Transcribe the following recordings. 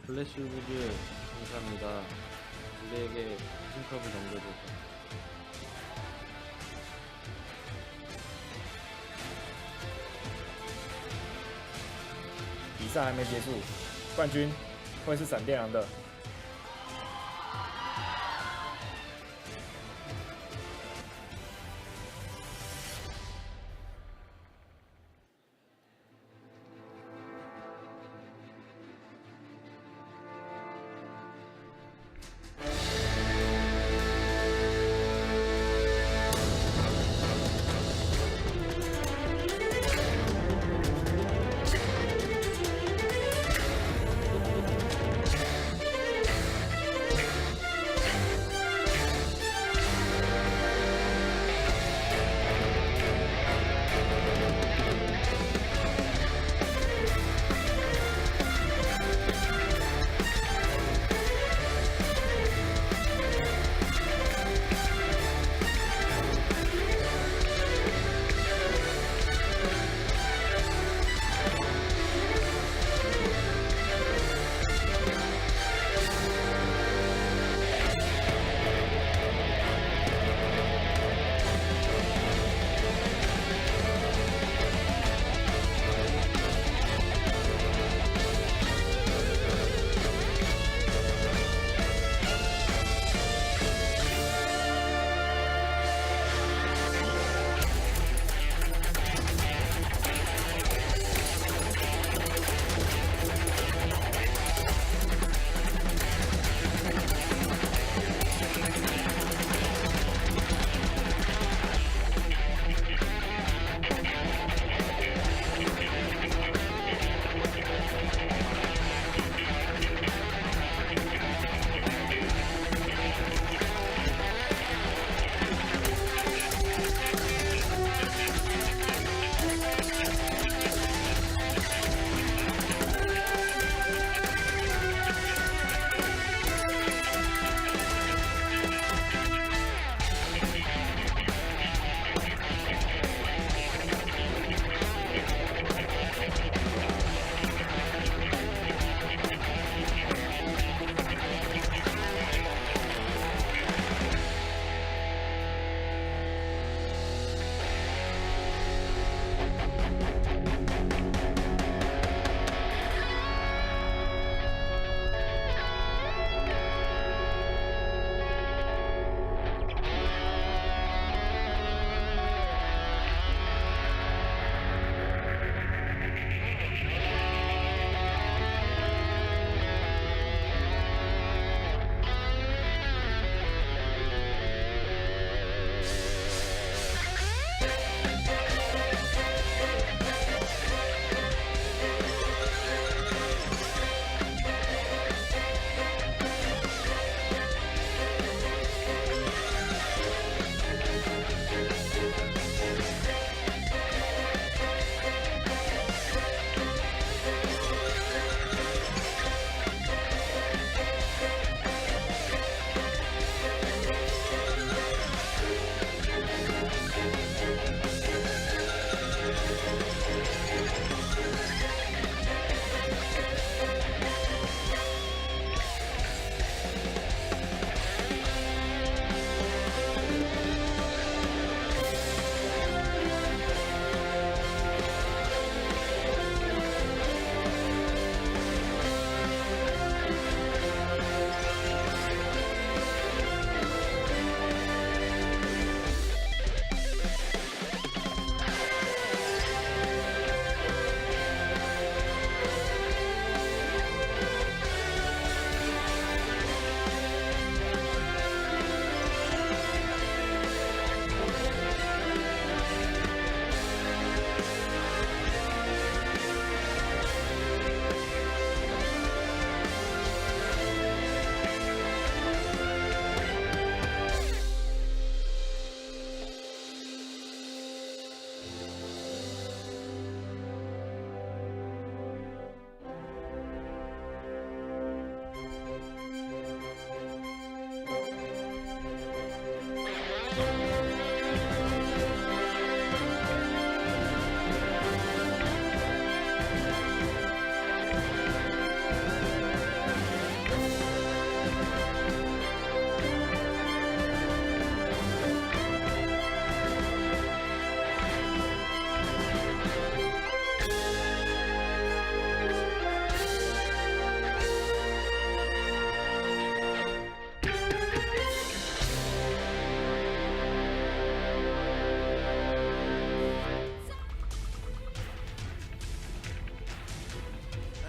플래시 우드 감사합니다. 우리에게 핑크업을 넘겨줘서.比赛还没结束，冠军会是闪电狼的。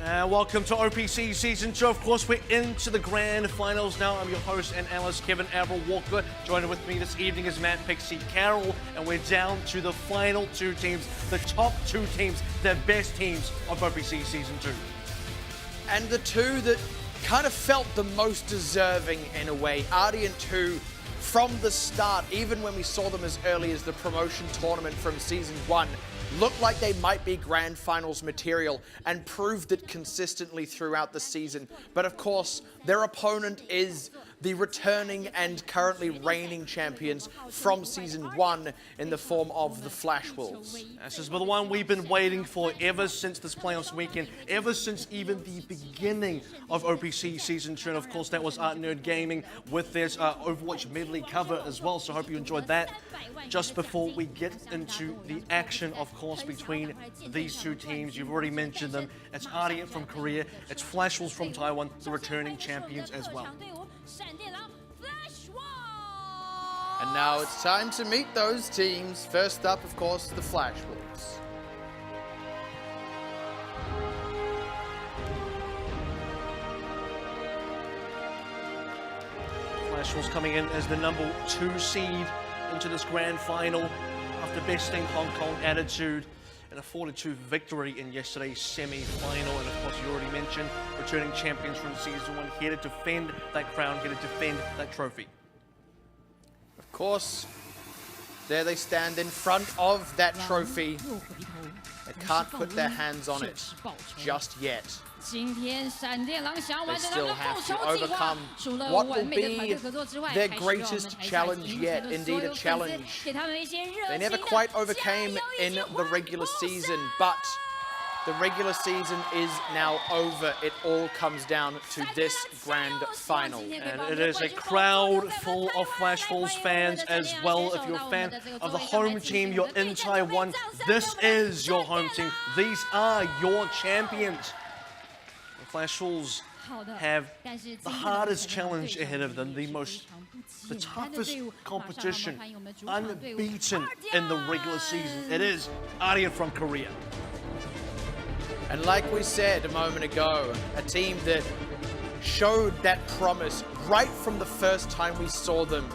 Welcome to OPC Season 2. Of course, we're into the grand finals now. I'm your host and analyst, Kevin AVRL Walker. Joining with me this evening is Matt Pixie Carroll, and we're down to the final two teams, the top two teams, the best teams of OPC Season 2. And the two that kind of felt the most deserving in a way. Ardeont, who from the start, even when we saw them as early as the promotion tournament from Season 1, looked like they might be grand finals material and proved it consistently throughout the season. But of course, their opponent is the returning and currently reigning champions from Season 1 in the form of the Flash Wolves. This is the one we've been waiting for ever since this playoffs weekend, ever since even the beginning of OPC Season 2. And of course, that was Art Nerd Gaming with their Overwatch medley cover as well. So I hope you enjoyed that. Just before we get into the action, of course, between these two teams, you've already mentioned them. It's Ardeont from Korea, it's Flash Wolves from Taiwan, the returning champions as well. And now it's time to meet those teams. First up, of course, the Flash Wolves. Flash Wolves coming in as the number 2 seed into this grand final after besting Hong Kong Attitude and a 4-2 victory in yesterday's semi-final. And of course, you already mentioned returning champions from Season 1, here to defend that crown, here to defend that trophy. Of course, there they stand in front of that trophy. They can't put their hands on it just yet. They still have to overcome what will be their greatest challenge yet, indeed a challenge they never quite overcame in the regular season, but the regular season is now over. It all comes down to this grand final. And it is a crowd full of Flash Wolves fans as well. If you're a fan of the home team, you're in Taiwan, this is your home team. These are your champions. The Flash Wolves have the hardest challenge ahead of them, the toughest competition, unbeaten in the regular season. It is Ardeont from Korea. And like we said a moment ago, a team that showed that promise right from the first time we saw them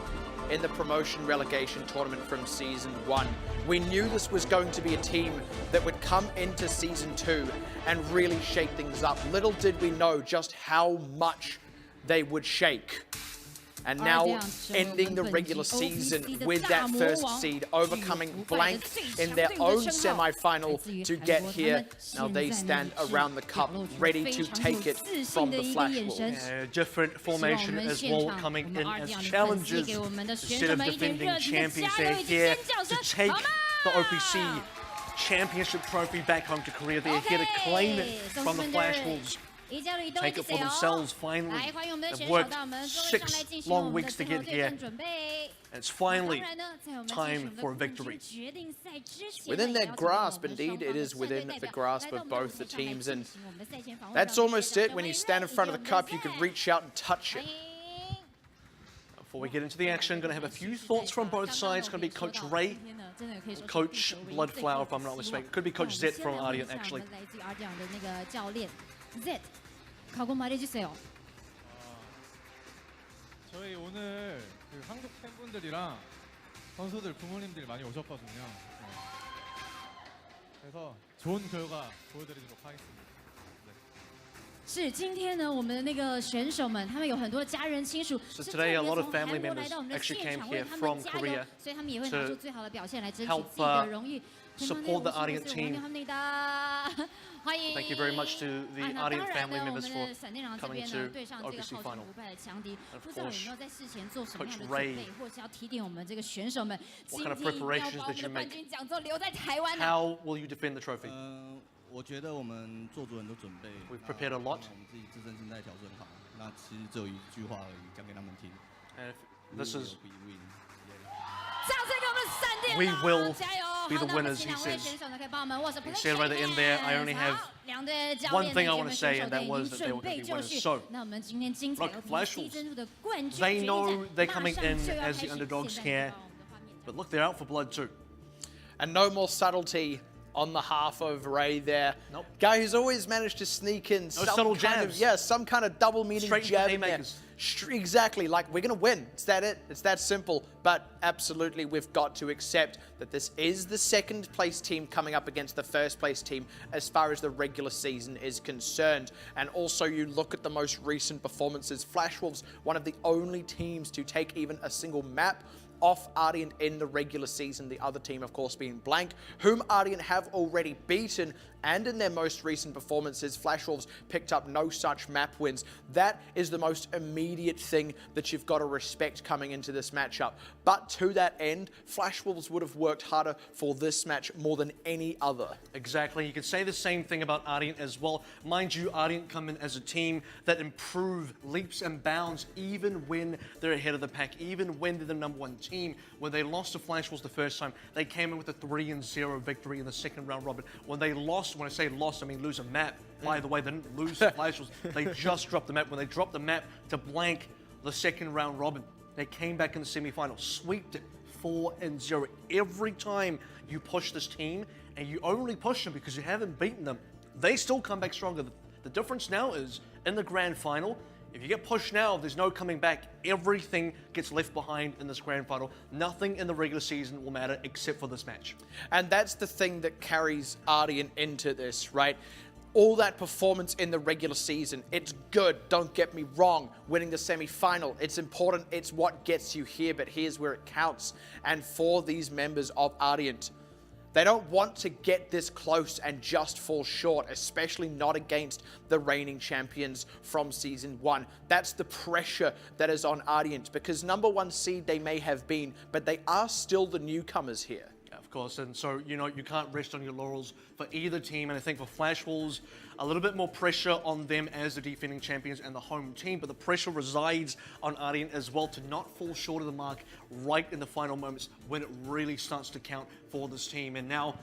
in the promotion relegation tournament from Season 1. We knew this was going to be a team that would come into Season 2 and really shake things up. Little did we know just how much they would shake. And now ending the regular season with that first seed, overcoming blank in their own semi-final to get here. Now they stand around the cup, ready to take it from the Flash Wolves. Different formation as well, coming in as challengers instead of defending champions. They're here to take the OPC Championship trophy back home to Korea. They're here to claim it from the Flash Wolves. Take it for themselves finally. They've worked 6 long weeks to get here. And it's finally time for a victory. Within their grasp, indeed, it is within the grasp of both the teams. And that's almost it. When you stand in front of the cup, you can reach out and touch it. Before we get into the action, going to have a few thoughts from both sides. It's going to be Coach Ray, Coach Bloodflower, if I'm not mistaken. Could be Coach Z from Ardeont, actually. Z, 각오 말해주세요. 저희 오늘 한국 팬분들이랑 선수들 부모님들이 많이 오셨거든요. 그래서 좋은 결과 보여드리도록 하겠습니다. 是今天呢，我们的那个选手们，他们有很多的家人亲属， So today, a lot of family members actually came here from Korea to help support the Ardeont team. Thank you very much to the Ardeont family members for coming to the OPC final. And of course, Coach Ray, what kind of preparations did you make? How will you defend the trophy? 我觉得我们做足很多准备 We've prepared a lot. 我们自己自身心态调整好。那其实只有一句话而已，讲给他们听。 And if this is, We will be the winners, he says. He said right at the end there, I only have one thing I want to say, and that was that they were going to be winners. So, look, Flash Wolves, they know they're coming in as the underdogs here, but look, they're out for blood too. And no more subtlety on the half over A there. Nope. Guy who's always managed to sneak in subtle jabs. some kind of double meaning Straight jab to in there. haymakers. Exactly, like we're gonna win. It's that simple. But absolutely, we've got to accept that this is the second place team coming up against the first place team as far as the regular season is concerned. And also, you look at the most recent performances. Flash Wolves, one of the only teams to take even a single map off Ardeont in the regular season. The other team, of course, being Blank, whom Ardeont have already beaten. And in their most recent performances, Flash Wolves picked up no such map wins. That is the most immediate thing that you've got to respect coming into this matchup. But to that end, Flash Wolves would have worked harder for this match more than any other. Exactly. You could say the same thing about Ardeont as well. Mind you, Ardeont come in as a team that improve leaps and bounds even when they're ahead of the pack, even when they're the #1 team. When they lost to Flash Wolves the first time, they came in with a 3-0 victory in the second round robin. When they lost, when I say lost, I mean lose a map. By the way, they didn't lose to Flash Wolves. They just dropped the map. When they dropped the map to Blank, the second round robin, they came back in the semi-final, sweeped it 4-0. Every time you push this team, and you only push them because you haven't beaten them, they still come back stronger. The difference now is, in the grand final, if you get pushed now, there's no coming back. Everything gets left behind in this grand final. Nothing in the regular season will matter except for this match. And that's the thing that carries Ardeont into this, right? All that performance in the regular season, it's good, don't get me wrong. Winning the semi-final, it's important, it's what gets you here, but here's where it counts. And for these members of Ardeont, they don't want to get this close and just fall short, especially not against the reigning champions from Season 1. That's the pressure that is on Ardeont, because #1 seed they may have been, but they are still the newcomers here. Of course, and so, you know, you can't rest on your laurels for either team, and I think for Flash Wolves, a little bit more pressure on them as the defending champions and the home team, but the pressure resides on Ardeont as well to not fall short of the mark right in the final moments when it really starts to count for this team. And now,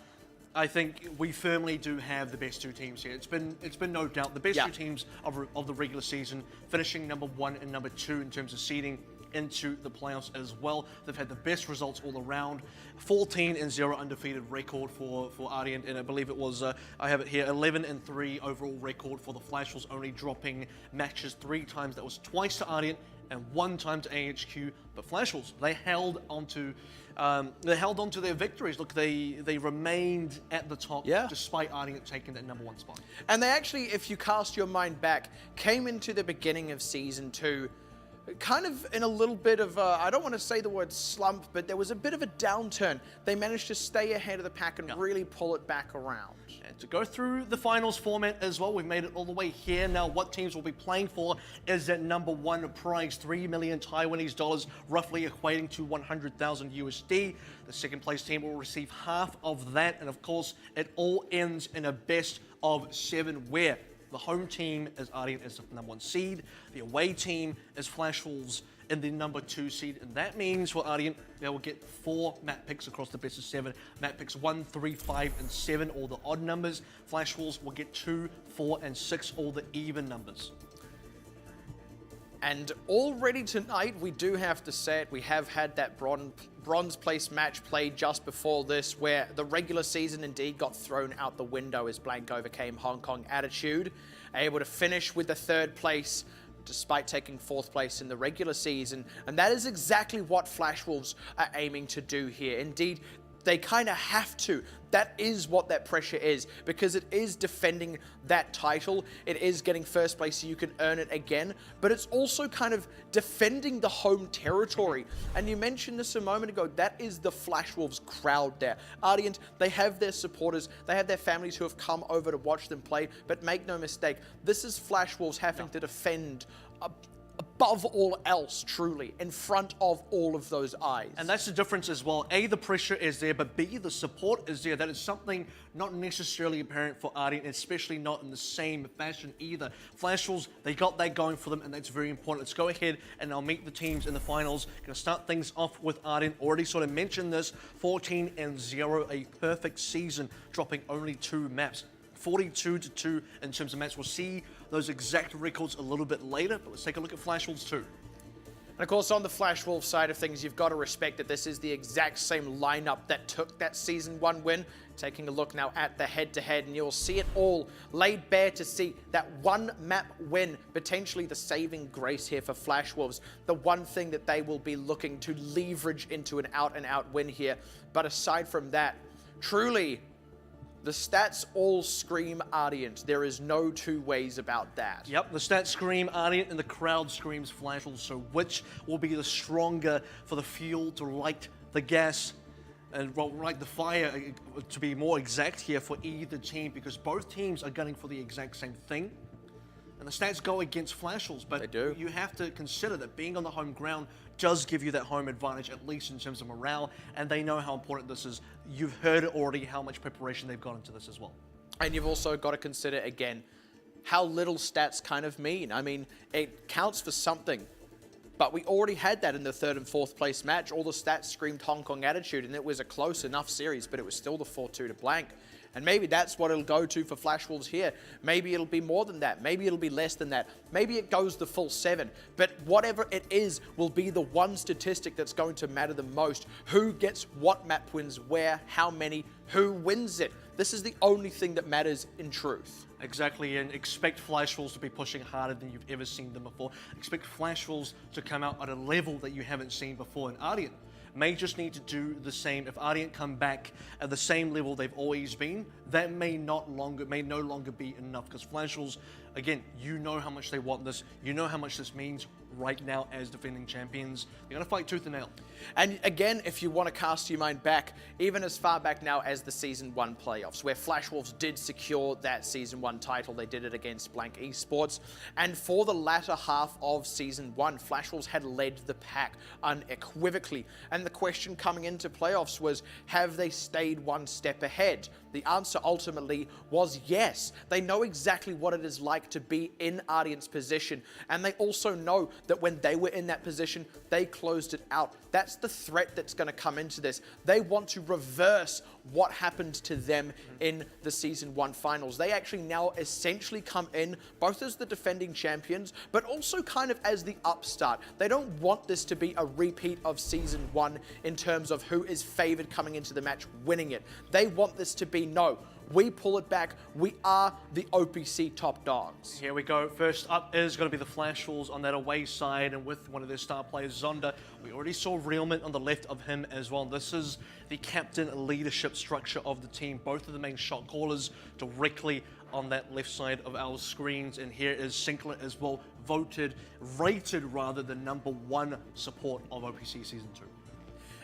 I think we firmly do have the best two teams here. It's been no doubt the best two teams of the regular season, finishing #1 and #2 in terms of seeding into the playoffs as well. They've had the best results all around. 14-0 undefeated record for Ardeont, and I believe it was, I have it here, 11-3 overall record for the Flash Wolves, only dropping matches 3 times. That was twice to Ardeont and 1 time to AHQ. But Flash Wolves, they held onto their victories. Look, they remained at the top despite Ardeont taking that #1 spot. And they actually, if you cast your mind back, came into the beginning of Season 2 kind of in a little bit of a, I don't want to say the word slump, but there was a bit of a downturn. They managed to stay ahead of the pack and really pull it back around. And to go through the finals format as well, we've made it all the way here. Now, what teams will be playing for is that #1 prize, 3 million Taiwanese dollars, roughly equating to 100,000 USD. The second place team will receive half of that, and of course, it all ends in a best of 7 where the home team is Ardeont as the #1 seed. The away team is Flash Wolves in the #2 seed. And that means for Ardeont, they will get 4 map picks across the best of 7. Map picks 1, 3, 5, and 7, all the odd numbers. Flash Wolves will get 2, 4, and 6, all the even numbers. And already tonight, we do have to say it, we have had that bronze place match played just before this, where the regular season indeed got thrown out the window as Blank overcame Hong Kong Attitude, able to finish with the 3rd place despite taking 4th place in the regular season. And that is exactly what Flash Wolves are aiming to do here. Indeed, they kind of have to. That is what that pressure is, because it is defending that title. It is getting 1st place so you can earn it again, but it's also kind of defending the home territory. And you mentioned this a moment ago, that is the Flash Wolves crowd there. Ardeont, they have their supporters, they have their families who have come over to watch them play, but make no mistake, this is Flash Wolves having to defend above all else, truly, in front of all of those eyes. And that's the difference as well. A, the pressure is there, but B, the support is there. That is something not necessarily apparent for Ardeont, especially not in the same fashion either. Flash Wolves, they got that going for them, and that's very important. Let's go ahead and I'll meet the teams in the finals. Going to start things off with Ardeont. Already sort of mentioned this, 14-0, a perfect season, dropping only 2 maps. 42-2 in terms of maps. We'll see those exact records a little bit later, but let's take a look at Flash Wolves too. And of course, on the Flash Wolves side of things, you've got to respect that this is the exact same lineup that took that Season 1 win. Taking a look now at the head-to-head, and you'll see it all laid bare to see that one map win, potentially the saving grace here for Flash Wolves. The one thing that they will be looking to leverage into an out-and-out win here. But aside from that, truly, the stats all scream Ardeont. There is no two ways about that. Yep, the stats scream Ardeont and the crowd screams Flash Wolves. So which will be the stronger for the fuel to light the gas and light the fire, to be more exact here, for either team, because both teams are gunning for the exact same thing. And the stats go against Flash Wolves, but they do. You have to consider that being on the home ground does give you that home advantage, at least in terms of morale, and they know how important this is. You've heard already how much preparation they've got into this as well. And you've also got to consider, again, how little stats kind of mean. I mean, it counts for something, but we already had that in the 3rd and 4th place match. All the stats screamed Hong Kong attitude, and it was a close enough series, but it was still the 4-2 to blank. And maybe that's what it'll go to for Flash Wolves here. Maybe it'll be more than that. Maybe it'll be less than that. Maybe it goes the full 7. But whatever it is will be the one statistic that's going to matter the most. Who gets what map wins where, how many, who wins it. This is the only thing that matters in truth. Exactly, and expect Flash Wolves to be pushing harder than you've ever seen them before. Expect Flash Wolves to come out at a level that you haven't seen before. And Ardeont may just need to do the same. If Ardeont come back at the same level they've always been, that may no longer be enough, because Flash Wolves, again, you know how much they want this. You know how much this means right now as defending champions. They're going to fight tooth and nail. And again, if you want to cast your mind back, even as far back now as the Season 1 playoffs, where Flash Wolves did secure that Season 1 title, they did it against blank Esports. And for the latter half of Season 1, Flash Wolves had led the pack unequivocally. And the question coming into playoffs was, have they stayed one step ahead? The answer ultimately was yes. They know exactly what it is like to be in Ardeont's position, and they also know that when they were in that position, they closed it out. That's the threat that's going to come into this. They want to reverse what happened to them in the Season 1 finals. They actually now essentially come in both as the defending champions, but also kind of as the upstart. They don't want this to be a repeat of Season 1 in terms of who is favored coming into the match winning it. They want this to be, no, we pull it back. We are the OPC top dogs. Here we go. First up is going to be the Flash Wolves on that away side, and with one of their star players, Zonda. We already saw Realman on the left of him as well. This is the captain leadership structure of the team. Both of the main shot callers directly on that left side of our screens. And here is Sinclair as well, rated rather, the #1 support of OPC Season 2.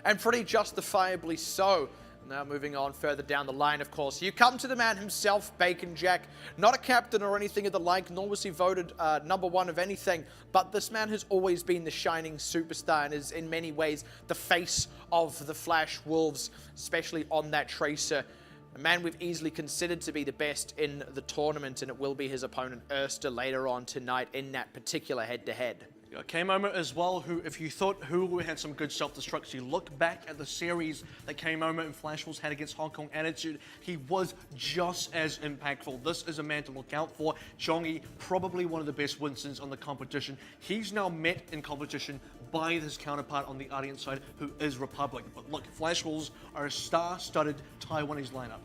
And pretty justifiably so. Now moving on further down the line, of course, you come to the man himself, Bacon Jack. Not a captain or anything of the like, nor was he voted #1 of anything, but this man has always been the shining superstar and is in many ways the face of the Flash Wolves, especially on that Tracer. A man we've easily considered to be the best in the tournament, and it will be his opponent, Erster, later on tonight in that particular head-to-head. K-Momo as well, who, if you thought who had some good self-destructs, you look back at the series that K-Momo and Flash Wolves had against Hong Kong Attitude, he was just as impactful. This is a man to look out for. Zhongyi, probably one of the best Winsons on the competition. He's now met in competition by his counterpart on the Ardeont side, who is Republic. But look, Flash Wolves are a star-studded Taiwanese lineup.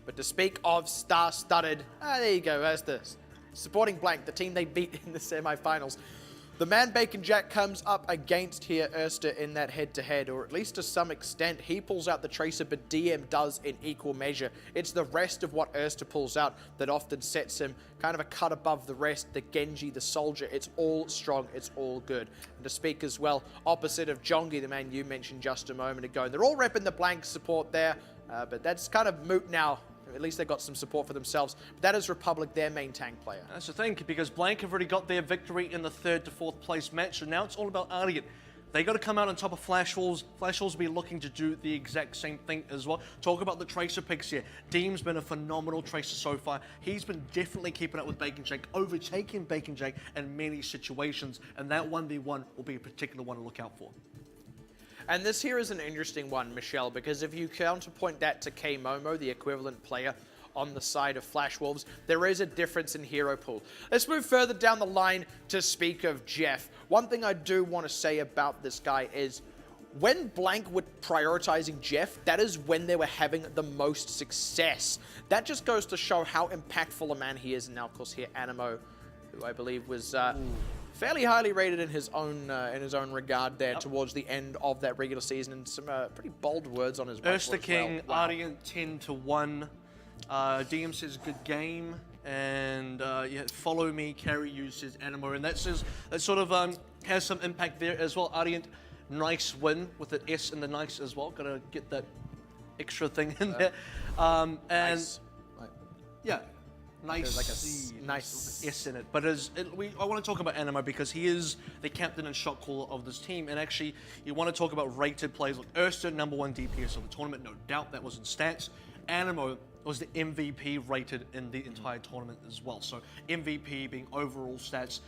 But to speak of star-studded, there you go, that's the supporting blank, the team they beat in the semi-finals. The man Bacon Jack comes up against here Erster in that head-to-head, or at least to some extent. He pulls out the Tracer, but DM does in equal measure. It's the rest of what Erster pulls out that often sets him kind of a cut above the rest. The Genji, the Soldier, it's all strong, it's all good. And to speak as well, opposite of Zhongyi, the man you mentioned just a moment ago. And they're all repping the blank support there, but that's kind of moot now. At least they got some support for themselves. But that is Republic, their main tank player. That's the thing, because Blank have already got their victory in the 3rd to 4th place match, so now it's all about Ardeont. They got to come out on top of Flash Wolves. Flash Wolves will be looking to do the exact same thing as well. Talk about the Tracer picks here. Deem's been a phenomenal Tracer so far. He's been definitely keeping up with Bacon Jack, overtaking Bacon Jack in many situations, and that 1v1 will be a particular one to look out for. And this here is an interesting one, Michelle, because if you counterpoint that to K-Momo, the equivalent player on the side of Flash Wolves. There is a difference in hero pool. Let's move further down the line to speak of Jeff. One thing I do want to say about this guy is when Blank were prioritizing Jeff, that is when they were having the most success. That just goes to show how impactful a man he is. And now, of course, here Animo, who I believe was fairly highly rated in his own regard there towards the end of that regular season, and some pretty bold words on his Erster King, wow. Ardeont 10-1. DM says good game, and yeah, follow me. Carry you says Animo, and that sort of has some impact there as well. Ardeont, nice win with an S in the nice as well. Gotta get that extra thing in there, and Nice. yeah. Nice, There's like a nice S in it, but I want to talk about Animo because he is the captain and shot caller of this team, and actually you want to talk about rated players like Erster, #1 DPS of the tournament, no doubt that was in stats. Animo was the MVP rated in the entire tournament as well, so MVP being overall stats,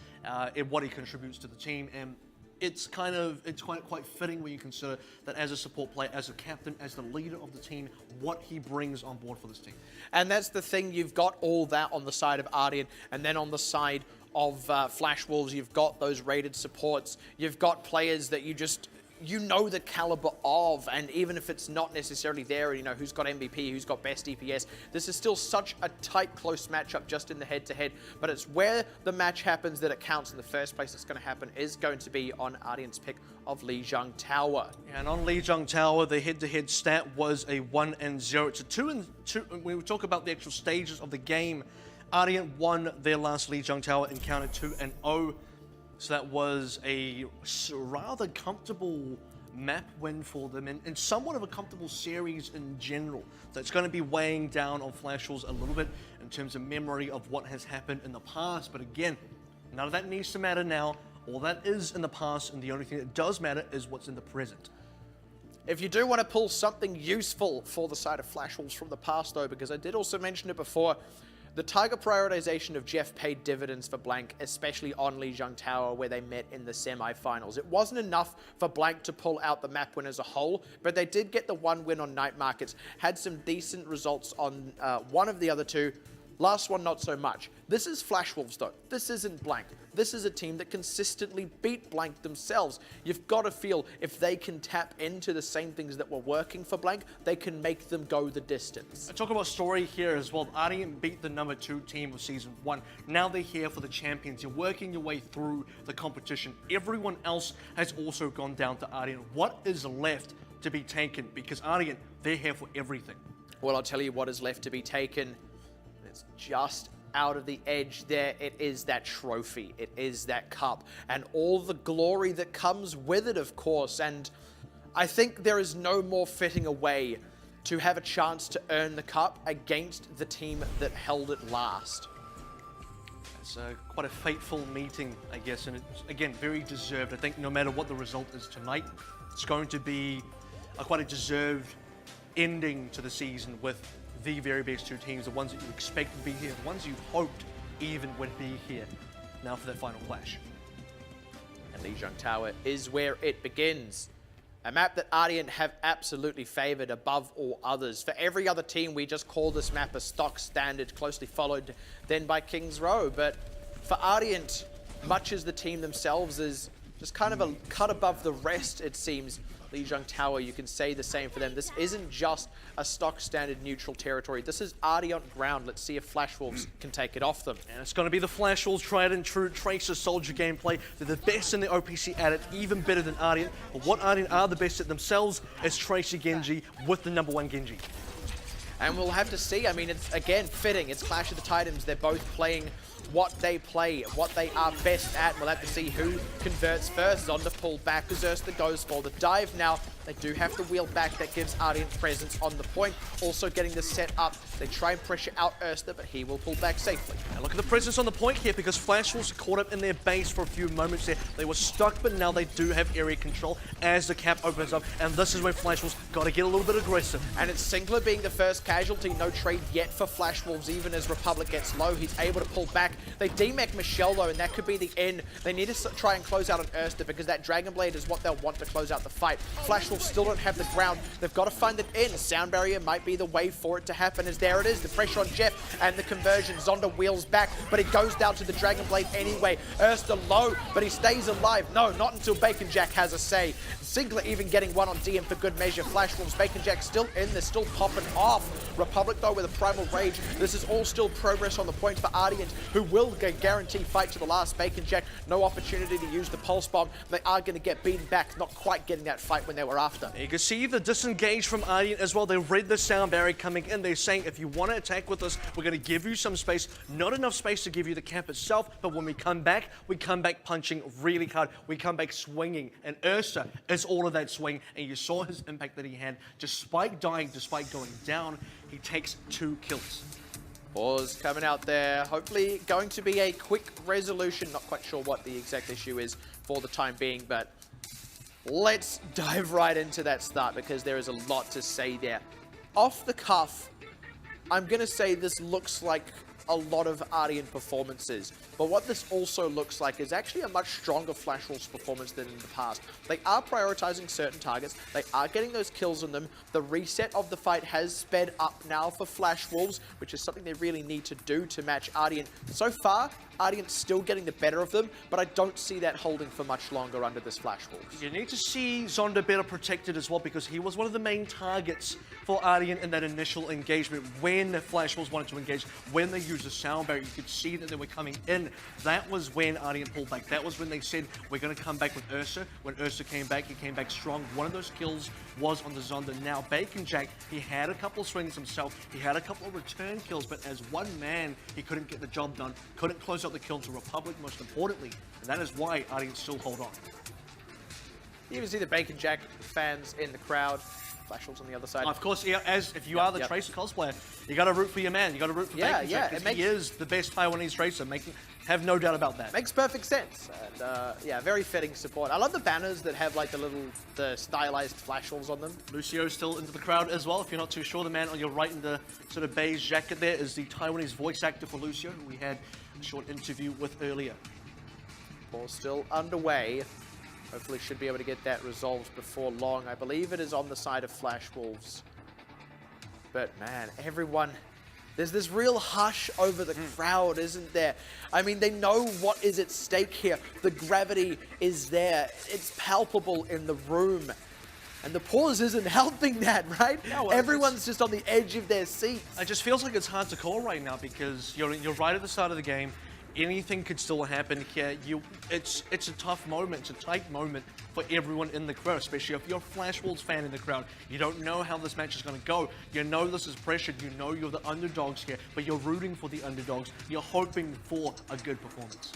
and what he contributes to the team, and it's quite fitting when you consider that as a support player, as a captain, as the leader of the team, what he brings on board for this team. And that's the thing, you've got all that on the side of Ardeont, and then on the side of Flash Wolves, you've got those rated supports. You've got players that you know the caliber of, and even if it's not necessarily there, you know, who's got MVP, who's got best DPS, this is still such a tight, close matchup just in the head-to-head, but it's where the match happens that it counts. In the first place it's going to happen is going to be on Ardeont's pick of Jiang Tower. And on Jiang Tower, the head-to-head stat was a 1-0 to 2-2. When we talk about the actual stages of the game, Ardeont won their last Jiang Tower encounter 2-0. So that was a rather comfortable map win for them, and somewhat of a comfortable series in general. So it's going to be weighing down on Flash Wolves a little bit in terms of memory of what has happened in the past. But again, none of that needs to matter now. All that is in the past, and the only thing that does matter is what's in the present. If you do want to pull something useful for the side of Flash Wolves from the past, though, because I did also mention it before, the Tiger prioritization of Jeff paid dividends for Blank, especially on Jiang Tower where they met in the semi-finals. It wasn't enough for Blank to pull out the map win as a whole, but they did get the one win on night markets, had some decent results on one of the other two. Last one, not so much. This is Flash Wolves, though. This isn't Blank. This is a team that consistently beat Blank themselves. You've got to feel if they can tap into the same things that were working for Blank, they can make them go the distance. I talk about story here as well. Ardeont beat the #2 team of Season 1. Now they're here for the champions. You're working your way through the competition. Everyone else has also gone down to Ardeont. What is left to be taken? Because Ardeont, they're here for everything. Well, I'll tell you what is left to be taken. It's just out of the edge there. It is that trophy. It is that cup. And all the glory that comes with it, of course. And I think there is no more fitting a way to have a chance to earn the cup against the team that held it last. It's quite a fateful meeting, I guess. And it's, again, very deserved. I think no matter what the result is tonight, it's going to be quite a deserved ending to the season with the very best two teams, the ones that you expect to be here, the ones you hoped even would be here. Now for that final clash. And Jiang Tower is where it begins. A map that Ardeont have absolutely favored above all others. For every other team, we just call this map a stock standard, closely followed then by King's Row. But for Ardeont, much as the team themselves is just kind of a cut above the rest, it seems, Jiang Tower, you can say the same for them. This isn't just a stock standard neutral territory. This is Ardeont ground. Let's see if Flash Wolves can take it off them. And it's going to be the Flash Wolves tried and true Tracer Soldier gameplay. They're the best in the OPC at it, even better than Ardeont. But what Ardeont are the best at themselves is Tracer Genji with the #1 Genji. And we'll have to see. I mean, it's again fitting. It's Clash of the Titans. They're both playing what they play, what they are best at. We'll have to see who converts first. Zonda pull back as Erster goes for the dive now. They do have to wheel back. That gives Ardeont presence on the point. Also getting the set up. They try and pressure out Erster, but he will pull back safely. And look at the presence on the point here because Flash Wolves caught up in their base for a few moments there. They were stuck, but now they do have area control as the cap opens up. And this is where Flash Wolves got to get a little bit aggressive. And it's Sinclair being the first casualty. No trade yet for Flash Wolves, even as Republic gets low. He's able to pull back. They demech Michelle though, and that could be the end. They need to try and close out on Erster because that Dragon Blade is what they'll want to close out the fight. Flash Wolves still don't have the ground. They've got to find it in. Sound Barrier might be the way for it to happen, as there it is. The pressure on Jeff and the conversion. Zonda wheels back, but it goes down to the Dragon Blade anyway. Erster low, but he stays alive. No, not until Bacon Jack has a say. Sigler even getting one on DM for good measure. Flash Wolves, Bacon Jack still in there, still popping off. Republic though with a Primal Rage. This is all still progress on the point for Ardeont, who will guarantee fight to the last. Bacon Jack, no opportunity to use the Pulse Bomb. They are going to get beaten back, not quite getting that fight when they were after. You can see the disengage from Ardeont as well. They read the sound barrier coming in. They're saying, if you want to attack with us, we're going to give you some space. Not enough space to give you the camp itself, but when we come back punching really hard. We come back swinging, and Ursa is all of that swing, and you saw his impact that he had. Despite dying, despite going down, he takes 2 kills. Pause coming out there. Hopefully going to be a quick resolution. Not quite sure what the exact issue is for the time being, but let's dive right into that start because there is a lot to say there. Off the cuff, I'm going to say this looks like a lot of Ardeont performances, but what this also looks like is actually a much stronger Flash Wolves performance than in the past. They are prioritizing certain targets, they are getting those kills on them. The reset of the fight has sped up now for Flash Wolves, which is something they really need to do to match Ardeont. So far, Ardeont's still getting the better of them, but I don't see that holding for much longer under this Flash Wolves. You need to see Zonda better protected as well, because he was one of the main targets for Ardeont in that initial engagement. When the Flash Wolves wanted to engage, when they used the sound barrier, you could see that they were coming in. That was when Ardeont pulled back. That was when they said, we're going to come back with Ursa. When Ursa came back, he came back strong. One of those kills was on the Zonda. Now, Bacon Jack, he had a couple of swings himself. He had a couple of return kills, but as one man, he couldn't get the job done. Couldn't close out the kill to Republic, most importantly. And that is why Ardeont still hold on. You even see the Bacon Jack fans in the crowd. Flash Wolves on the other side. Of course, yeah, as if you are the Tracer cosplayer, you got to root for your man. You got to root for Bacon Jack, because he is the best Taiwanese Tracer. Have no doubt about that. Makes perfect sense. And yeah, very fitting support. I love the banners that have like the stylized Flash Wolves on them. Lucio's still into the crowd as well. If you're not too sure, the man on your right in the sort of beige jacket there is the Taiwanese voice actor for Lucio, who we had a short interview with earlier. Ball still underway. Hopefully should be able to get that resolved before long. I believe it is on the side of Flash Wolves. But man, everyone, there's this real hush over the crowd, isn't there? I mean, they know what is at stake here. The gravity is there. It's palpable in the room. And the pause isn't helping that, right? No, everyone's just on the edge of their seats. It just feels like it's hard to call right now, because you're right at the start of the game. Anything could still happen here. It's a tough moment. It's a tight moment for everyone in the crowd, especially if you're a Flash Wolves fan in the crowd. You don't know how this match is going to go. You know this is pressured. You know you're the underdogs here, but you're rooting for the underdogs. You're hoping for a good performance.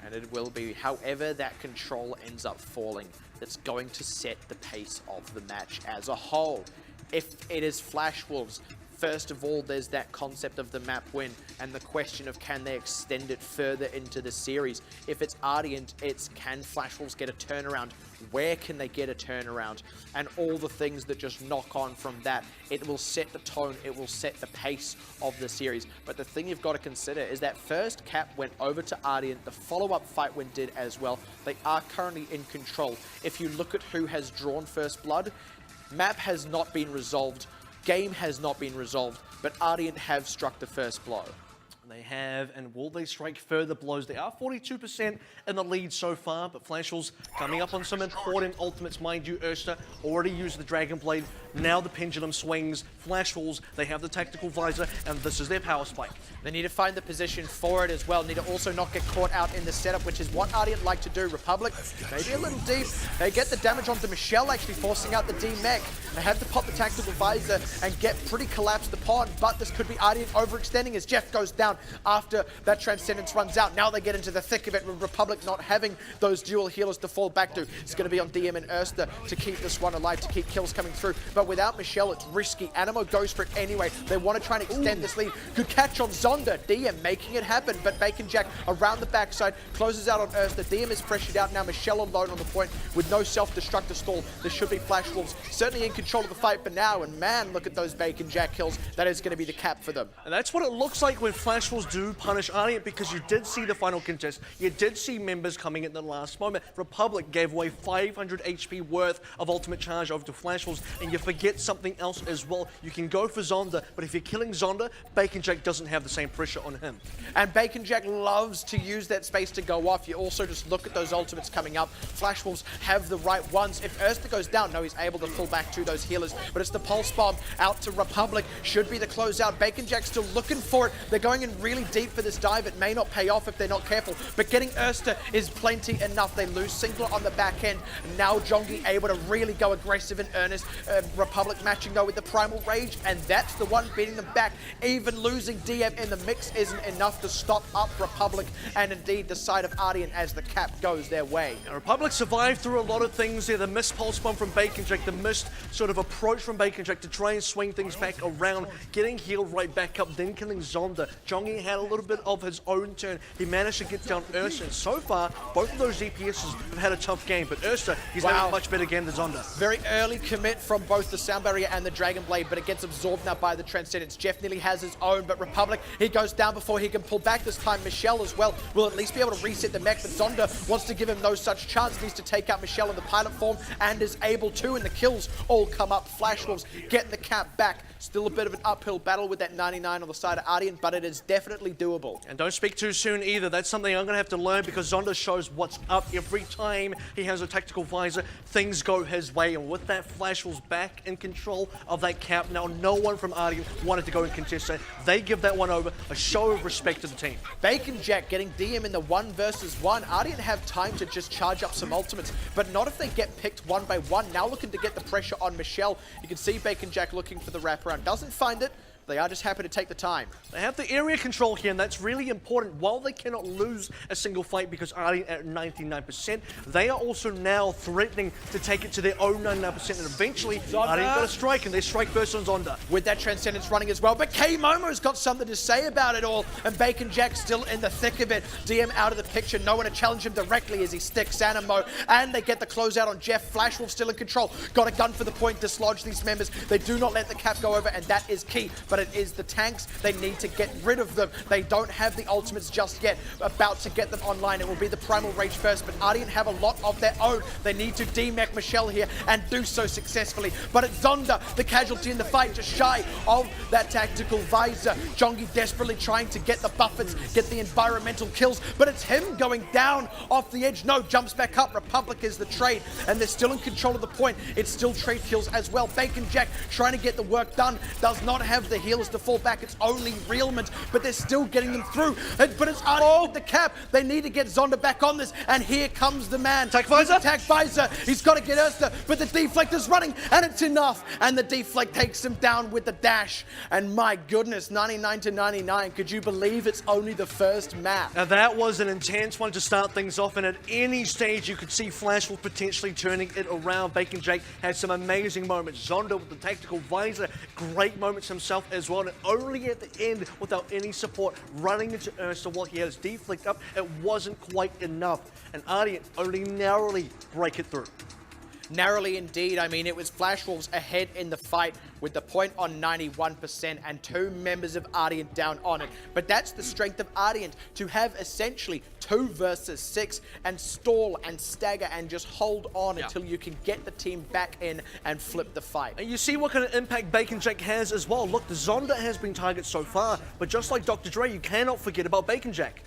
And it will be, however that control ends up falling, that's going to set the pace of the match as a whole. If it is Flash Wolves, first of all, there's that concept of the map win and the question of can they extend it further into the series. If it's Ardeont, it's can Flash Wolves get a turnaround? Where can they get a turnaround? And all the things that just knock on from that. It will set the tone, it will set the pace of the series. But the thing you've got to consider is that first cap went over to Ardeont, the follow-up fight went did as well. They are currently in control. If you look at who has drawn first blood, map has not been resolved. Game has not been resolved, but Ardeont have struck the first blow. They have, and will they strike further blows? They are 42% in the lead so far, but Flash Wolves coming up on some important ultimates. Mind you, Ursa already used the Dragon Blade. Now the pendulum swings. Flash Wolves, they have the tactical visor, and this is their power spike. They need to find the position for it as well. Need to also not get caught out in the setup, which is what Ardeont like to do. Republic, maybe a little deep. They get the damage onto Michelle, actually forcing out the D-Mech. They have to pop the tactical visor and get pretty collapsed upon, but this could be Ardeont overextending as Jeff goes down after that Transcendence runs out. Now they get into the thick of it with Republic not having those dual healers to fall back to. It's going to be on DM and Erster to keep this one alive, to keep kills coming through. But without Michelle, it's risky. Animo goes for it anyway. They want to try and extend this lead. Good catch on Zonda. DM making it happen, but Bacon Jack around the backside closes out on Erster. DM is pressured out now. Michelle alone on the point with no self-destructor stall. This should be Flash Wolves certainly in control of the fight for now. And man, look at those Bacon Jack kills. That is going to be the cap for them. And that's what it looks like when Flash Flashwolves do punish Ardeont because you did see the final contest. You did see members coming in the last moment. Republic gave away 500 HP worth of ultimate charge over to Flashwolves, and you forget something else as well. You can go for Zonda, but if you're killing Zonda, Bacon Jack doesn't have the same pressure on him. And Bacon Jack loves to use that space to go off. You also just look at those ultimates coming up. Flashwolves have the right ones. If Erster goes down, no, he's able to pull back to those healers, but it's the Pulse Bomb out to Republic. Should be the closeout. Bacon Jack's still looking for it. They're going in really deep for this dive. It may not pay off if they're not careful, but getting Erster is plenty enough. They lose Singler on the back end. Now Jongi able to really go aggressive in earnest. Republic matching though with the Primal Rage, and that's the one beating them back. Even losing DM in the mix isn't enough to stop up Republic, and indeed the side of Ardeont as the cap goes their way. Now, Republic survived through a lot of things there. The missed Pulse Bomb from Bacon Jack, the missed sort of approach from Bacon Jack to try and swing things back around, getting healed right back up, then killing Zonda. Jongi had a little bit of his own turn. He managed to get down Ursa, and so far, both of those DPSs have had a tough game, but Ursa, he's having a much better game than Zonda. Very early commit from both the Sound Barrier and the Dragon Blade, but it gets absorbed now by the Transcendence. Jeff nearly has his own, but Republic, he goes down before he can pull back this time. Michelle as well will at least be able to reset the mech, but Zonda wants to give him no such chance. Needs to take out Michelle in the pilot form, and is able to, and the kills all come up. Flashwolves getting the cap back. Still a bit of an uphill battle with that 99 on the side of Ardeont, but it is definitely doable. And don't speak too soon either. That's something I'm going to have to learn, because Zonda shows what's up every time he has a tactical visor. Things go his way, and with that, Flashwolves back in control of that cap. Now, no one from Ardeont wanted to go and contest that. They give that one over, a show of respect to the team. Bacon Jack getting DM in the 1 versus 1. Ardeont have time to just charge up some ultimates, but not if they get picked one by one. Now looking to get the pressure on Michelle. You can see Bacon Jack looking for the wraparound. Doesn't find it. They are just happy to take the time. They have the area control here, and that's really important. While they cannot lose a single fight because Ardeont at 99%, they are also now threatening to take it to their own 99%, and eventually Ardeont got a strike, and they strike first on Zonda. With that Transcendence running as well, but K-Momo's got something to say about it all, and Bacon Jack still in the thick of it. DM out of the picture, no one to challenge him directly as he sticks Animo, and they get the closeout on Jeff. Flashwolf still in control, got a gun for the point, dislodge these members. They do not let the cap go over, and that is key, but it is the tanks. They need to get rid of them. They don't have the ultimates just yet. About to get them online. It will be the Primal Rage first, but Ardeont have a lot of their own. They need to demech Michelle here and do so successfully. But it's Zonda, the casualty in the fight, just shy of that tactical visor. Jongi desperately trying to get the buffets, get the environmental kills, but it's him going down off the edge. No, jumps back up. Republic is the trade, and they're still in control of the point. It's still trade kills as well. Bacon Jack trying to get the work done. Does not have the healers to fall back. It's only Realment, but they're still getting them through. But it's Ardeont with the cap. They need to get Zonda back on this, and here comes the man. Attack visor. Attack visor. He's got to get Erster, but the deflect is running, and it's enough. And the deflect takes him down with the dash. And my goodness, 99 to 99. Could you believe it's only the first map? Now that was an intense one to start things off, and at any stage you could see Flashwolf potentially turning it around. Bacon Jake had some amazing moments. Zonda with the tactical visor, great moments himself as well, and only at the end, without any support, running into Erster while he had his deflect up, it wasn't quite enough, and Ardeont only narrowly break it through. Narrowly indeed. I mean, it was Flashwolves ahead in the fight with the point on 91% and 2 members of Ardeont down on it. But that's the strength of Ardeont, to have essentially 2 versus 6 and stall and stagger and just hold on until you can get the team back in and flip the fight. And you see what kind of impact Bacon Jack has as well. Look, the Zonda has been targeted so far, but just like Dr. Dre, you cannot forget about Bacon Jack.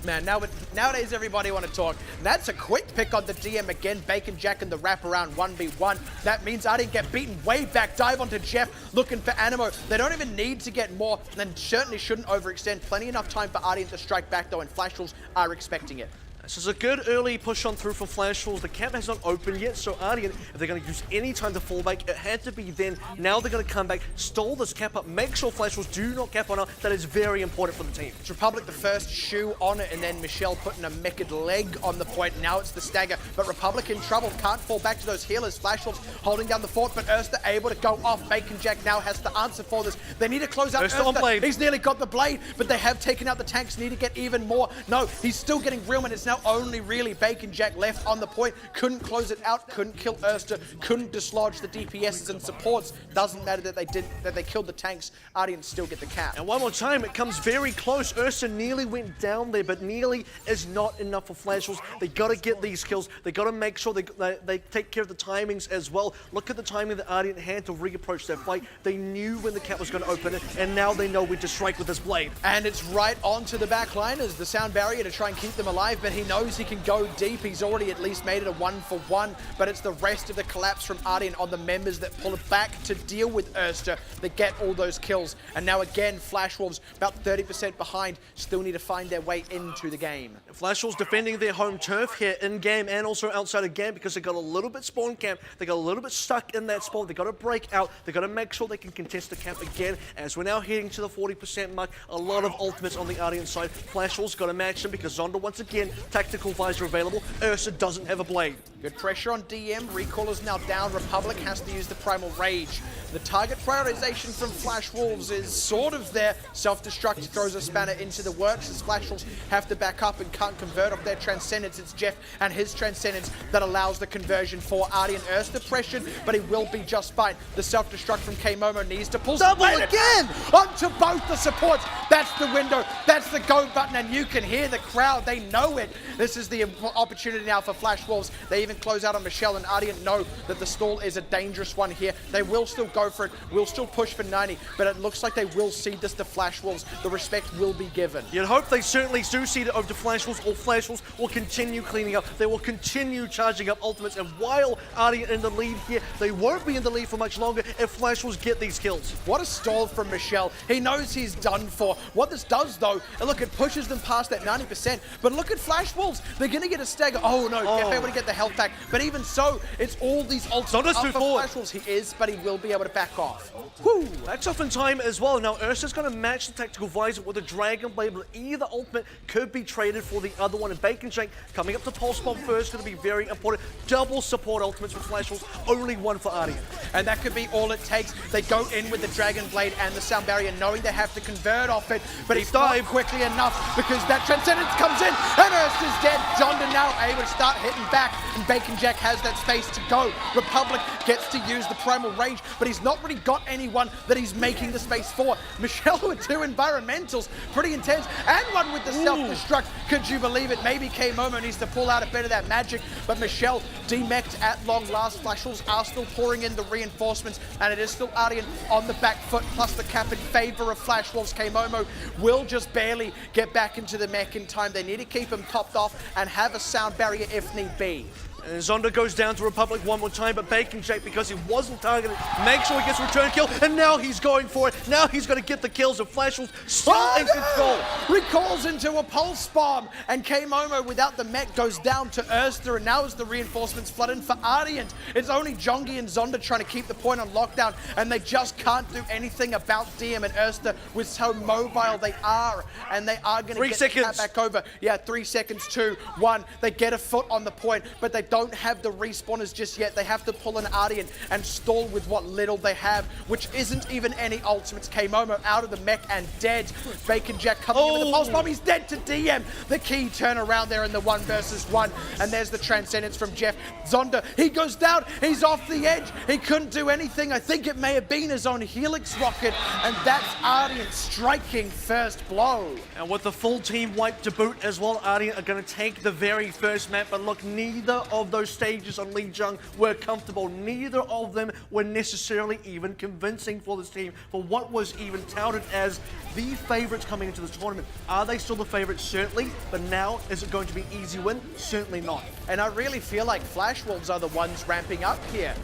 Man, nowadays everybody want to talk. And that's a quick pick on the DM again. Bacon Jack in the wraparound 1v1. That means I didn't get beaten way back. Dive onto Jeff, looking for Animo. They don't even need to get more, and certainly shouldn't overextend. Plenty enough time for Ardeont to strike back though, and Flashwolves are expecting it. This is a good early push on through for Flashwolves. The cap has not opened yet, so Ardeont, if they're going to use any time to fall back, it had to be then. Now they're going to come back, stall this cap up, make sure Flashwolves do not cap on her. That is very important for the team. It's Republic the first shoe on it, and then Michelle putting a mechid leg on the point. Now it's the stagger, but Republic in trouble. Can't fall back to those healers. Flashwolves holding down the fort, but Erster able to go off. Bacon Jack now has to answer for this. They need to close out Erster on blade. He's nearly got the blade, but they have taken out the tanks. Need to get even more. No, he's still getting Realment. It's now now only really Bacon Jack left on the point. Couldn't close it out, couldn't kill Erster, couldn't dislodge the DPSs and supports. Doesn't matter that they killed the tanks. Ardeont still get the cap. And one more time, it comes very close. Ursa nearly went down there, but nearly is not enough for Flash Wolves. They got to get these kills. They got to make sure they take care of the timings as well. Look at the timing that Ardeont had to re-approach their fight. They knew when the cap was going to open it, and now they know when to strike with this blade. And it's right onto the back line as the sound barrier to try and keep them alive, but he knows he can go deep. He's already at least made it a 1-for-1, but it's the rest of the collapse from Ardeont on the members that pull it back to deal with Erster that get all those kills. And now again, Flash Wolves about 30% behind, still need to find their way into the game. Flash Wolves defending their home turf here in-game and also outside of game because they got a little bit spawn camp. They got a little bit stuck in that spawn. They got to break out. They got to make sure they can contest the camp again as we're now heading to the 40% mark. A lot of ultimates on the Ardeont side. Flash Wolves got to match them because Zonda once again, tactical visor available. Ursa doesn't have a blade. Good pressure on DM. Recall is now down. Republic has to use the Primal Rage. The target prioritization from Flash Wolves is sort of there. Self-destruct throws a spanner into the works as Flash Wolves have to back up and can't convert off their Transcendence. It's Jeff and his Transcendence that allows the conversion for Ardeont. Erster pressured, but he will be just fine. The self-destruct from K-Momo needs to pull double again onto both the supports. That's the window. That's the go button, and you can hear the crowd. They know it. This is the opportunity now for Flash Wolves. They even close out on Michelle, and Ardeont know that the stall is a dangerous one here. They will still go for it. Will still push for 90, but it looks like they will cede this to Flash Wolves. The respect will be given. You'd hope they certainly do cede it over to Flash Wolves, or Flash Wolves will continue cleaning up. They will continue charging up ultimates, and while Ardeont in the lead here, they won't be in the lead for much longer if Flash Wolves get these kills. What a stall from Michelle. He knows he's done for. What this does, though, and look, it pushes them past that 90%, but look at Flash Wolves. They're going to get a stagger. Oh, no, Jeff able to get the health back, but even so, it's all these ultimates up for Flash Wolves. He is, but he will be able to back off. Whew, that's off in time as well. Now, Ursa's going to match the tactical visor with a Dragon Blade, but either ultimate could be traded for the other one, and Bacon Shank coming up to Pulse Bomb first, going to be very important. Double support ultimates for Flash Wolves, only one for Ardeont. And that could be all it takes. They go in with the Dragon Blade and the Sound Barrier, knowing they have to convert off it, but he dives quickly enough because that Transcendence comes in, and Erster's dead. Zonda now able to start hitting back, and Bacon Jack has that space to go. Republic gets to use the Primal Rage, but he's not really got anyone that he's making the space for. Michelle with 2 environmentals, pretty intense, and one with the self-destruct. Could you believe it? Maybe K-Momo needs to pull out a bit of that magic, but Michelle demeched at long last. Flash Wolves are still pouring in the reinforcements, and it is still Ardeont on the back foot, plus the cap in favor of Flash Wolves. K-Momo will just barely get back into the mech in time. They need to keep him topped off and have a sound barrier if need be. And Zonda goes down to Republic one more time, but Bacon Jack, because he wasn't targeted, makes sure he gets a return kill, and now he's going for it. Now he's going to get the kills, and Flash Wolves still in control. Recalls into a pulse bomb, and K-Momo without the mech goes down to Erster, and now as the reinforcements flood in for Ardeont, it's only Jongi and Zonda trying to keep the point on lockdown, and they just can't do anything about DM and Erster with how mobile they are, and they are going to get the cap back over. Yeah, 3 seconds, 2, 1. They get a foot on the point, but they don't have the respawners just yet. They have to pull an Ardeont and stall with what little they have, which isn't even any ultimates. K-Momo out of the mech and dead. Bacon Jack coming in with the pulse bomb. He's dead to DM. The key turnaround there in the 1 versus 1. And there's the Transcendence from Jeff. Zonda, he goes down. He's off the edge. He couldn't do anything. I think it may have been his own Helix rocket. And that's Ardeont striking first blow. And with the full team wipe to boot as well, Ardeont are going to take the very first map. But look, neither of those stages on Lijiang were comfortable. Neither of them were necessarily even convincing for this team for what was even touted as the favorites coming into the tournament. Are they still the favorites? Certainly, but now is it going to be easy win? Certainly not. And I really feel like Flash Wolves are the ones ramping up here.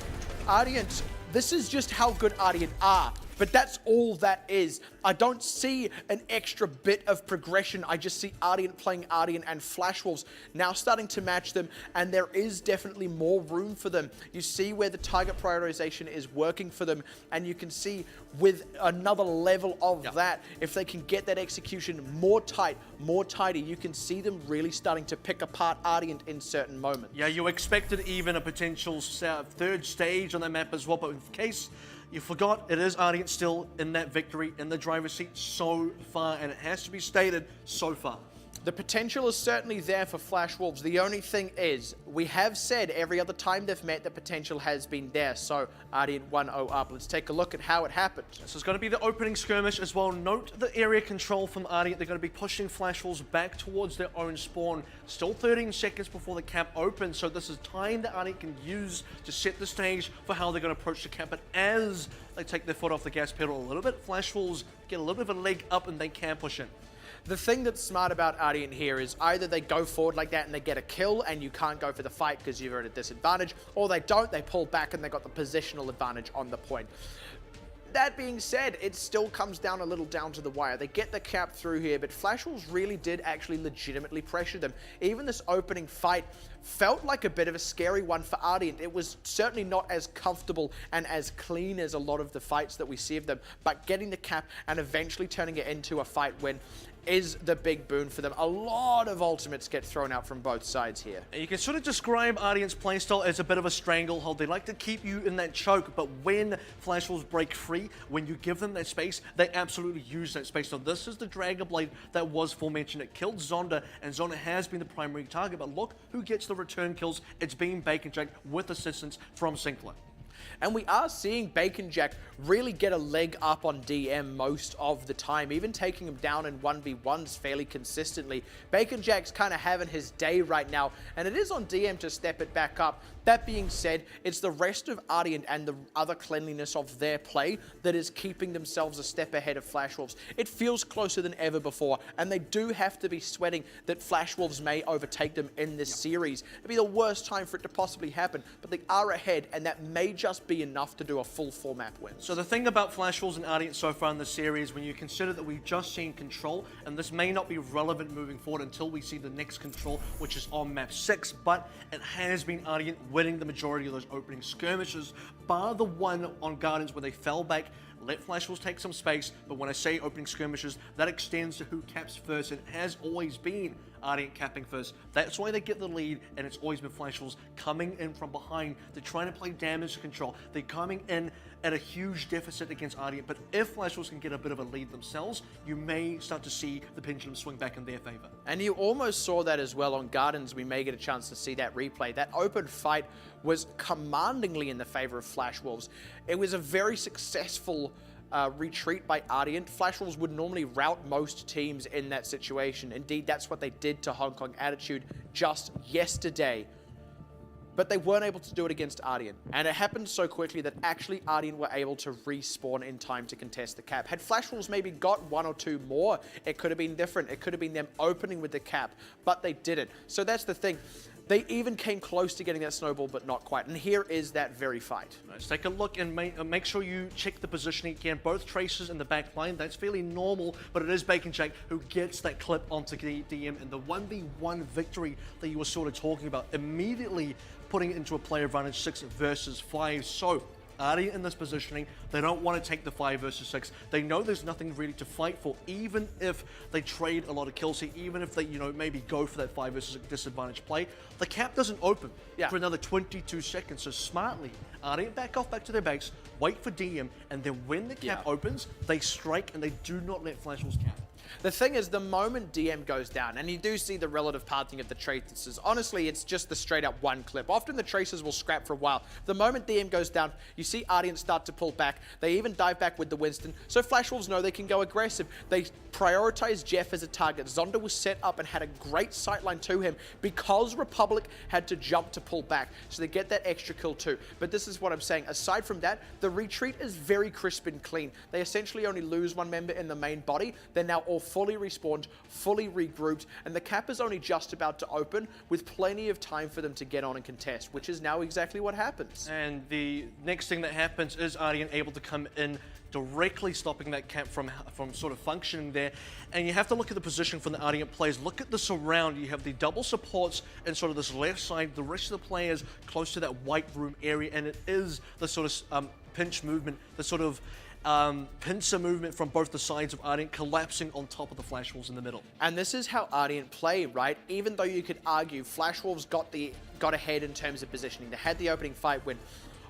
Ardeont, this is just how good Ardeont are. But that's all that is. I don't see an extra bit of progression. I just see Ardeont playing Ardeont, and Flash Wolves now starting to match them, and there is definitely more room for them. You see where the target prioritization is working for them, and you can see with another level of that, if they can get that execution more tight, more tidy, you can see them really starting to pick apart Ardeont in certain moments. Yeah, you expected even a potential 3rd stage on that map as well, but in case you forgot, it is Ardeont still in that victory, in the driver's seat so far, and it has to be stated, so far. The potential is certainly there for Flash Wolves. The only thing is, we have said every other time they've met, the potential has been there. So, Ardeont 1-0 up. Let's take a look at how it happened. This is going to be the opening skirmish as well. Note the area control from Ardeont. They're going to be pushing Flash Wolves back towards their own spawn. Still 13 seconds before the cap opens, so this is time that Ardeont can use to set the stage for how they're going to approach the cap. But as they take their foot off the gas pedal a little bit, Flash Wolves get a little bit of a leg up and they can push in. The thing that's smart about Ardeont here is either they go forward like that and they get a kill and you can't go for the fight because you're at a disadvantage, or they don't, they pull back and they got the positional advantage on the point. That being said, it still comes down a little down to the wire. They get the cap through here, but Flash Wolves really did actually legitimately pressure them. Even this opening fight felt like a bit of a scary one for Ardeont. It was certainly not as comfortable and as clean as a lot of the fights that we see of them, but getting the cap and eventually turning it into a fight win is the big boon for them. A lot of ultimates get thrown out from both sides here. You can sort of describe Ardeont's playstyle as a bit of a stranglehold. They like to keep you in that choke, but when Flash Wolves break free, when you give them that space, they absolutely use that space. So this is the Dragon Blade that was aforementioned. It killed Zonda, and Zonda has been the primary target, but look who gets the return kills. It's been Bacon Jack with assistance from Sinclair. And we are seeing Bacon Jack really get a leg up on DM most of the time, even taking him down in 1v1s fairly consistently. Bacon Jack's kind of having his day right now, and it is on DM to step it back up. That being said, it's the rest of Ardeont and the other cleanliness of their play that is keeping themselves a step ahead of Flash Wolves. It feels closer than ever before, and they do have to be sweating that Flash Wolves may overtake them in this series. It'd be the worst time for it to possibly happen, but they are ahead, and that may just be enough to do a full 4-map win. So the thing about Flash Wolves and Ardeont so far in the series, when you consider that we've just seen Control, and this may not be relevant moving forward until we see the next Control, which is on map 6, but it has been Ardeont winning the majority of those opening skirmishes, bar the one on Gardens where they fell back, let Flash Wolves take some space. But when I say opening skirmishes, that extends to who caps first. It has always been Ardeont capping first. That's why they get the lead, and it's always been Flash Wolves coming in from behind. They're trying to play damage control. They're coming in at a huge deficit against Ardeont, but if Flash Wolves can get a bit of a lead themselves, you may start to see the pendulum swing back in their favor. And you almost saw that as well on Gardens. We may get a chance to see that replay. That open fight was commandingly in the favor of Flash Wolves. It was a very successful retreat by Ardeont. Flash Wolves would normally rout most teams in that situation. Indeed, that's what they did to Hong Kong Attitude just yesterday. But they weren't able to do it against Ardeont. And it happened so quickly that actually Ardeont were able to respawn in time to contest the cap. Had Flash Wolves maybe got 1 or 2 more, it could have been different. It could have been them opening with the cap, but they didn't. So that's the thing. They even came close to getting that snowball, but not quite. And here is that very fight. Let's take a look and make sure you check the positioning again. Both Tracers in the back line, that's fairly normal, but it is Bacon Jack who gets that clip onto DM, and the 1v1 victory that you were sort of talking about, immediately putting it into a player advantage 6 versus 5. So Ardeont in this positioning, they don't want to take the 5 versus 6. They know there's nothing really to fight for, even if they trade a lot of kills here, even if they, you know, maybe go for that 5 versus 6 disadvantage play. The cap doesn't open for another 22 seconds. So smartly, Ardeont back off back to their base, wait for DM, and then when the cap opens, they strike and they do not let Flash Wolves cap. The thing is, the moment DM goes down, and you do see the relative parting of the Tracers, honestly, it's just the straight up one clip. Often the Tracers will scrap for a while. The moment DM goes down, you see Ardeont start to pull back. They even dive back with the Winston, so Flash Wolves know they can go aggressive. They prioritize Jeff as a target. Zonda was set up and had a great sightline to him because Republic had to jump to pull back, so they get that extra kill too. But this is what I'm saying. Aside from that, the retreat is very crisp and clean. They essentially only lose one member in the main body. They're now all fully respawned, fully regrouped, and the cap is only just about to open with plenty of time for them to get on and contest, which is now exactly what happens. And the next thing that happens is Ardeont able to come in, directly stopping that cap from sort of functioning there. And you have to look at the position from the Ardeont players. Look at the surround. You have the double supports and sort of this left side, the rest of the players close to that white room area, and it is the sort of pinch movement, the sort of pincer movement from both the sides of Ardeont collapsing on top of the Flash Wolves in the middle. And this is how Ardeont play, right? Even though you could argue Flash Wolves got ahead in terms of positioning. They had the opening fight win.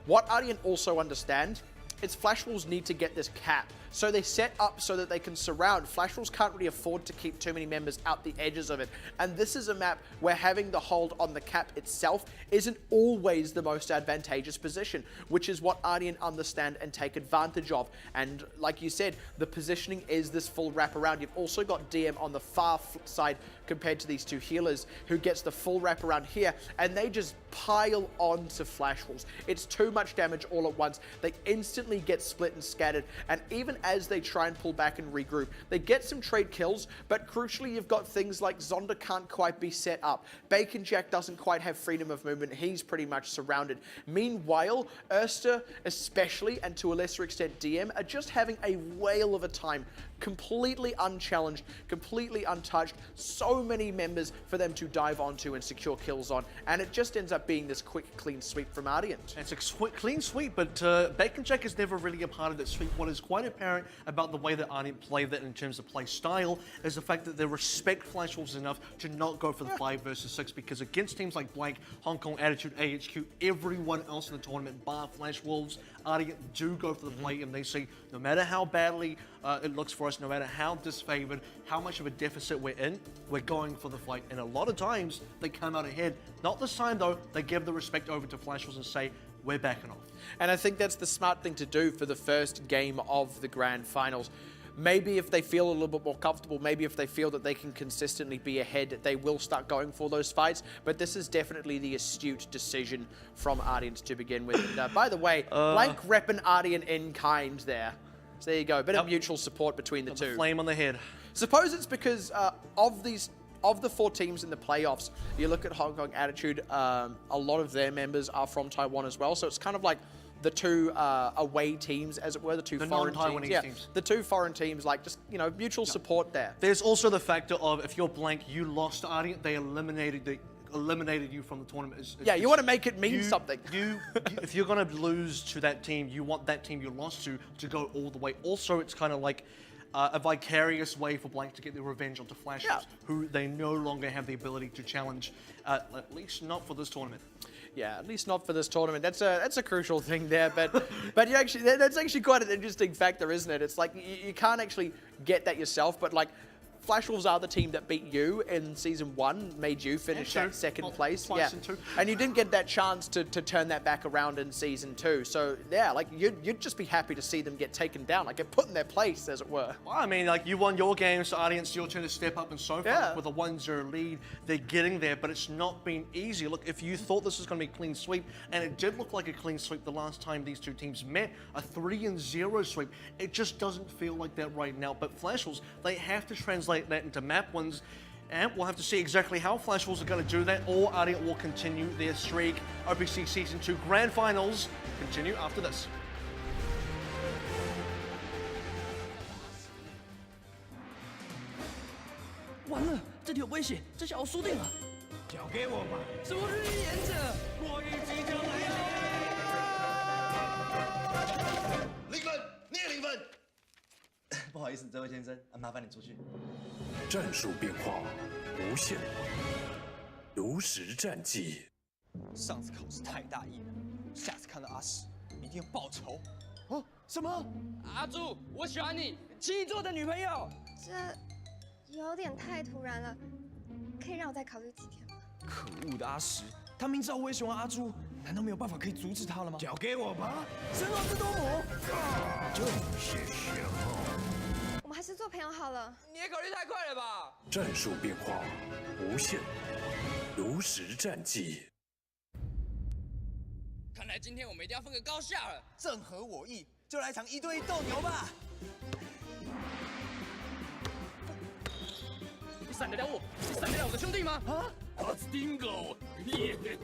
What Ardeont also understand is Flash Wolves need to get this cap So they set up so that they can surround. Flash Wolves can't really afford to keep too many members out the edges of it. And this is a map where having the hold on the cap itself isn't always the most advantageous position, which is what Ardeont understand and take advantage of. And like you said, the positioning is this full wraparound. You've also got DM on the far side compared to these two healers who gets the full wraparound here, and they just pile on to Flash Wolves. It's too much damage all at once. They instantly get split and scattered, and even as they try and pull back and regroup, they get some trade kills, but crucially you've got things like Zonda can't quite be set up. Bacon Jack doesn't quite have freedom of movement. He's pretty much surrounded. Meanwhile, Erster especially, and to a lesser extent DM, are just having a whale of a time. Completely unchallenged, completely untouched, so many members for them to dive onto and secure kills on, and it just ends up being this quick, clean sweep from Ardeont. It's a clean sweep, but Bacon Jack is never really a part of that sweep. What is quite apparent about the way that Ardeont play that in terms of play style is the fact that they respect Flash Wolves enough to not go for the 5 versus 6, because against teams like Blank, Hong Kong, Attitude, AHQ, everyone else in the tournament, bar Flash Wolves, Ardeont do go for the play, and they say no matter how badly it looks for us, no matter how disfavored, how much of a deficit we're in, we're going for the fight. And a lot of times they come out ahead. Not this time though, they give the respect over to Flash Wolves and say, we're backing off. And I think that's the smart thing to do for the first game of the grand finals. Maybe if they feel a little bit more comfortable, maybe if they feel that they can consistently be ahead, they will start going for those fights. But this is definitely the astute decision from Ardeont to begin with. And by the way, Blank repping Ardeont in kind there. So there you go, a bit of mutual support between the two. Flame on the head. Suppose it's because of the 4 teams in the playoffs, you look at Hong Kong Attitude, a lot of their members are from Taiwan as well. So it's kind of like the 2 away teams, as it were, the 2 foreign teams. Yeah, the 2 foreign teams, like just, you know, mutual support there. There's also the factor of if you're Blank, you lost to Ardeont, they eliminated you from the tournament. Yeah, you want to make it mean something. If you're going to lose to that team, you want that team you lost to go all the way. Also, it's kind of like a vicarious way for Blank to get their revenge onto Flash Wolves, who they no longer have the ability to challenge, at least not for this tournament. Yeah, at least not for this tournament. That's a crucial thing there, but you actually, that's actually quite an interesting factor, isn't it? It's like you can't actually get that yourself, but like Flash Wolves are the team that beat you in Season 1, made you finish that second place. Yeah, and you didn't get that chance to turn that back around in Season 2. So yeah, like you'd just be happy to see them get taken down, like get put in their place, as it were. Well, I mean, like you won your games, so Ardeont's your turn to step up, and so far with a 1-0 lead, they're getting there, but it's not been easy. Look, if you thought this was going to be a clean sweep, and it did look like a clean sweep the last time these two teams met, a 3-0 sweep, it just doesn't feel like that right now. But Flash Wolves, they have to translate that into map wins, and we'll have to see exactly how Flash Wolves are going to do that, or Ardeont will continue their streak. OPC Season 2 Grand Finals continue after this.战术变化无限，如实战绩。上次考试太大意了，下次看到阿石一定要报仇。哦，什么？阿朱，我喜欢你，请你做我的女朋友。这有点太突然了，可以让我再考虑几天吗？可恶的阿石，他明知道我也喜欢阿朱，难道没有办法可以阻止他了吗？交给我吧，神王之多母。正是时候。我们还是做朋友好了。你也考虑太快了吧？战术变化无限，如实战绩。看来今天我们一定要分个高下了。正合我意，就来场1对1斗牛吧。你闪得了我？你闪得了我的兄弟吗？啊！阿斯丁狗，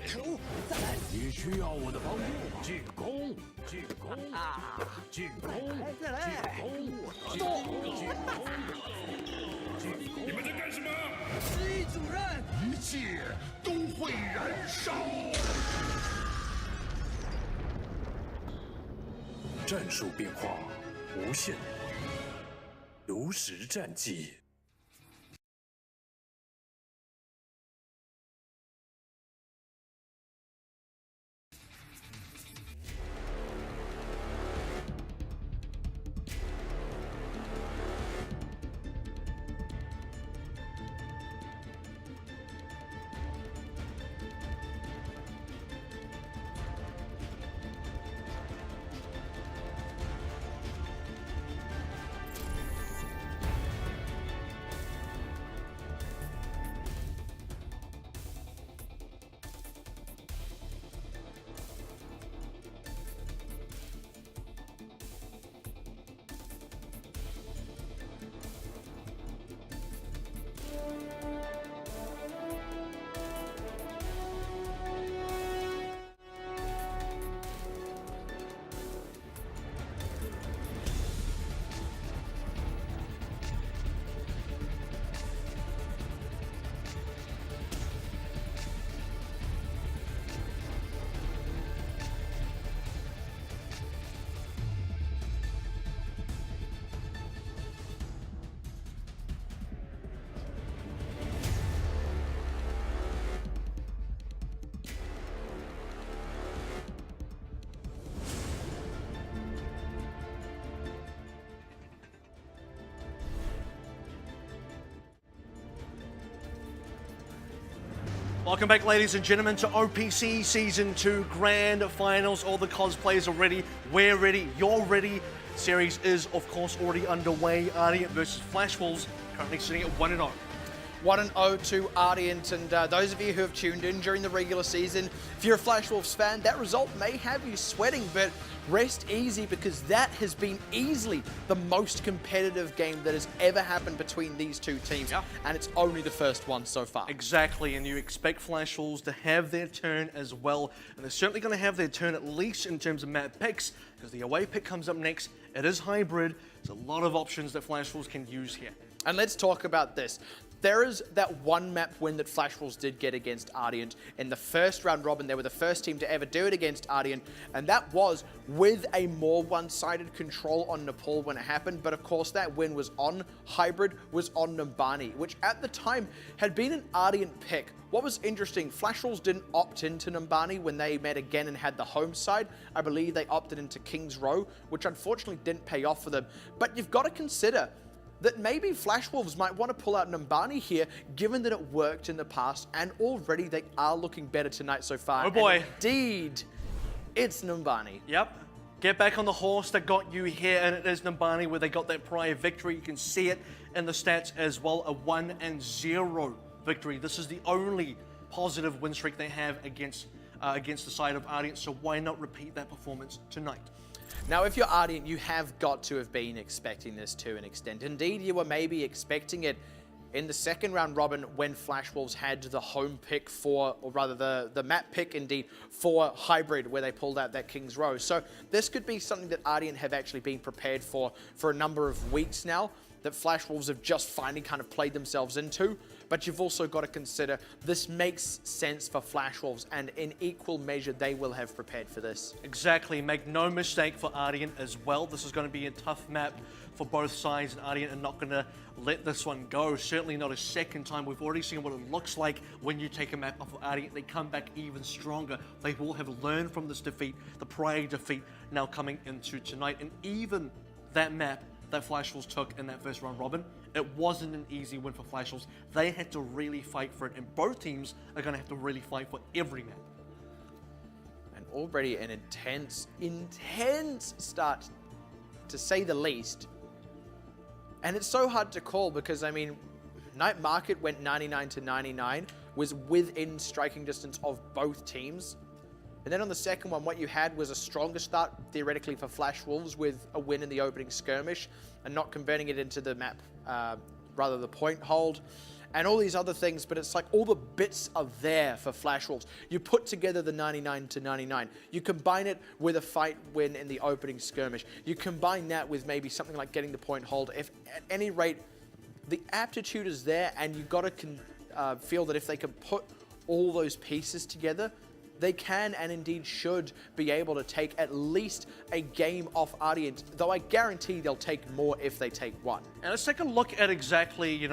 可恶！再来！你需要我的帮助？进攻！进攻！进攻！再来！进攻！进攻！你们在干什么？司仪主任，一切都会燃烧。战术变化无限，如实战绩。Welcome back, ladies and gentlemen, to OPC Season 2 Grand Finals. All the cosplayers are ready. We're ready. You're ready. Series is, of course, already underway. Ardeont versus Flash Wolves, currently sitting at 1-0. 1-0 to Ardeont, and those of you who have tuned in during the regular season, if you're a Flash Wolves fan, that result may have you sweating, but rest easy because that has been easily the most competitive game that has ever happened between these two teams, and it's only the first one so far. Exactly, and you expect Flash Wolves to have their turn as well, and they're certainly going to have their turn at least in terms of map picks, because the away pick comes up next. It is hybrid. There's a lot of options that Flash Wolves can use here. And let's talk about this. There is that one map win that Flash Wolves did get against Ardeont. In the first round robin, they were the first team to ever do it against Ardeont, and that was with a more one-sided control on Nepal when it happened, but of course that win was on hybrid, was on Numbani, which at the time had been an Ardeont pick. What was interesting, Flash Wolves didn't opt into Numbani when they met again and had the home side. I believe they opted into King's Row, which unfortunately didn't pay off for them. But you've got to consider that maybe Flash Wolves might want to pull out Numbani here, given that it worked in the past, and already they are looking better tonight so far. Oh boy. And indeed, it's Numbani. Yep. Get back on the horse that got you here, and it is Numbani where they got that prior victory. You can see it in the stats as well, a 1-0 victory. This is the only positive win streak they have against the side of Ardeont, so why not repeat that performance tonight? Now, if you're Ardeont, you have got to have been expecting this to an extent. Indeed, you were maybe expecting it in the second round robin when Flash Wolves had the home pick for, or rather the map pick indeed, for hybrid where they pulled out that King's Row. So this could be something that Ardeont have actually been prepared for a number of weeks now, that Flash Wolves have just finally kind of played themselves into. But you've also got to consider this makes sense for Flash Wolves, and in equal measure they will have prepared for this. Exactly, make no mistake for Ardeont as well. This is going to be a tough map for both sides, and Ardeont are not going to let this one go. Certainly not a second time. We've already seen what it looks like when you take a map off of Ardeont. They come back even stronger. They will have learned from this defeat, the prior defeat now coming into tonight, and even that map that Flash Wolves took in that first round robin, it wasn't an easy win for Flash Wolves. They had to really fight for it, and both teams are going to have to really fight for every map. And already an intense start, to say the least. And it's so hard to call because, I mean, Night Market went 99 to 99, was within striking distance of both teams. And then on the second one, what you had was a stronger start, theoretically, for Flash Wolves with a win in the opening skirmish and not converting it into the map, rather the point hold and all these other things. But it's like all the bits are there for Flash Wolves. You put together the 99 to 99. You combine it with a fight win in the opening skirmish. You combine that with maybe something like getting the point hold. If at any rate, the aptitude is there, and you've got to feel that if they can put all those pieces together, they can and indeed should be able to take at least a game off Ardeont, though I guarantee they'll take more if they take one. And let's take a look at exactly,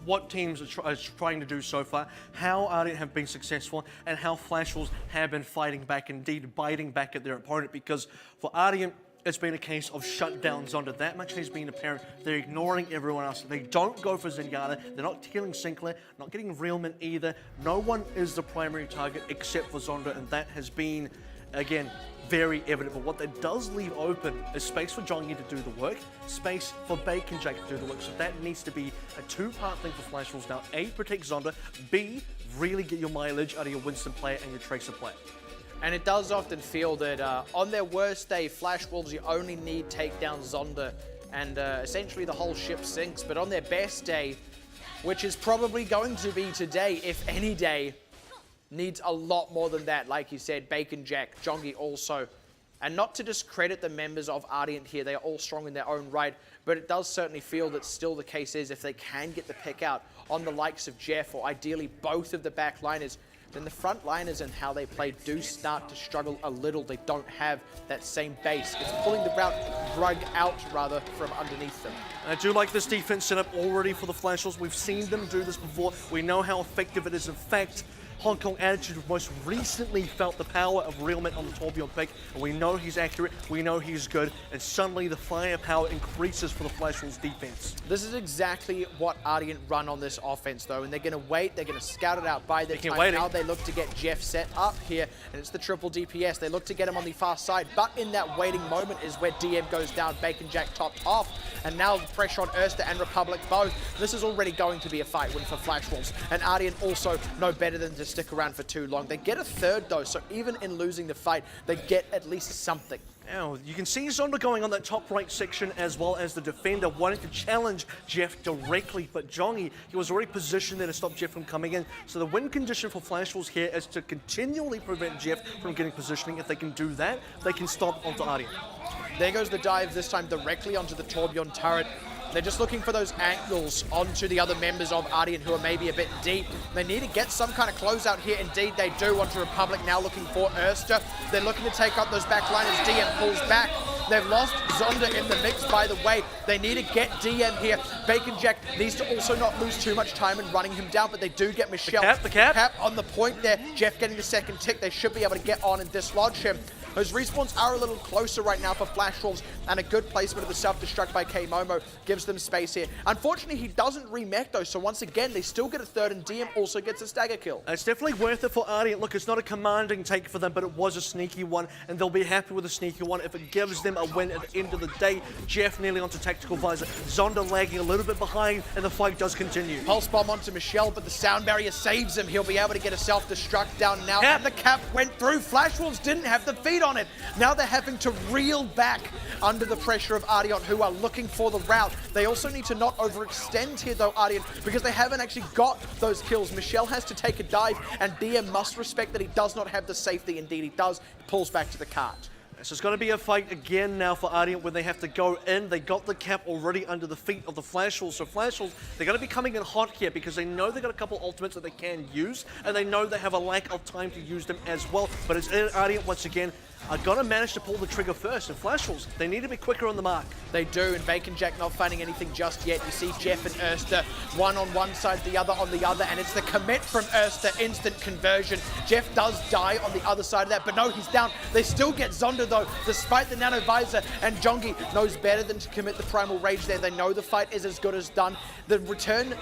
what teams are trying to do so far, how Ardeont have been successful, and how Flash Wolves have been fighting back, indeed biting back at their opponent, because for Ardeont, it's been a case of shutdowns onto that much has been apparent. They're ignoring everyone else. They don't go for Zenyatta. They're not killing Sinclair, not getting Realman either. No one is the primary target except for Zonda, and that has been, again, very evident. But what that does leave open is space for Jongi to do the work, space for Bacon Jack to do the work. So that needs to be a two-part thing for Flash Wolves now. A, protect Zonda. B, really get your mileage out of your Winston player and your Tracer player. And it does often feel that on their worst day, Flash Wolves, you only need take down Zonda, and essentially the whole ship sinks. But on their best day, which is probably going to be today, if any day, needs a lot more than that. Like you said, Bacon Jack, Jongi also. And not to discredit the members of Ardeont here, they are all strong in their own right, but it does certainly feel that still the case is if they can get the pick out on the likes of Jeff, or ideally both of the back liners, then the front liners and how they play do start to struggle a little. They don't have that same base. It's pulling the rug out, rather, from underneath them. I do like this defense setup already for the Flash Wolves. We've seen them do this before. We know how effective it is. In fact, Hong Kong attitude most recently felt the power of Realment on the Tourbillon pick, and we know he's accurate, we know he's good, and suddenly the firepower increases for the Flash Wolves defense. This is exactly what Ardeont run on this offense, though, and they're going to wait, they're going to scout it out by their time. Now they look to get Jeff set up here, and it's the triple DPS. They look to get him on the far side, but in that waiting moment is where DM goes down, Bacon Jack topped off, and now the pressure on Erster and Republic both. This is already going to be a fight win for Flash Wolves, and Ardeont also know better than to stick around for too long. They get a third, though, so even in losing the fight, they get at least something. Now, you can see Zonda going on that top right section as well as the defender wanting to challenge Jeff directly, but Jongi, he was already positioned there to stop Jeff from coming in. So the win condition for Flash Wolves here is to continually prevent Jeff from getting positioning. If they can do that, they can stop onto Ardeont. There goes the dive, this time directly onto the Tourbillon turret. They're just looking for those angles onto the other members of Ardeont who are maybe a bit deep. They need to get some kind of closeout here. Indeed, they do. Onto Republic now looking for Erster. They're looking to take up those backliners. DM pulls back. They've lost Zonda in the mix, by the way. They need to get DM here. Bacon Jack needs to also not lose too much time in running him down, but they do get Michelle. The cap on the point there. Jeff getting the second tick. They should be able to get on and dislodge him. Those respawns are a little closer right now for Flash Wolves, and a good placement of the self-destruct by K-Momo gives them space here. Unfortunately, he doesn't remech though, so once again, they still get a third, and DM also gets a stagger kill. It's definitely worth it for Ardeont. Look, it's not a commanding take for them, but it was a sneaky one, and they'll be happy with a sneaky one if it gives them a win at the end of the day. Jeff nearly onto Tactical Visor. Zonda lagging a little bit behind, and the fight does continue. Pulse bomb onto Michelle, but the sound barrier saves him. He'll be able to get a self-destruct down now, and the cap went through. Flash Wolves didn't have the feed on it. Now they're having to reel back under the pressure of Ardeont, who are looking for the route. They also need to not overextend here, though, Ardeont, because they haven't actually got those kills. Michelle has to take a dive, and DM must respect that he does not have the safety. Indeed, he does. He pulls back to the cart. So it's going to be a fight again now for Ardeont when they have to go in. They got the cap already under the feet of the Flash Wolves. So Flash Wolves, they're going to be coming in hot here because they know they've got a couple ultimates that they can use, and they know they have a lack of time to use them as well. But it's Ardeont once again are going to manage to pull the trigger first. And Flash Wolves, they need to be quicker on the mark. They do, and Bacon Jack not finding anything just yet. You see Jeff and Erster, one on one side, the other on the other, and it's the commit from Erster, instant conversion. Jeff does die on the other side of that, but no, he's down. They still get Zonda, though, despite the nano visor, and Jongi knows better than to commit the primal rage there. They know the fight is as good as done. The return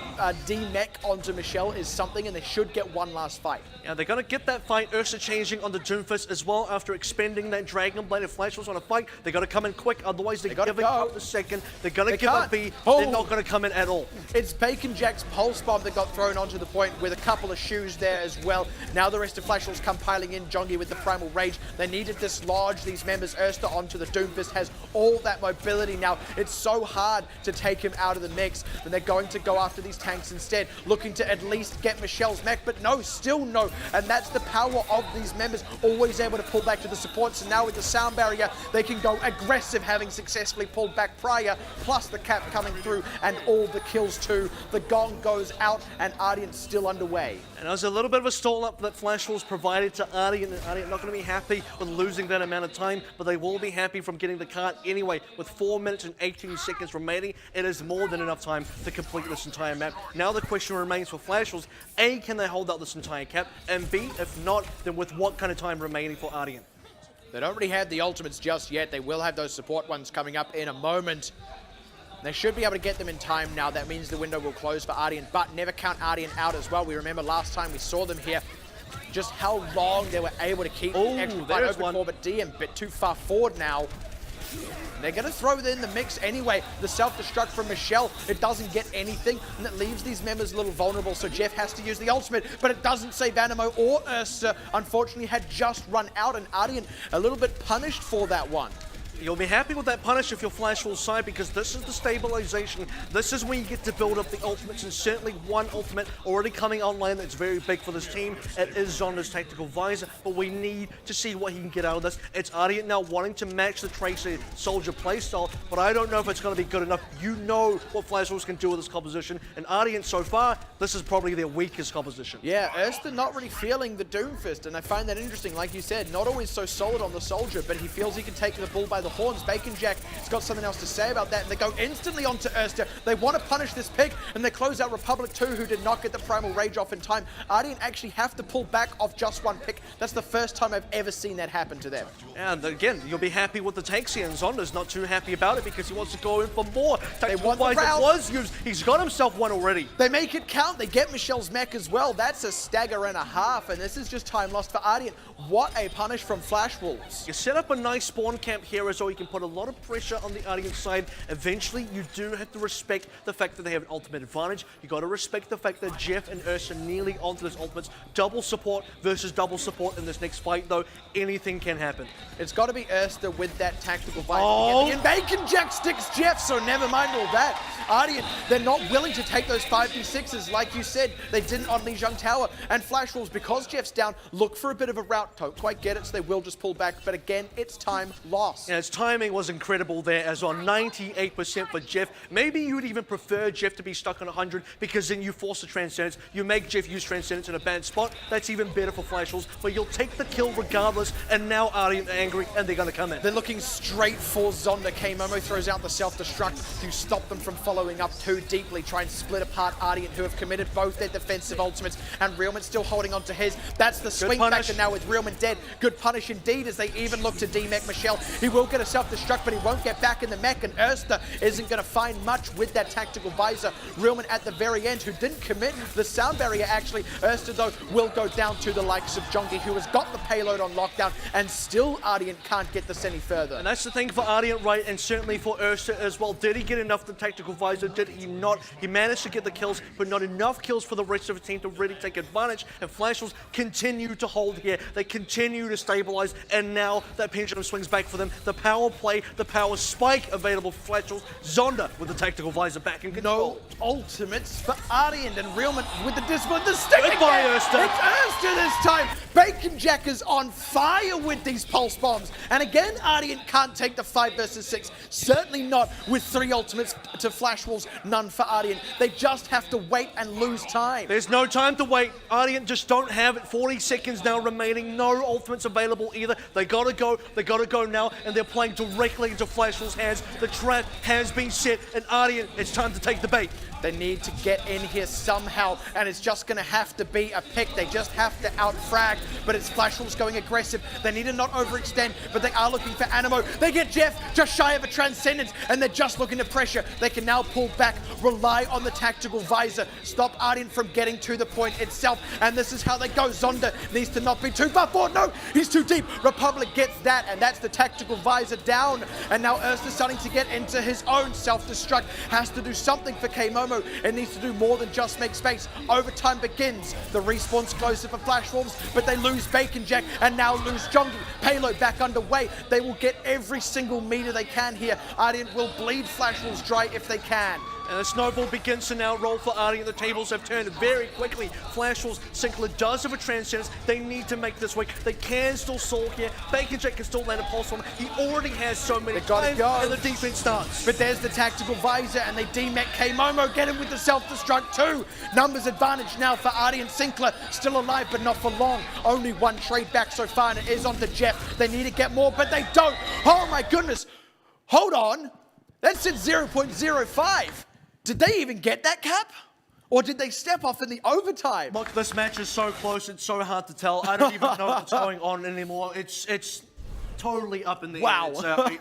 D-mech onto Michelle is something, and they should get one last fight. Yeah, they're going to get that fight. Ursa changing on the Doomfist as well after expending that Dragon Blade. If Flash Wolves want to fight, they got to come in quick, otherwise they're giving up the second. They're going to give up B. They're not going to come in at all. It's Bacon Jack's pulse bomb that got thrown onto the point with a couple of shoes there as well. Now the rest of Flash Wolves come piling in. Jongi with the primal rage. They need to dislodge these members. Erster onto the Doomfist has all that mobility now. It's so hard to take him out of the mix. Then they're going to go after these tanks instead, looking to at least get Michelle's mech, but no, still no. And that's the power of these members, always able to pull back to the support. So now with the sound barrier, they can go aggressive, having successfully pulled back prior, plus the cap coming through and all the kills too. The gong goes out and Ardeont still underway. And there's a little bit of a stall up that Flash Wolves provided to Ardeont, and Ardeont not going to be happy with losing that amount of time, but they will be happy from getting the cart anyway. With 4 minutes and 18 seconds remaining, it is more than enough time to complete this entire map. Now the question remains for Flash Wolves, A, can they hold out this entire cap? And B, if not, then with what kind of time remaining for Ardeont? They don't really have the ultimates just yet. They will have those support ones coming up in a moment. They should be able to get them in time now. That means the window will close for Ardeont, but never count Ardeont out as well. We remember last time we saw them here, just how long they were able to keep the extra fight open for, but DM a bit too far forward now. They're going to throw it in the mix anyway. The self-destruct from Michelle, it doesn't get anything, and it leaves these members a little vulnerable, so Jeff has to use the ultimate, but it doesn't save Animo or Ursa. Unfortunately, had just run out, and Ardeont a little bit punished for that one. You'll be happy with that punish if you're Flash Wolves side, because this is the stabilization. This is when you get to build up the ultimates, and certainly one ultimate already coming online that's very big for this team. It is Zonda's Tactical Visor, but we need to see what he can get out of this. It's Ardeont now wanting to match the Tracer Soldier playstyle, but I don't know if it's going to be good enough. You know what Flash Wolves can do with this composition, and Ardeont so far, this is probably their weakest composition. Yeah, Erster not really feeling the Doomfist, and I find that interesting. Like you said, not always so solid on the Soldier, but he feels he can take the bull by the the horns. Bacon Jack has got something else to say about that, and they go instantly onto Erster. They want to punish this pick, and they close out Republic 2, who did not get the Primal Rage off in time. Ardeont actually have to pull back off just one pick. That's the first time I've ever seen that happen to them. And again, you'll be happy with the takes here, and Zonda's not too happy about it because he wants to go in for more. They want the round. Was used. He's got himself one already. They make it count. They get Michelle's mech as well. That's a stagger and a half, and this is just time lost for Ardeont. What a punish from Flash Wolves. You set up a nice spawn camp here as well. You can put a lot of pressure on the Ardeont side. Eventually, you do have to respect the fact that they have an ultimate advantage. You got to respect the fact that Jeff and Ursa nearly onto this ultimates. Double support versus double support in this next fight, though. Anything can happen. It's got to be Erster with that tactical fight. Oh. And Bacon Jack sticks Jeff, so never mind all that. Ardeont, they're not willing to take those 5v6s. Like you said, they didn't on Jiang Tower. And Flash Wolves, because Jeff's down, look for a bit of a route. Don't quite get it, so they will just pull back. But again, it's time lost. And his timing was incredible there as on 98% for Jeff. Maybe you would even prefer Jeff to be stuck on 100 because then you force the Transcendence. You make Jeff use Transcendence in a bad spot. That's even better for Flash Wolves, but you'll take the kill regardless. And now Ardeont are angry, and they're going to come in. They're looking straight for Zonda. K-Momo throws out the self-destruct to stop them from following up too deeply, try and split apart Ardeont, who have committed both their defensive ultimates, and Realman still holding on to his. That's the swing factor now with Realman dead. Good punish indeed as they even look to D-Mech Michelle. He will get a self-destruct, but he won't get back in the mech, and Erster isn't going to find much with that tactical visor. Realman at the very end, who didn't commit the sound barrier actually. Erster, though, will go down to the likes of Jongi, who has got the payload on lockdown, and still Ardeont can't get this any further. And that's the thing for Ardeont, right, and certainly for Ursa as well. Did he get enough the tactical visor? Did he not? He managed to get the kills, but not enough kills for the rest of the team to really take advantage. And Flash Wolves continue to hold here. They continue to stabilize, and now that pendulum swings back for them. The power play, the power spike available for Flash Wolves. Zonda with the tactical visor back in control. No ultimates for Ardeont, and Realman with the discipline. The stick Goodbye, again. Erster. It's Erster this time. Bacon Jack is on fire with these pulse bombs. And again, Ardeont can't take the 5 versus 6. Certainly not with 3 ultimates to Flash Wolves, none for Ardeont. They just have to wait and lose time. There's no time to wait. Ardeont just don't have it. 40 seconds now remaining. No ultimates available either. They gotta go now, and they're playing directly into Flash Wolves' hands. The trap has been set, and Ardeont, it's time to take the bait. They need to get in here somehow, and it's just going to have to be a pick. They just have to out-frag, but it's Flash Wolves going aggressive. They need to not overextend, but they are looking for Animo. They get Jeff just shy of a Transcendence, and they're just looking to pressure. They can now pull back, rely on the tactical visor, stop Ardeont from getting to the point itself, and this is how they go. Zonda needs to not be too far forward. No, he's too deep. Republic gets that, and that's the tactical visor down, and now Erster's starting to get into his own self-destruct. Has to do something for K-Momo. It needs to do more than just make space. Overtime begins. The respawn's closer for Flash Wolves, but they lose Bacon Jack and now lose Jongi. Payload back underway. They will get every single meter they can here. Ardeont will bleed Flash Wolves dry if they can. And the snowball begins to now roll for Ardeont. The tables have turned very quickly. Flash Wolves, Sinclair does have a Transcendence. They need to make this work. They can still stall here. Bacon Jack can still land a pulse on him. He already has so many times, and the defense starts. But there's the tactical visor, and they D-Mech K-Momo. Get him with the self-destruct too. Numbers advantage now for Ardeont. Sinclair still alive, but not for long. Only one trade back so far, and it is onto Jeff. They need to get more, but they don't. Oh my goodness. Hold on. That's at 0.05. Did they even get that cap? Or did they step off in the overtime? Look, this match is so close, it's so hard to tell. I don't even know what's going on anymore. It's totally up in the wow. air.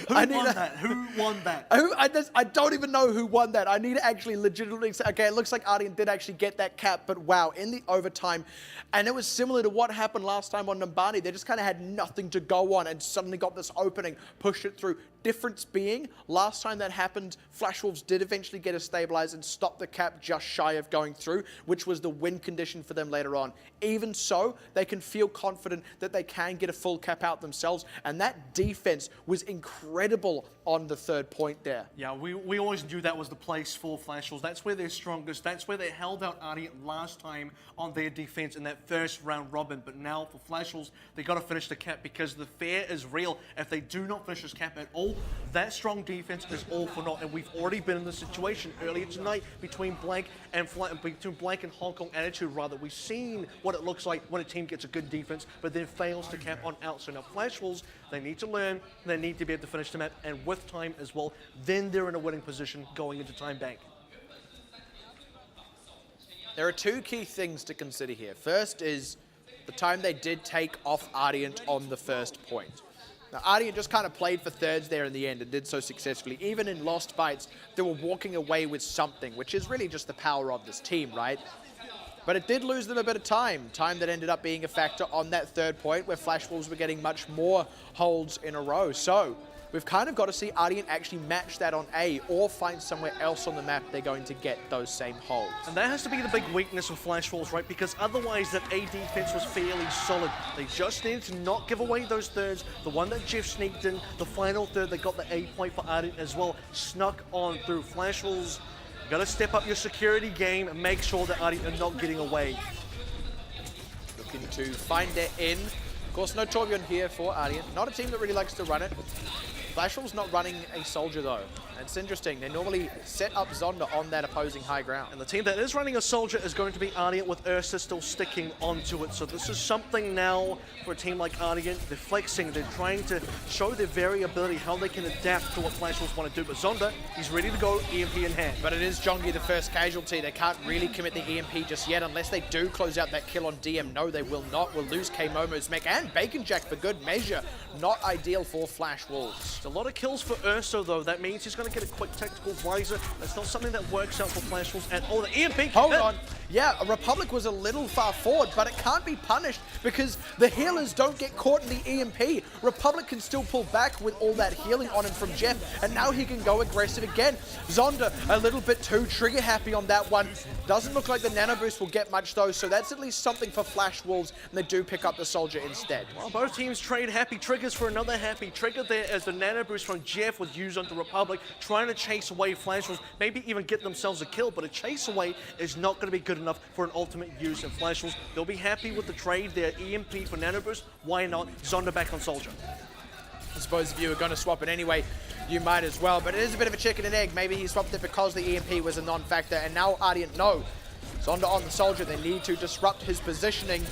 Who won that? Who won that? I don't even know who won that. I need to actually legitimately say, okay, it looks like Ardeont did actually get that cap, but wow, in the overtime. And it was similar to what happened last time on Numbani. They just kind of had nothing to go on and suddenly got this opening, pushed it through. Difference being, last time that happened, Flash Wolves did eventually get a stabilize and stop the cap just shy of going through, which was the win condition for them later on. Even so, they can feel confident that they can get a full cap out themselves, and that defense was incredible on the 3rd point there. Yeah, we always knew that was the place for Flash Wolves. That's where they're strongest. That's where they held out Ardeont last time on their defense in that first round robin. But now for Flash Wolves, they got to finish the cap because the fear is real. If they do not finish this cap at all, all that strong defense is all for naught, and we've already been in this situation earlier tonight between Blank and Hong Kong Attitude. Rather, we've seen what it looks like when a team gets a good defense, but then fails to cap on out. So now Flash Wolves, they need to learn, they need to be able to finish the map, and with time as well, then they're in a winning position going into time bank. There are two key things to consider here. First is the time they did take off Ardeont on the first point. Now, Ardeont just kind of played for thirds there in the end and did so successfully. Even in lost fights, they were walking away with something, which is really just the power of this team, right? But it did lose them a bit of time that ended up being a factor on that third point where Flash Wolves were getting much more holds in a row. So we've kind of got to see Ardeont actually match that on A or find somewhere else on the map they're going to get those same holds. And that has to be the big weakness of Flash Wolves, right? Because otherwise that A defense was fairly solid. They just needed to not give away those thirds. The one that Jeff sneaked in, the final third, they got the A point for Ardeont as well, snuck on through. Flash Wolves, you got to step up your security game and make sure that Ardeont are not getting away. Looking to find their in. Of course, no Torbjorn here for Ardeont. Not a team that really likes to run it. Flash Wolves not running a soldier though. It's interesting. They normally set up Zonda on that opposing high ground. And the team that is running a soldier is going to be Ardeont with Ursa still sticking onto it. So this is something now for a team like Ardeont. They're flexing. They're trying to show their variability, how they can adapt to what Flash Wolves want to do. But Zonda, he's ready to go, EMP in hand. But it is Jongi the first casualty. They can't really commit the EMP just yet unless they do close out that kill on DM. No, they will not. We'll lose K-Momo's mech and Bacon Jack for good measure. Not ideal for Flash Wolves. A lot of kills for Ursa though. That means he's going to get a quick tactical visor. That's not something that works out for Flash Wolves at all. The EMP. Hold on. Yeah, Republic was a little far forward, but it can't be punished because the healers don't get caught in the EMP. Republic can still pull back with all that healing on him from Jeff, and now he can go aggressive again. Zonda a little bit too trigger happy on that one. Doesn't look like the nano boost will get much though, so that's at least something for Flash Wolves, and they do pick up the soldier instead. Well, both teams trade happy triggers for another happy trigger there as the nano boost from Jeff was used on the Republic, trying to chase away Flash Wolves, maybe even get themselves a kill, but a chase away is not going to be good enough for an ultimate use in Flash Wolves. They'll be happy with the trade there. EMP for nano boost, why not? Zonda back on soldier. I suppose if you were going to swap it anyway, you might as well, but it is a bit of a chicken and egg. Maybe he swapped it because the EMP was a non-factor, and now Ardeont no. Zonda on the soldier, they need to disrupt his positioning.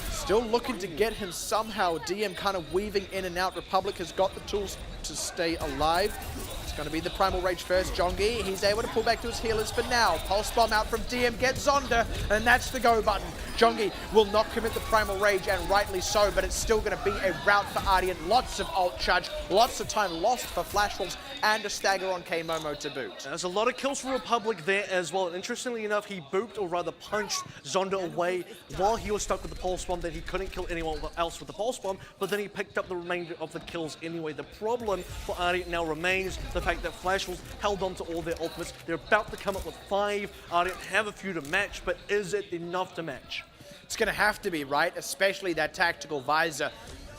Still looking to get him somehow. DM kind of weaving in and out. Republic has got the tools to stay alive. It's going to be the Primal Rage first. Jongi, he's able to pull back to his healers for now. Pulse Bomb out from DM, gets Zonda, and that's the go button. Jongi will not commit the Primal Rage, and rightly so, but it's still going to be a rout for Ardeont. Lots of ult charge, lots of time lost for Flash Wolves, and a stagger on K-Momo to boot. There's a lot of kills for Republic there as well. And interestingly enough, he booped, or rather punched Zonda away while he was stuck with the Pulse Bomb. Then he couldn't kill anyone else with the Pulse Bomb, but then he picked up the remainder of the kills anyway. The problem for Ardeont now remains the fact that Flash Wolves held on to all their ultimates. They're about to come up with 5. Ardeont have a few to match, but is it enough to match? It's going to have to be, right? Especially that tactical visor.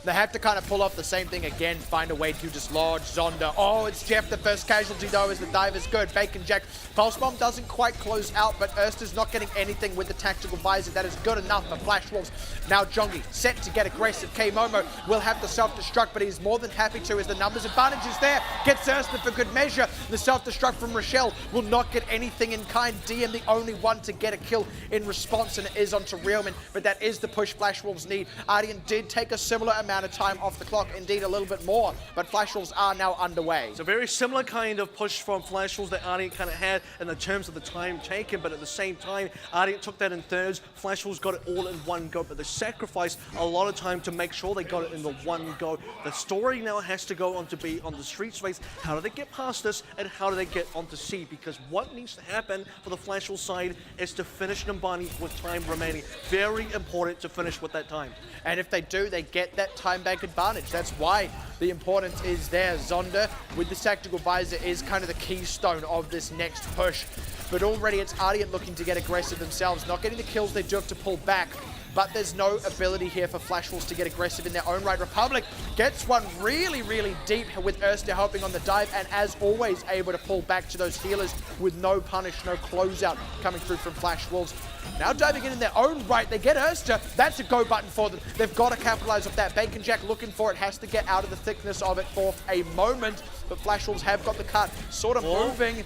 They have to kind of pull off the same thing again, find a way to dislodge Zonda. Oh, it's Jeff, the first casualty though, as the dive is good. Bacon Jack. Pulse Bomb doesn't quite close out, but Ersta's not getting anything with the tactical visor. That is good enough for Flash Wolves. Now Jongi set to get aggressive. K-Momo will have the self-destruct, but he's more than happy to as the numbers advantage is there. Gets Ersta for good measure. The self-destruct from Rochelle will not get anything in kind. DM the only one to get a kill in response, and it is onto Realman, but that is the push Flash Wolves need. Ardeont did take a similar amount of time off the clock, indeed a little bit more, but Flash Wolves are now underway. It's a very similar kind of push from Flash Wolves that Ardeont kind of had in the terms of the time taken, but at the same time, Ardeont took that in thirds. Flash Wolves got it all in one go, but they sacrificed a lot of time to make sure they got it in the one go. The story now has to go on to be on the street space. How do they get past this, and how do they get onto C? Because what needs to happen for the Flash Wolves side is to finish Numbani with time remaining. Very important to finish with that time. And if they do, they get that time back advantage. That's why the importance is there. Zonda with the tactical visor is kind of the keystone of this next push. But already it's Ardeont looking to get aggressive themselves. Not getting the kills, they do have to pull back. but there's no ability here for Flash Wolves to get aggressive in their own right. Republic gets one really, really deep with Erster helping on the dive, and as always, able to pull back to those healers with no punish, no closeout coming through from Flash Wolves. Now diving in their own right, they get Erster. That's a go button for them. They've got to capitalize off that. Bacon Jack looking for it, has to get out of the thickness of it for a moment, but Flash Wolves have got the cart sort of moving.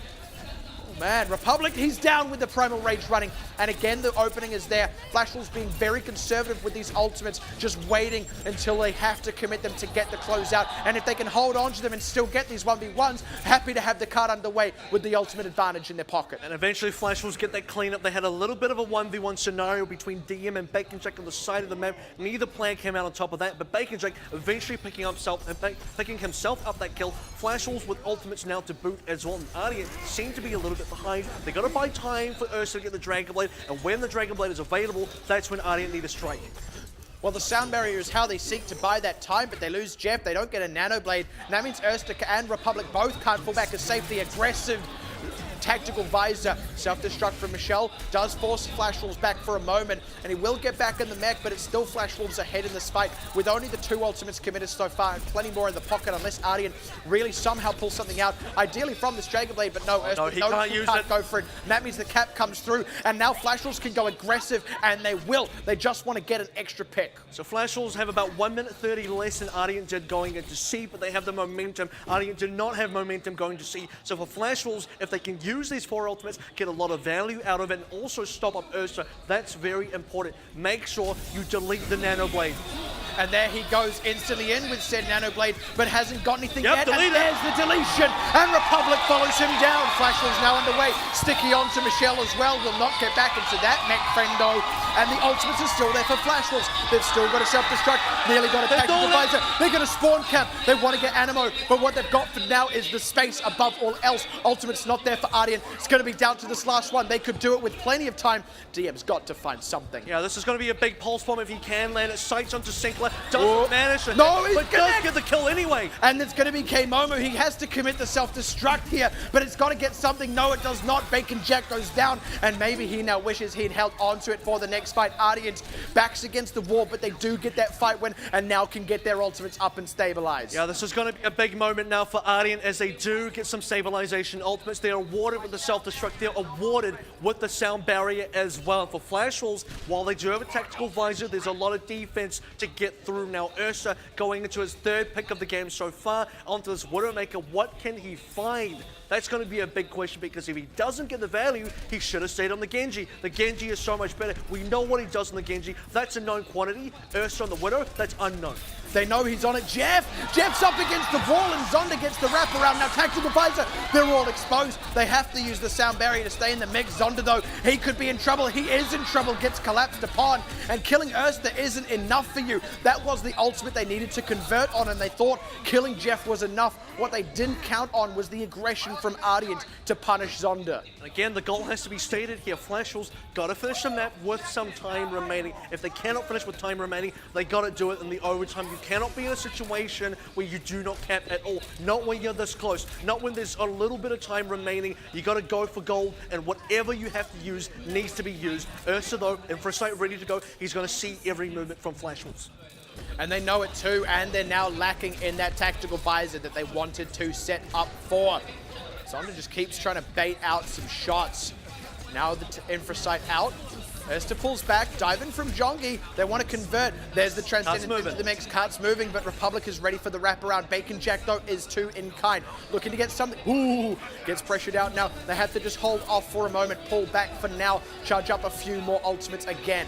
Man, Republic, he's down with the Primal Rage running. And again, the opening is there. Flash Wolves being very conservative with these ultimates, just waiting until they have to commit them to get the closeout. And if they can hold on to them and still get these 1v1s, happy to have the card underway with the ultimate advantage in their pocket. And eventually Flash Wolves get that cleanup. They had a little bit of a 1v1 scenario between DM and Bacon Jack on the side of the map. Neither player came out on top of that, but Bacon Jack eventually picking himself up that kill. Flash Wolves with ultimates now to boot as well. And Ardeont seem to be a little bit behind. They got to buy time for Ursa to get the Dragon Blade, and when the Dragon Blade is available, that's when Ardeont need to strike. Well, the sound barrier is how they seek to buy that time, but they lose Jeff. They don't get a Nano Blade, and that means Erster and Republic both can't fall back as safely. Aggressive tactical visor. Self-destruct from Michelle does force Flash Wolves back for a moment, and he will get back in the mech, but it's still Flash Wolves ahead in this fight with only the 2 ultimates committed so far and plenty more in the pocket unless Ardeont really somehow pulls something out, ideally from this Dragon Blade, but no, he can't go for it. And that means the cap comes through, and now Flash Wolves can go aggressive, and they will. They just want to get an extra pick. So Flash Wolves have about 1 minute 30 less than Ardeont did going into C, but they have the momentum. Ardeont did not have momentum going to C. So for Flash Wolves, if they can use these 4 ultimates, get a lot of value out of it, and also stop up Ursa, that's very important. Make sure you delete the Nano Blade. And there he goes instantly in with said Nano Blade, but hasn't got anything yet. Delete and there's the deletion. And Republic follows him down. Flash Wolves now underway. Sticky on to Michelle as well. Will not get back into that mech friendo. And the ultimates are still there for Flash Wolves. They've still got a self-destruct. Nearly got a tactical visor. They're going to spawn camp. They want to get Animo, but what they've got for now is the space above all else. Ultimate's not there for Ardeont. It's going to be down to this last one. They could do it with plenty of time. DM's got to find something. Yeah, this is going to be a big pulse bomb if he can land it. Sights onto Sinclair. Doesn't manage to but does get the kill anyway. And it's going to be K-Momo. He has to commit the self-destruct here, but it's got to get something. No, it does not. Bacon Jack goes down, and maybe he now wishes he'd held onto it for the next fight. Ardeont backs against the wall, but they do get that fight win, and now can get their ultimates up and stabilize. Yeah, this is going to be a big moment now for Ardeont as they do get some stabilization ultimates. They are awarded with the self-destruct. They're awarded with the sound barrier as well. For Flash Wolves, while they do have a tactical visor, there's a lot of defense to get through now. Ursa going into his 3rd pick of the game so far onto this Widowmaker. What can he find? That's going to be a big question, because if he doesn't get the value, he should have stayed on the Genji. The Genji is so much better. We know what he does on the Genji. That's a known quantity. Ursa on the Widow, that's unknown. They know he's on it. Jeff's up against the wall, and Zonda gets the wraparound. Now tactical visor, they're all exposed. They have to use the sound barrier to stay in the mix. Zonda though, he could be in trouble. He is in trouble, gets collapsed upon, and killing Erster isn't enough for you. That was the ultimate they needed to convert on, and they thought killing Jeff was enough. What they didn't count on was the aggression from Ardeont to punish Zonda. Again, the goal has to be stated here. Flash Wolves got to finish the map with some time remaining. If they cannot finish with time remaining, they got to do it in the overtime. You cannot be in a situation where you do not cap at all. Not when you're this close. Not when there's a little bit of time remaining. You got to go for gold, and whatever you have to use needs to be used. Ursa, though, in for a sight, ready to go. He's going to see every movement from Flash Wolves. And they know it too, and they're now lacking in that tactical visor that they wanted to set up for. Zonda just keeps trying to bait out some shots. Now the infra sight out. Erster pulls back, dive in from Jongi. They want to convert. There's the transcendent into the mix. Cart's moving, but Republic is ready for the wraparound. Bacon Jack, though, is too in kind. Looking to get something. Ooh, gets pressured out now. They have to just hold off for a moment, pull back for now, charge up a few more ultimates again.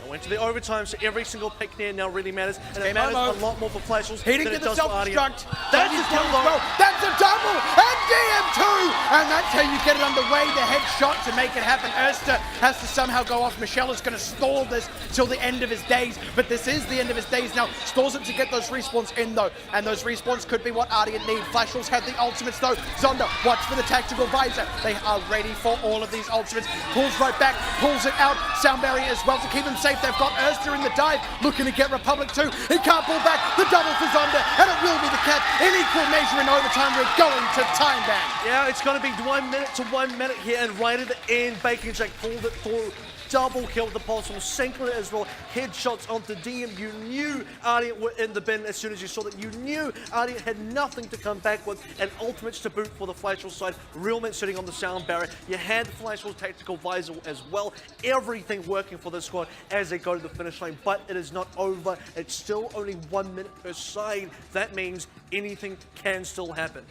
Went to the overtime, so every single pick there now really matters. And it matters a lot more for Flash Wolves. He didn't get the self-destruct. That's a kill, though. That's a double! And DM2! And that's how you get it underway. The headshot to make it happen. Erster has to somehow go off. Michelle is going to stall this till the end of his days. But this is the end of his days now. Stalls it to get those respawns in, though. And those respawns could be what Ardeont need. Flash Wolves have the ultimates, though. Zonda, watch for the tactical visor. They are ready for all of these ultimates. Pulls right back, pulls it out. Sound barrier as well to keep them safe. They've got Erster in the dive, looking to get Republic too. He can't pull back. The double for Zonda, and it will be the cap in equal measure in overtime. We're going to time ban. Yeah, it's going to be 1 minute to 1 minute here, and right at the end, Bacon Jack pulled it through. double kill with the pulse from Sinclair as well. Headshots onto DM. You knew Ardeont were in the bin as soon as you saw that. You knew Ardeont had nothing to come back with, and ultimates to boot for the Flash Wolves side. Realman sitting on the sound barrier. You had Flash Wolves tactical visor as well. Everything working for this squad as they go to the finish line, but it is not over. It's still only 1 minute per side. That means anything can still happen.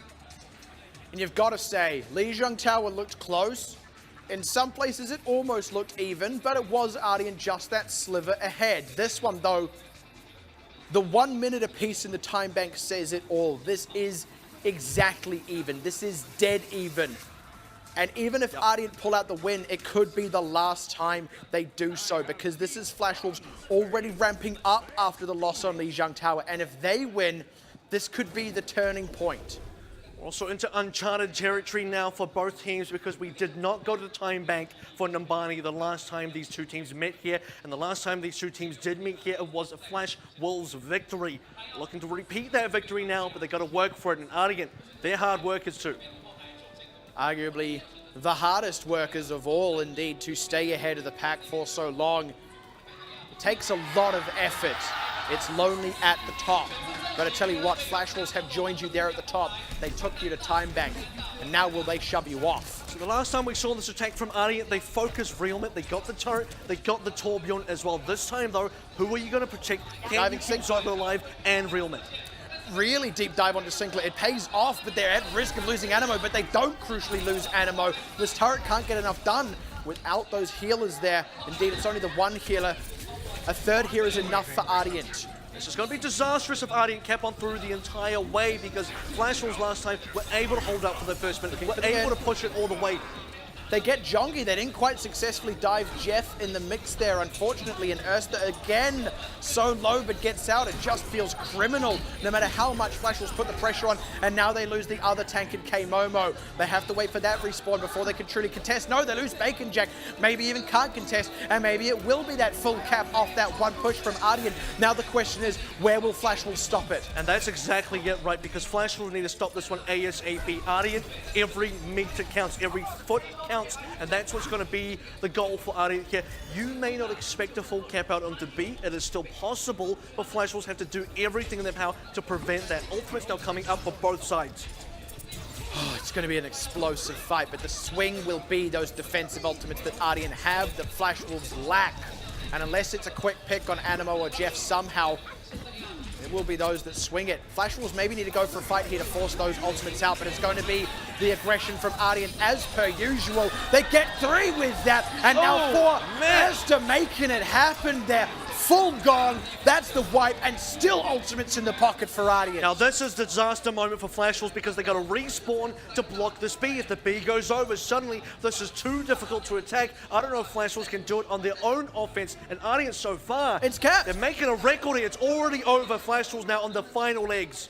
And you've got to say, Jiang Tower looked close. In some places, it almost looked even, but it was Ardeont just that sliver ahead. This one, though, the 1 minute apiece in the time bank says it all. This is exactly even. This is dead even. And even if Ardeont pull out the win, it could be the last time they do so, because this is Flash Wolves already ramping up after the loss on Jiang Tower. And if they win, this could be the turning point. Also into uncharted territory now for both teams, because we did not go to the time bank for Numbani the last time these two teams met here. And the last time these two teams did meet here, it was a Flash Wolves victory. Looking to repeat that victory now, but they got to work for it. And Ardeont, they're hard workers too. Arguably the hardest workers of all, indeed, to stay ahead of the pack for so long. It takes a lot of effort. It's lonely at the top. But I tell you what, Flash Wolves have joined you there at the top. They took you to time bank, and now will they shove you off? So the last time we saw this attack from Ardeont, they focused Realman, they got the turret, they got the Tourbillon as well. This time though, who are you going to protect? Can you keep Zoto alive and Realman? Really deep dive onto Sinclair. It pays off, but they're at risk of losing Animo, but they don't crucially lose Animo. This turret can't get enough done without those healers there. Indeed, it's only the one healer. A third here is enough for Ardeont. This is going to be disastrous if Ardeont kept on through the entire way, because Flash Wolves last time were able to hold up for the first minute, were able to push it all the way. They get Jongi. They didn't quite successfully dive Jeff in the mix there, unfortunately. And Erster again, so low, but gets out. It just feels criminal, no matter how much Flash Wolves put the pressure on. And now they lose the other tank in K-Momo. They have to wait for that respawn before they can truly contest. No, they lose Bacon Jack. Maybe even can't contest. And maybe it will be that full cap off that one push from Ardeont. Now the question is, where will Flash Wolves stop it? And that's exactly it, right? Because Flash Wolves need to stop this one ASAP. Ardeont, every meter counts, every foot counts. And that's what's going to be the goal for Ardeont here. You may not expect a full cap out onto B. It is still possible, but Flash Wolves have to do everything in their power to prevent that. Ultimate's now coming up for both sides. Oh, it's going to be an explosive fight, but the swing will be those defensive ultimates that Ardeont have that Flash Wolves lack. And unless it's a quick pick on Animo or Jeff somehow, it will be those that swing it. Flash Wolves maybe need to go for a fight here to force those ultimates out, but it's going to be the aggression from Ardeont as per usual. They get 3 with that, and now 4. Erster making it happen there. Full gone, that's the wipe, and still ultimates in the pocket for Ardeont. Now this is the disaster moment for Flash Wolves, because they got to respawn to block this B. If the B goes over, suddenly this is too difficult to attack. I don't know if Flash Wolves can do it on their own offense, and Ardeont so far, it's capped. They're making a record here. It's already over. Flash Wolves now on the final legs.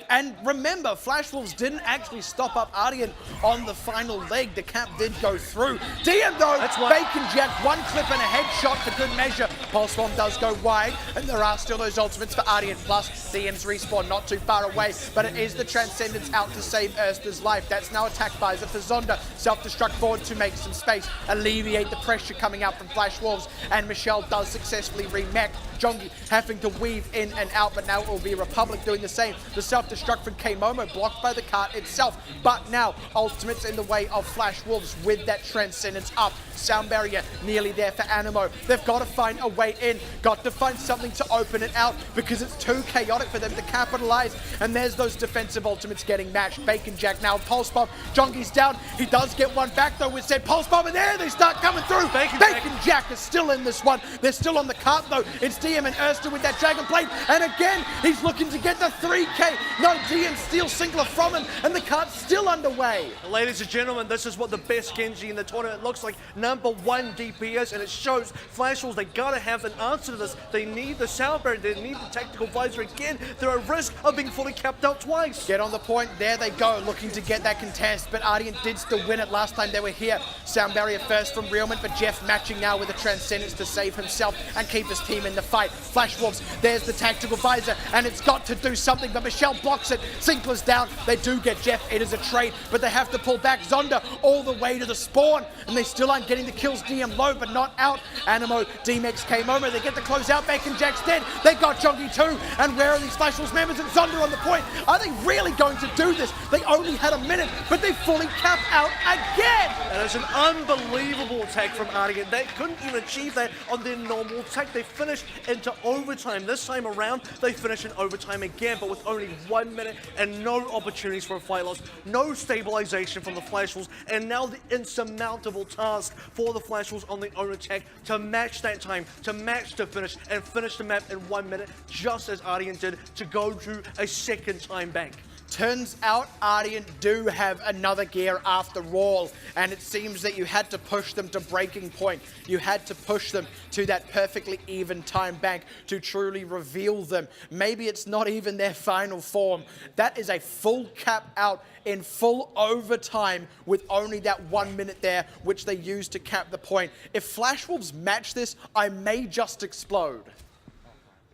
And remember, Flash Wolves didn't actually stop up Ardeont on the final leg. The cap did go through. DM though, Bacon Jack, 1 clip and a headshot for good measure. Pulse Bomb does go wide, and there are still those ultimates for Ardeont. Plus, DM's respawn not too far away, but it is the Transcendence out to save Erster's life. That's now attacked by the Zonda. Self-destruct forward to make some space, alleviate the pressure coming out from Flash Wolves, and Michelle does successfully remech. Jongi having to weave in and out, but now it will be Republic doing the same. The self-destruct from K-Momo blocked by the cart itself, but now ultimates in the way of Flash Wolves with that Transcendence up. Sound barrier nearly there for Animo. They've got to find a way in, got to find something to open it out, because it's too chaotic for them to capitalize. And there's those defensive ultimates getting matched. Bacon Jack now, Pulse Bomb. Jongi's down. He does get one back though with said Pulse Bomb, and there they start coming through. Bacon Jack is still in this one. They're still on the cart though. It's DM and Erster with that Dragon Blade, and again he's looking to get the 3K. No, DM steals Sinclair from him, and the cart's still underway. Ladies and gentlemen, this is what the best Genji in the tournament looks like. #1 DPS, and it shows Flash Wolves, they gotta have an answer to this. They need the sound barrier. They need the tactical visor again. They're at risk of being fully capped out twice. Get on the point. There they go, looking to get that contest. But Ardeont did still win it last time they were here. Sound barrier first from Realman, but Jeff matching now with a Transcendence to save himself and keep his team in the fight. Flash Wolves, there's the tactical visor, and it's got to do something, but Michelle blocks it. Sinclair's down. They do get Jeff. It is a trade, but they have to pull back. Zonda all the way to the spawn, and they still aren't getting the kills. DM low, but not out. Animo, D-Mex came over. They get the close out. Bacon Jack's dead. They got Jongi too. And where are these Flash Wolves members? And Zonda on the point. Are they really going to do this? They only had a minute, but they fully cap out again. And it's an unbelievable attack from Ardeont. They couldn't even achieve that on their normal attack. They finished into overtime. This time around, they finish in overtime again, but with only 1 minute and no opportunities for a fight loss, no stabilization from the Flash Wolves, and now the insurmountable task for the Flash Wolves on their own attack to match that time, to match the finish, and finish the map in 1 minute, just as Ardeont did, to go to a second time bank. Turns out Ardeont do have another gear after all, and it seems that you had to push them to breaking point. You had to push them to that perfectly even time bank to truly reveal them. Maybe it's not even their final form. That is a full cap out in full overtime with only that 1 minute there, which they used to cap the point. If Flash Wolves match this, I may just explode.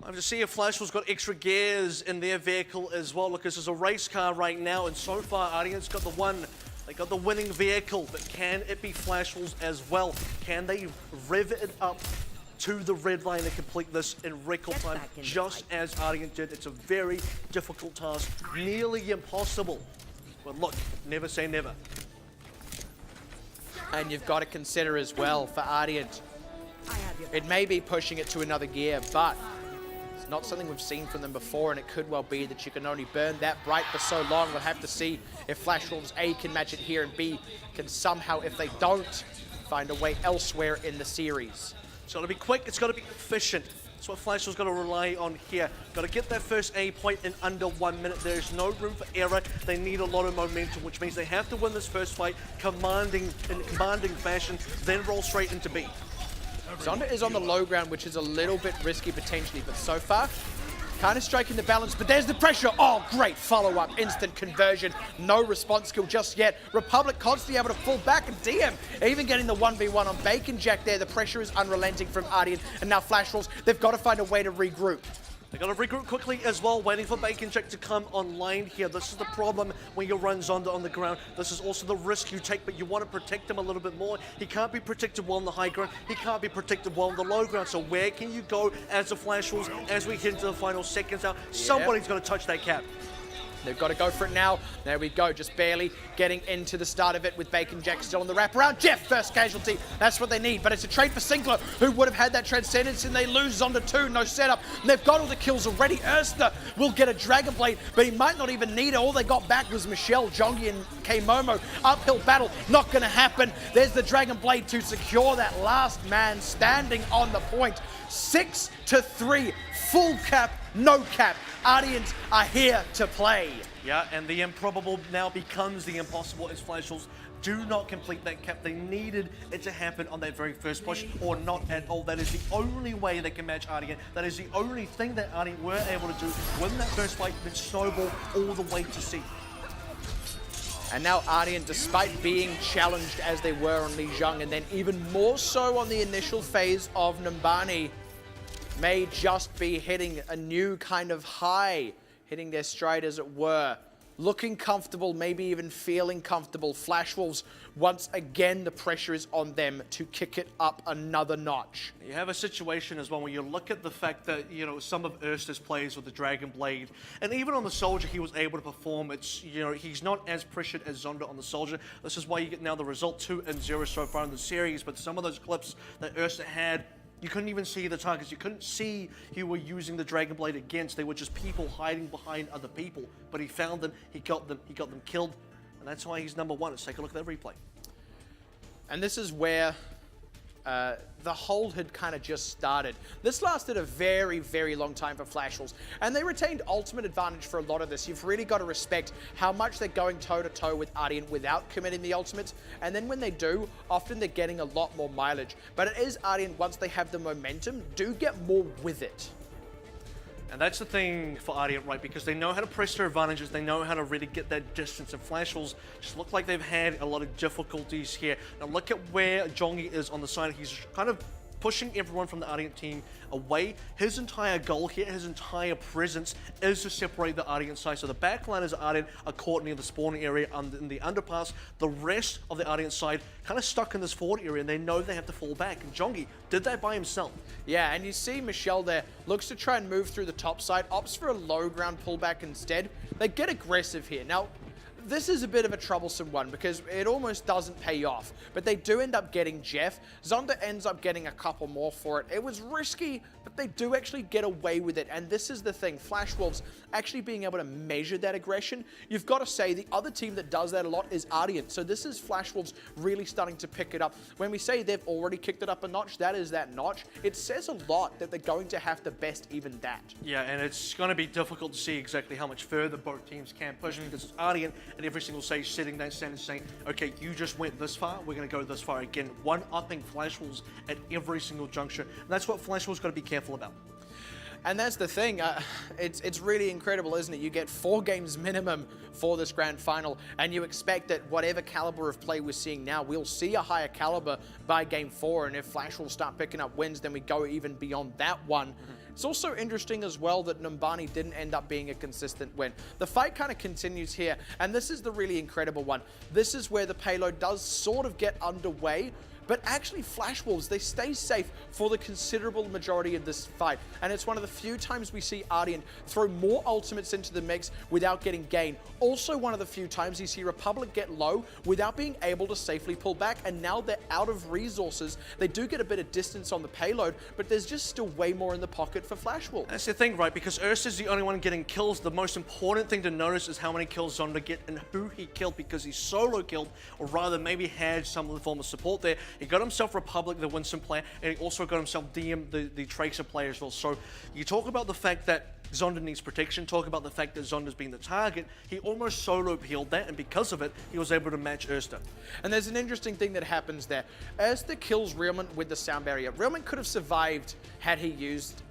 I have to see if Flash Wolves got extra gears in their vehicle as well. Look, this is a race car right now, and so far Ardeont's got the one. They got the winning vehicle, but can it be Flash Wolves as well? Can they rev it up to the red line and complete this in record time, just as Ardeont did? It's a very difficult task, nearly impossible. But look, never say never. And you've got to consider as well for Ardeont, it may be pushing it to another gear, but it's not something we've seen from them before, and it could well be that you can only burn that bright for so long. We'll have to see if Flash Wolves A can match it here, and B can somehow, if they don't, find a way elsewhere in the series. It's got to be quick, it's got to be efficient. That's what Flash Wolves got to rely on here. Got to get that first A point in under 1 minute. There's no room for error. They need a lot of momentum, which means they have to win this first fight in commanding fashion, then roll straight into B. Zonda is on the low ground, which is a little bit risky potentially, but so far, kind of striking the balance, but there's the pressure. Oh, great follow-up, instant conversion. No response skill just yet. Republic constantly able to fall back, and DM even getting the 1v1 on Bacon Jack there. The pressure is unrelenting from Ardeont, and now Flash Wolves, they've got to find a way to regroup. They got to regroup quickly as well, waiting for Bacon Jack to come online here. This is the problem when you run Zonda on the ground. This is also the risk you take, but you want to protect him a little bit more. He can't be protected well on the high ground. He can't be protected well on the low ground. So where can you go as the Flash Wolves as we head into the final seconds now? Somebody's got to touch that cap. They've got to go for it now. There we go, just barely getting into the start of it with Bacon Jack still on the wraparound. Jeff, first casualty. That's what they need, but it's a trade for Sinclair, who would have had that Transcendence, and they lose Zonda 2, no setup. And they've got all the kills already. Erster will get a Dragon Blade, but he might not even need it. All they got back was Michelle, Jongi, and K-Momo. Uphill battle, not going to happen. There's the Dragon Blade to secure that last man standing on the point. 6-3, full cap, no cap. Ardeont are here to play. Yeah, and the improbable now becomes the impossible as Flash Wolves do not complete that cap. They needed it to happen on that very first push, or not at all. That is the only way they can match Ardeont. That is the only thing that Ardeont were able to do. Win that first fight, then snowball all the way to C. And now Ardeont, despite being challenged as they were on Lijiang, and then even more so on the initial phase of Numbani, may just be hitting a new kind of high, hitting their stride as it were. Looking comfortable, maybe even feeling comfortable. Flash Wolves, once again, the pressure is on them to kick it up another notch. You have a situation as well where you look at the fact that, you know, some of Erster's plays with the Dragon Blade, and even on the Soldier he was able to perform. It's, you know, he's not as pressured as Zonda on the Soldier. This is why you get now the result 2-0 so far in the series, but some of those clips that Erster had, you couldn't even see the targets. You couldn't see who were using the Dragon Blade against. They were just people hiding behind other people. But he found them, he got them killed. And that's why he's #1. Let's take a look at that replay. And this is where the hold had kind of just started. This lasted a very, very long time for Flash Wolves, and they retained ultimate advantage for a lot of this. You've really got to respect how much they're going toe-to-toe with Ardeont without committing the ultimates, and then when they do, often they're getting a lot more mileage. But it is Ardeont, once they have the momentum, do get more with it. And that's the thing for Ardeont, right? Because they know how to press their advantages, they know how to really get that distance, and Flash Wolves just look like they've had a lot of difficulties here. Now look at where Jongi is on the side. He's kind of pushing everyone from the Ardeont team away. His entire goal here, his entire presence is to separate the Ardeont side. So the backliners of Ardeont are caught near the spawning area in the underpass. The rest of the Ardeont side kind of stuck in this forward area, and they know they have to fall back. And Jongi did that by himself. Yeah, and you see Michelle there looks to try and move through the top side, opts for a low ground pullback instead. They get aggressive here. Now, this is a bit of a troublesome one because it almost doesn't pay off, but they do end up getting Jeff. Zonda ends up getting a couple more for it. It was risky, but they do actually get away with it, and this is the thing. Flash Wolves actually being able to measure that aggression. You've got to say the other team that does that a lot is Ardeont, so this is Flash Wolves really starting to pick it up. When we say they've already kicked it up a notch, that is that notch. It says a lot that they're going to have to best even that. Yeah, and it's going to be difficult to see exactly how much further both teams can push because it's Ardeont at every single stage sitting down, standing, saying, okay, you just went this far, we're going to go this far again. One-upping Flash Wolves at every single juncture. And that's what Flash Wolves got to be careful about. And that's the thing, it's really incredible, isn't it? You get 4 games minimum for this grand final, and you expect that whatever caliber of play we're seeing now, we'll see a higher caliber by game 4, and if Flash will start picking up wins, then we go even beyond that one. It's also interesting as well that Numbani didn't end up being a consistent win. The fight kind of continues here, and this is the really incredible one. This is where the payload does sort of get underway, but actually Flash Wolves, they stay safe for the considerable majority of this fight. And it's one of the few times we see Ardeont throw more ultimates into the mix without getting gain. Also one of the few times you see Republic get low without being able to safely pull back, and now they're out of resources. They do get a bit of distance on the payload, but there's just still way more in the pocket for Flash Wolves. That's the thing, right? Because Ursa's the only one getting kills. The most important thing to notice is how many kills Zonda get and who he killed, because he solo killed, or rather maybe had some form of support there. He got himself Republic, the Winston player, and he also got himself DM, the Tracer player as well. So you talk about the fact that Zonda needs protection, talk about the fact that Zonda's been the target. He almost solo peeled that, and because of it, he was able to match Ursta. And there's an interesting thing that happens there. Ursta kills Realman with the sound barrier. Realman could have survived had he used,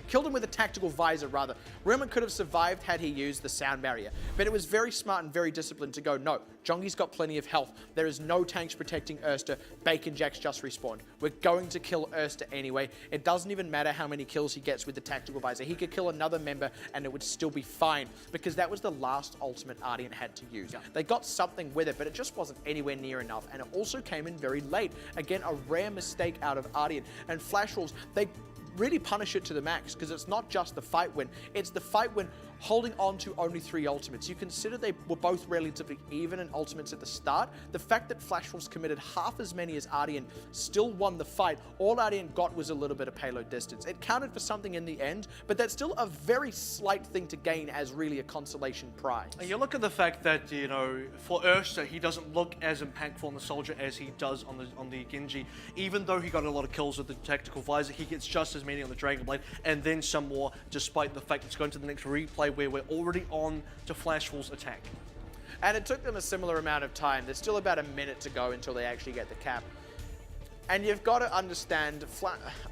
killed him with a tactical visor rather. Realman could have survived had he used the sound barrier. But it was very smart and very disciplined to go, no, Jongi's got plenty of health. There is no tanks protecting Ursta. Bacon Jack's just respawned. We're going to kill Ursta anyway. It doesn't even matter how many kills he gets with the tactical visor. He could kill another member and it would still be fine, because that was the last ultimate Ardeont had to use. Yeah. They got something with it, but it just wasn't anywhere near enough, and it also came in very late. Again, a rare mistake out of Ardeont. And Flash Wolves, they really punish it to the max, because it's not just the fight win, it's the fight win holding on to only 3 ultimates. You consider they were both relatively even in ultimates at the start. The fact that Flash Wolves committed half as many as Ardeont still won the fight. All Ardeont got was a little bit of payload distance. It counted for something in the end, but that's still a very slight thing to gain as really a consolation prize. And you look at the fact that, you know, for Ursa, he doesn't look as impactful on the Soldier as he does on the Genji. Even though he got a lot of kills with the tactical visor, he gets just as many on the Dragonblade, and then some more, despite the fact it's going to the next replay where we're already on to Flash Wolves' attack. And it took them a similar amount of time. There's still about a minute to go until they actually get the cap. And you've got to understand,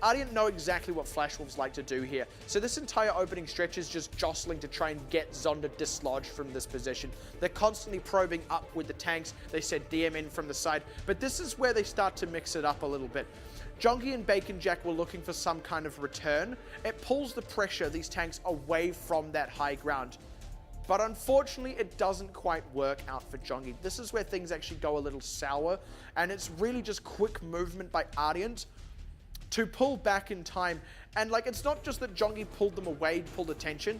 Ardeont know exactly what Flash Wolves like to do here. So this entire opening stretch is just jostling to try and get Zonda dislodged from this position. They're constantly probing up with the tanks. They said DM in from the side, but this is where they start to mix it up a little bit. Jongi and Bacon Jack were looking for some kind of return. It pulls the pressure, these tanks, away from that high ground. But unfortunately, it doesn't quite work out for Jongi. This is where things actually go a little sour, and it's really just quick movement by Ardeont to pull back in time. And like, it's not just that Jongi pulled them away, pulled attention.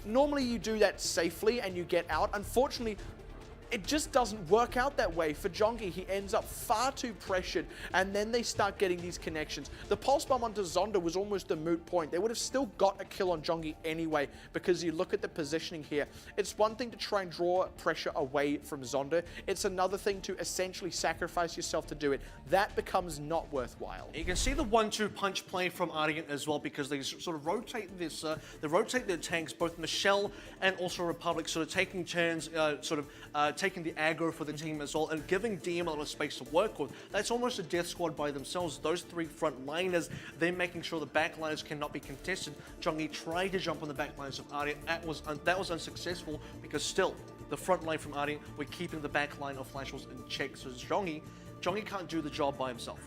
Normally you do that safely and you get out. Unfortunately, it just doesn't work out that way for Jongi. He ends up far too pressured, and then they start getting these connections. The pulse bomb onto Zonda was almost a moot point. They would have still got a kill on Jongi anyway, because you look at the positioning here. It's one thing to try and draw pressure away from Zonda. It's another thing to essentially sacrifice yourself to do it. That becomes not worthwhile. You can see the 1-2 punch play from Ardeont as well, because they sort of rotate this, they rotate their tanks, both Michelle and also Republic, sort of taking turns, taking the aggro for the team as well, and giving DM a lot of space to work with. That's almost a death squad by themselves. Those three front liners, they're making sure the back liners cannot be contested. Jongi tried to jump on the back lines of Ardeont. That was unsuccessful, because still, the front line from Ardeont were keeping the back line of Flash Wolves in check. So Jongi can't do the job by himself.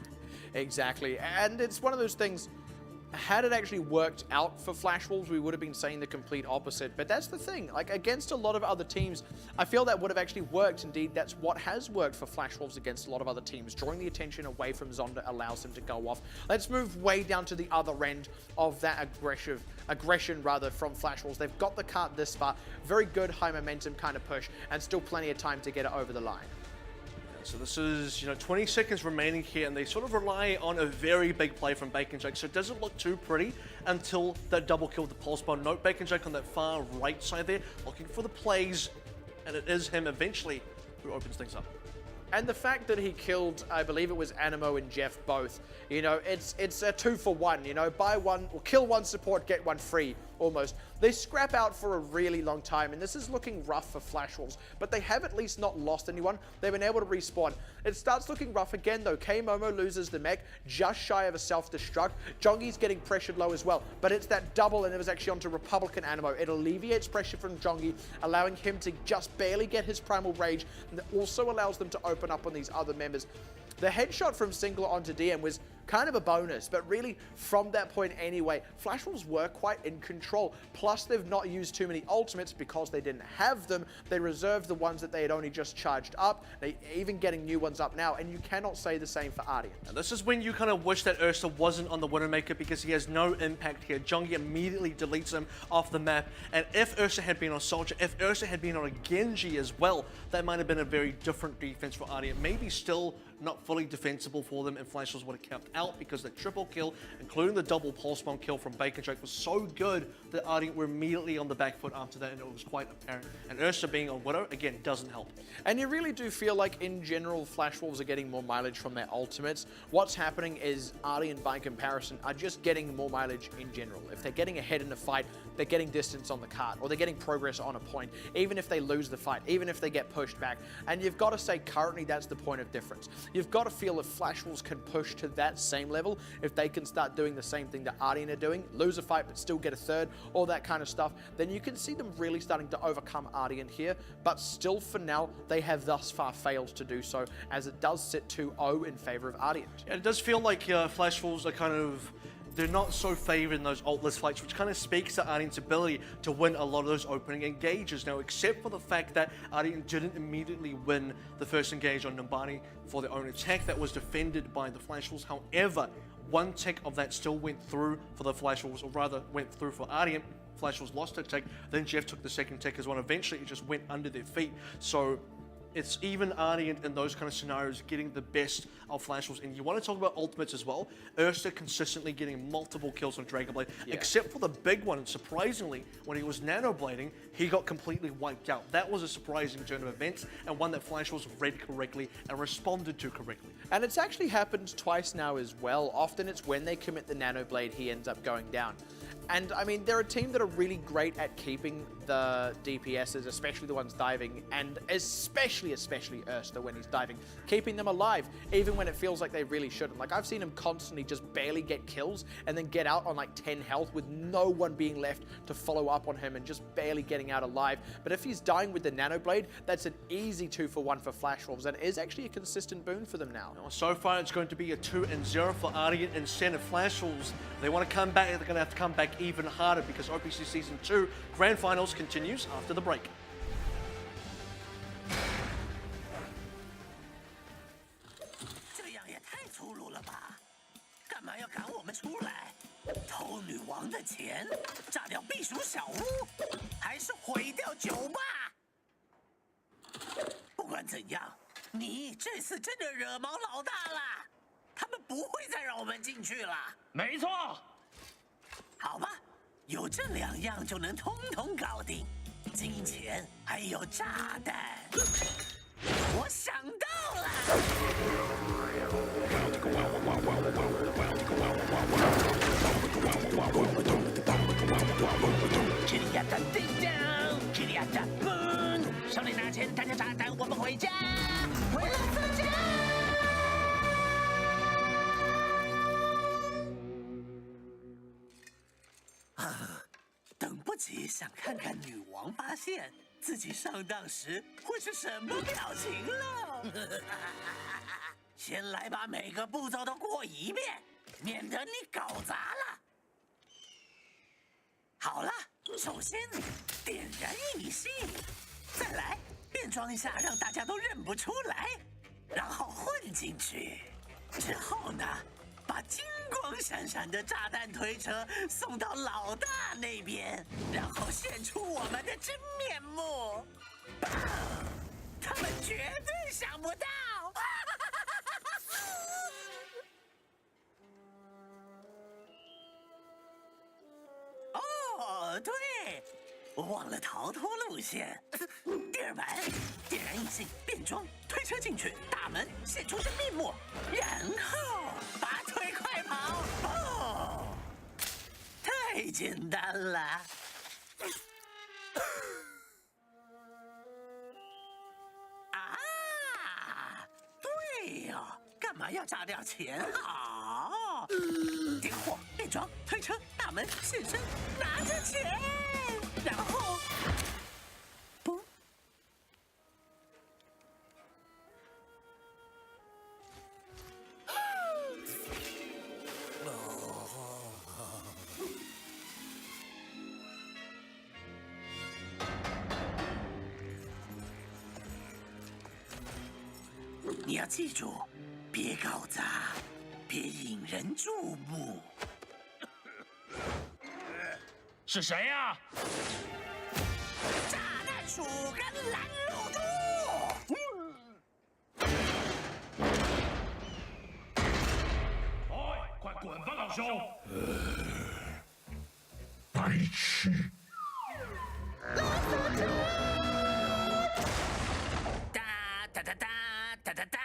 Exactly, and it's one of those things. Had it actually worked out for Flash Wolves, we would have been saying the complete opposite. But that's the thing, like against a lot of other teams, I feel that would have actually worked. Indeed, that's what has worked for Flash Wolves against a lot of other teams. Drawing the attention away from Zonda allows him to go off. Let's move way down to the other end of that aggression from Flash Wolves. They've got the cart this far. Very good high momentum kind of push, and still plenty of time to get it over the line. So this is, 20 seconds remaining here, and they sort of rely on a very big play from Bacon Jake, so it doesn't look too pretty until that double kill with the pulse bomb. Note Bacon Jake on that far right side there, looking for the plays, and it is him eventually who opens things up. And the fact that he killed, I believe it was Animo and Jeff both, it's a 2-for-1, buy one, or kill one support, get one free, almost. They scrap out for a really long time, and this is looking rough for Flash Wolves, but they have at least not lost anyone. They've been able to respawn. It starts looking rough again, though. K-Momo loses the mech, just shy of a self-destruct. Jongi's getting pressured low as well, but it's that double, and it was actually onto Republican Animo. It alleviates pressure from Jongi, allowing him to just barely get his Primal Rage, and it also allows them to open up on these other members. The headshot from Singler onto DM was kind of a bonus, but really from that point anyway, Flash Wolves were quite in control. Plus, they've not used too many ultimates because they didn't have them. They reserved the ones that they had only just charged up. They even getting new ones up now, and you cannot say the same for Ardeont. And this is when you kind of wish that Ursa wasn't on the Widowmaker, because he has no impact here. Jongi immediately deletes him off the map, and if Ursa had been on Soldier, if Ursa had been on a Genji as well, that might have been a very different defense for Ardeont. Maybe still not fully defensible for them, and Flash Wolves would have kept out, because the triple kill, including the double pulse bomb kill from Bacon Jake, was so good that Ardeont were immediately on the back foot after that, and it was quite apparent. And Ursa being on Widow, again, doesn't help. And you really do feel like, in general, Flash Wolves are getting more mileage from their ultimates. What's happening is Ardeont, by comparison, are just getting more mileage in general. If they're getting ahead in a fight, they're getting distance on the cart, or they're getting progress on a point, even if they lose the fight, even if they get pushed back. And you've got to say, currently, that's the point of difference. You've got to feel if Flash Wolves can push to that same level, if they can start doing the same thing that Ardeont are doing, lose a fight but still get a third, all that kind of stuff, then you can see them really starting to overcome Ardeont here. But still, for now, they have thus far failed to do so, as it does sit 2-0 in favor of Ardeont. Yeah, it does feel like Flash Wolves are they're not so favored in those ultless fights, which kind of speaks to Ardeont's ability to win a lot of those opening engages. Now, except for the fact that Ardeont didn't immediately win the first engage on Numbani for their own attack that was defended by the Flash Wolves. However, one tick of that still went through for the Flash Wolves, or rather went through for Ardeont. Flash Wolves lost a tick, then Jeff took the second tick as well. Eventually, it just went under their feet. So it's even Ardeont in those kind of scenarios getting the best of Flash Wolves. And you want to talk about ultimates as well. Ursa consistently getting multiple kills on Dragonblade, except for the big one. And surprisingly, when he was nanoblading, he got completely wiped out. That was a surprising turn of events, and one that Flash Wolves read correctly and responded to correctly. And it's actually happened twice now as well. Often it's when they commit the nanoblade, he ends up going down. And I mean, they're a team that are really great at keeping the DPSs, especially the ones diving, and especially Ursa when he's diving, keeping them alive, even when it feels like they really shouldn't. Like, I've seen him constantly just barely get kills and then get out on like 10 health with no one being left to follow up on him and just barely getting out alive. But if he's dying with the nanoblade, that's an easy 2-for-1 for Flash Wolves, and it is actually a consistent boon for them now. So far, it's going to be a 2-0 for Ardeont and Center. Flash Wolves, they want to come back, they're going to have to come back even harder, because OPC Season 2 Grand Finals continues after the break. 怎样？你这次真的惹毛老大了，他们不会再让我们进去了。没错。好吧，有这2样就能通通搞定，金钱还有炸弹。我想到了。这里呀，叮当，这里呀，嘣，手里拿钱，带着炸弹，我们回家，为了自家。等不及想看看女王发现自己上当时会是什么表情了。先来把每个步骤都过一遍，免得你搞砸了。好了，首先点燃引信，再来变装一下，让大家都认不出来，然后混进去。之后呢，把金光闪闪的炸弹推车送到老大那边，然后现出我们的真面目。他们绝对想不到。哦，对，我忘了逃脱路线。第2版，点燃引信，变装，推车进去，大门现出真面目，然后拔腿快跑。哦，太简单了。啊，对哦，干嘛要炸掉钱好？点火，变装，推车，大门现身，拿着钱，然后，不。你要记住，别搞砸，别引人注目。是谁呀？炸弹鼠跟拦路猪！快滚吧，老兄！白痴！哒哒哒哒哒哒哒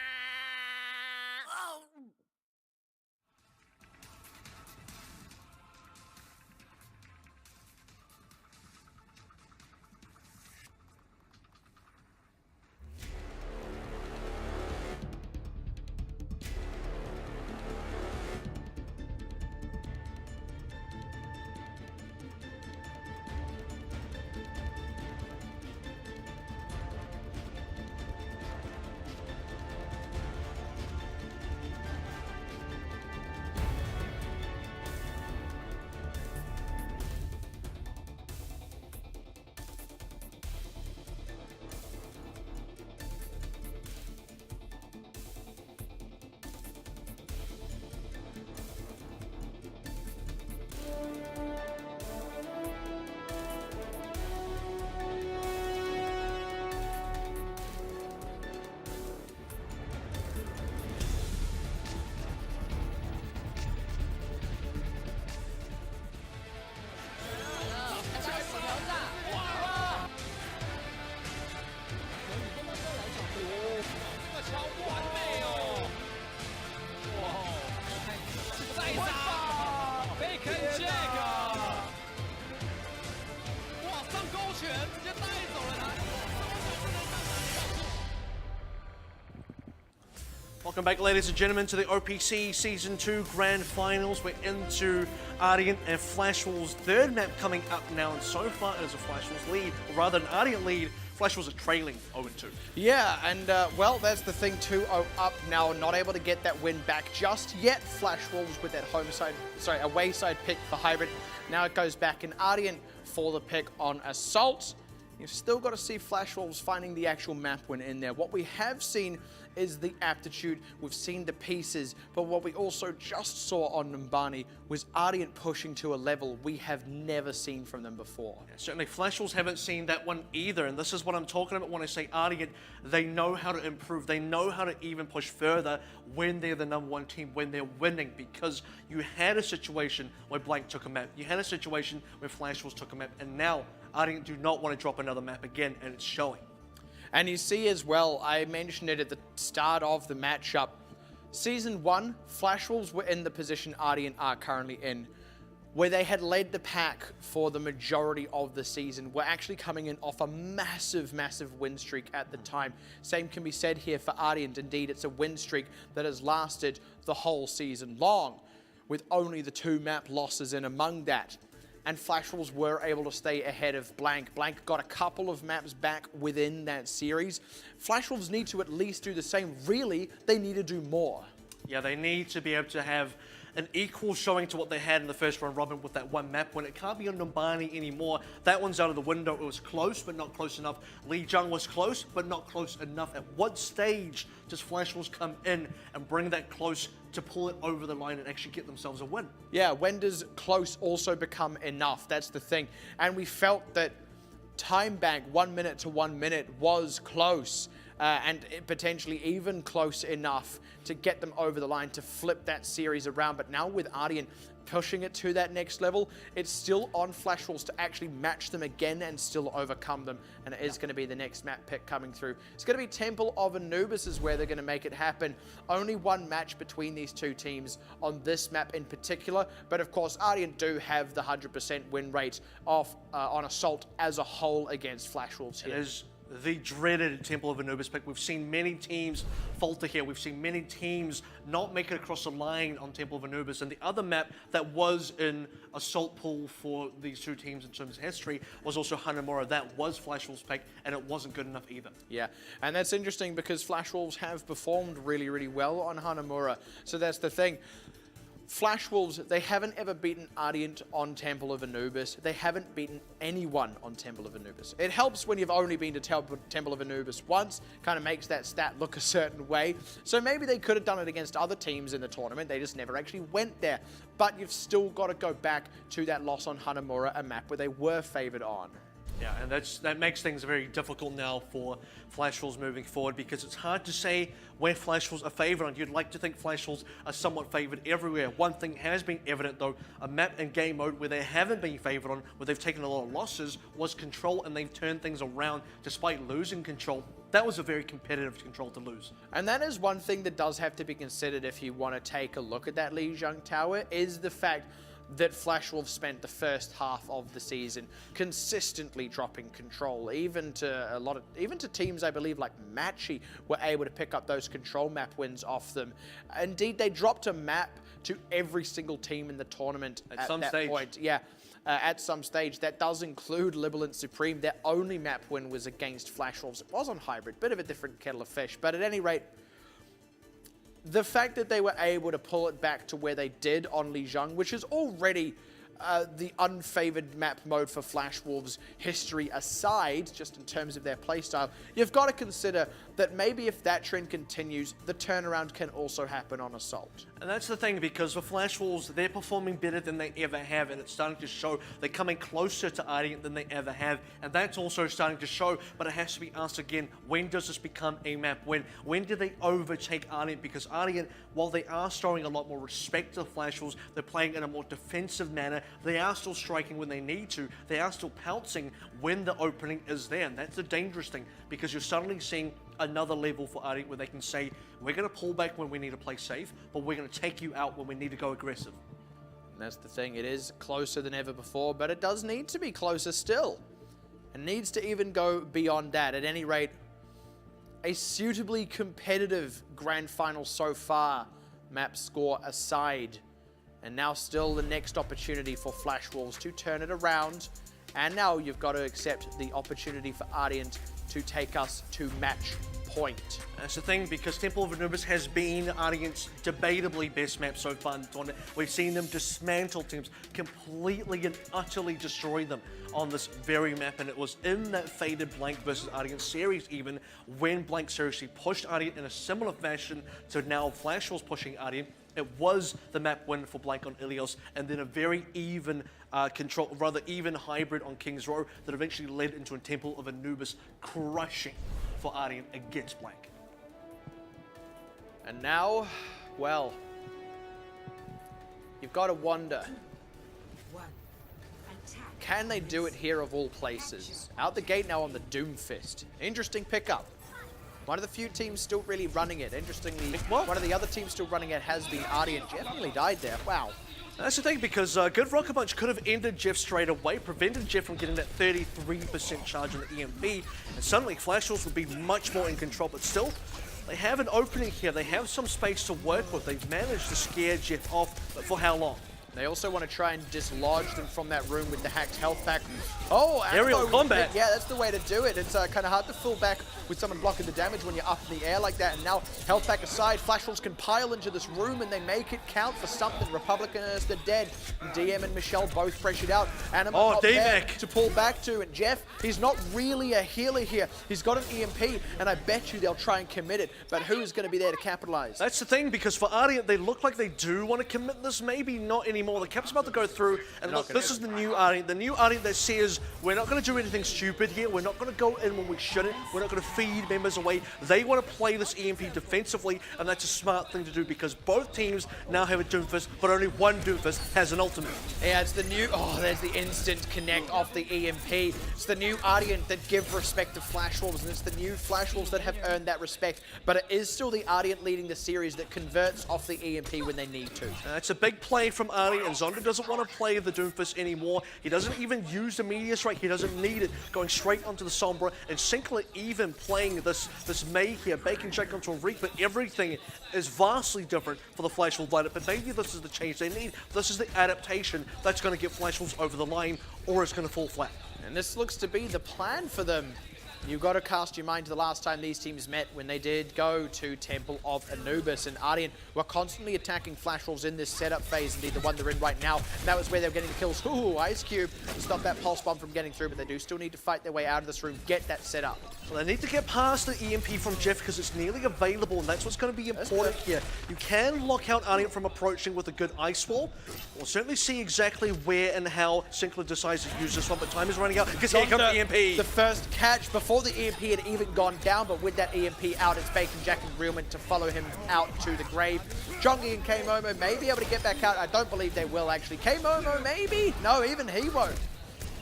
！Welcome back, ladies and gentlemen, to the OPC Season 2 Grand Finals. We're into Ardeont and Flashwall's third map coming up now, and so far it is a Flashwall's lead, or rather an Ardeont lead. Flashwall's are trailing 0-2. Yeah, and well, that's the thing, 2-0 up now, not able to get that win back just yet. Flashwalls with that away side pick for Hybrid. Now it goes back in Ardeont for the pick on Assault. You've still got to see Flashwolves finding the actual map win in there. What we have seen is the aptitude. We've seen the pieces, but what we also just saw on Numbani was Ardeont pushing to a level we have never seen from them before. Yeah, certainly Flash Wolves haven't seen that one either, and this is what I'm talking about when I say Ardeont. They know how to improve. They know how to even push further when they're the #1 team, when they're winning, because you had a situation where Blank took a map. You had a situation where Flash Wolves took a map, and now Ardeont do not want to drop another map again, and it's showing. And you see as well, I mentioned it at the start of the matchup, Season 1, Flash Wolves were in the position Ardeont are currently in, where they had led the pack for the majority of the season, were actually coming in off a massive, massive win streak at the time. Same can be said here for Ardeont. Indeed, it's a win streak that has lasted the whole season long, with only the 2 map losses in among that. And Flash Wolves were able to stay ahead of Blank. Blank got a couple of maps back within that series. Flash Wolves need to at least do the same. Really, they need to do more. Yeah, they need to be able to have an equal showing to what they had in the first round robin with that 1 map when it can't be on Numbani anymore. That one's out of the window. It was close, but not close enough. Jiang was close, but not close enough. At what stage does Flash Wolves come in and bring that close to pull it over the line and actually get themselves a win? Yeah, when does close also become enough? That's the thing. And we felt that time bank 1 minute to 1 minute was close. And potentially even close enough to get them over the line to flip that series around. But now with Ardeont pushing it to that next level, it's still on Flash Wolves to actually match them again and still overcome them. And it is going to be the next map pick coming through. It's going to be Temple of Anubis is where they're going to make it happen. Only 1 match between these 2 teams on this map in particular. But of course, Ardeont do have the 100% win rate of on Assault as a whole against Flash Wolves here. It is the dreaded Temple of Anubis pick. We've seen many teams falter here. We've seen many teams not make it across the line on Temple of Anubis. And the other map that was in Assault pool for these 2 teams in terms of history was also Hanamura. That was Flash Wolves' pick, and it wasn't good enough either. Yeah, and that's interesting because Flash Wolves have performed really, really well on Hanamura. So that's the thing. Flash Wolves, they haven't ever beaten Ardeont on Temple of Anubis. They haven't beaten anyone on Temple of Anubis. It helps when you've only been to Temple of Anubis once, kind of makes that stat look a certain way. So maybe they could have done it against other teams in the tournament. They just never actually went there. But you've still got to go back to that loss on Hanamura, a map where they were favored on. Yeah, and that makes things very difficult now for Flash Wolves moving forward, because it's hard to say where Flash Wolves are favored on. You'd like to think Flash Wolves are somewhat favored everywhere. One thing has been evident though, a map in game mode where they haven't been favored on, where they've taken a lot of losses, was Control, and they've turned things around despite losing Control. That was a very competitive Control to lose. And that is one thing that does have to be considered if you want to take a look at that Jiang Tower, is the fact that Flash Wolves spent the first half of the season consistently dropping Control, even to teams I believe like Matchy were able to pick up those Control map wins off them. Indeed, they dropped a map to every single team in the tournament at some that stage. point. Yeah. At some stage. That does include Libelant Supreme. Their only map win was against Flash Wolves. It was on Hybrid, bit of a different kettle of fish, but at any rate, the fact that they were able to pull it back to where they did on Jiang, which is already the unfavored map mode for Flash Wolves, history aside, just in terms of their playstyle, you've got to consider that maybe if that trend continues, the turnaround can also happen on Assault. And that's the thing, because for Flash Wolves, they're performing better than they ever have, and it's starting to show. They're coming closer to Ardeont than they ever have, and that's also starting to show, but it has to be asked again, when does this become a map win? When do they overtake Ardeont? Because Ardeont, while they are showing a lot more respect to the Flash Wolves, they're playing in a more defensive manner. They are still striking when they need to. They are still pouncing when the opening is there, and that's the dangerous thing, because you're suddenly seeing another level for Ardeont where they can say, we're going to pull back when we need to play safe, but we're going to take you out when we need to go aggressive. And that's the thing, it is closer than ever before, but it does need to be closer still. It needs to even go beyond that. At any rate, a suitably competitive grand final so far, map score aside. And now still the next opportunity for Flash Wolves to turn it around. And now you've got to accept the opportunity for Ardeont to take us to match point. That's the thing, because Temple of Anubis has been Ardeont's debatably best map so far in the tournament. We've seen them dismantle teams, completely and utterly destroy them on this very map, and it was in that faded Blank versus Ardeont series even when Blank seriously pushed Ardeont in a similar fashion to now Flash was pushing Ardeont. It was the map win for Blank on Ilios, and then a very even even hybrid on King's Row that eventually led into a Temple of Anubis crushing for Ardeont against Blank. And now, well, you've got to wonder, can they do it here of all places? Out the gate now on the Doomfist. Interesting pickup. One of the few teams still really running it. Interestingly, one of the other teams still running it has been Ardeont. Jeff nearly died there. Wow. That's the thing, because good Rocket Punch could have ended Jeff straight away, prevented Jeff from getting that 33% charge on the EMP, and suddenly Flash Wolves would be much more in control, but still, they have an opening here. They have some space to work with. They've managed to scare Jeff off, but for how long? They also want to try and dislodge them from that room with the hacked health pack. Oh, aerial combat. Yeah, that's the way to do it. It's kind of hard to fill back with someone blocking the damage when you're up in the air like that. And now, health pack aside, Flash Wolves can pile into this room and they make it count for something. Republican is the dead. DM and Michelle both pressured out. Anima to pull back to. And Jeff, he's not really a healer here. He's got an EMP, and I bet you they'll try and commit it. But who's going to be there to capitalize? That's the thing, because for Ardeont, they look like they do want to commit this. Maybe not anymore. The cap's about to go through, and look, this is the new Ardeont. The new Ardeont that says, we're not going to do anything stupid here. We're not going to go in when we shouldn't. We're not going to feed members away. They want to play this EMP defensively, and that's a smart thing to do, because both teams now have a Doomfist, but only one Doomfist has an ultimate. Yeah, it's the new, there's the instant connect off the EMP. It's the new Ardeont that give respect to Flash Wolves, and it's the new Flash Wolves that have earned that respect. But it is still the Ardeont leading the series that converts off the EMP when they need to. That's a big play from Ardeont, and Zonda doesn't want to play the Doomfist anymore. He doesn't even use the Meteor Strike. He doesn't need it. Going straight onto the Sombra, and Sinclair even playing this May here, Bacon Jack onto a Reaper. Everything is vastly different for the Flash Wolf lineup, but maybe this is the change they need. This is the adaptation that's going to get Flash Wolves over the line, or it's going to fall flat. And this looks to be the plan for them. You've got to cast your mind to the last time these teams met when they did go to Temple of Anubis, and Ardeont were constantly attacking Flash Wolves in this setup phase, indeed the one they're in right now. And that was where they were getting the kills. Ooh, Ice Cube to stop that Pulse Bomb from getting through, but they do still need to fight their way out of this room, get that set up. Well, they need to get past the EMP from Jeff, because it's nearly available, and that's what's going to be important here. You can lock out Ardeont from approaching with a good Ice Wall. We'll certainly see exactly where and how Sinclair decides to use this one, but time is running out, because here comes the EMP. The first catch before the EMP had even gone down, but with that EMP out, it's Bacon Jack and Realman to follow him out to the grave. Jongi and K-Momo may be able to get back out. I don't believe they will, actually. K-Momo, maybe? No, even he won't.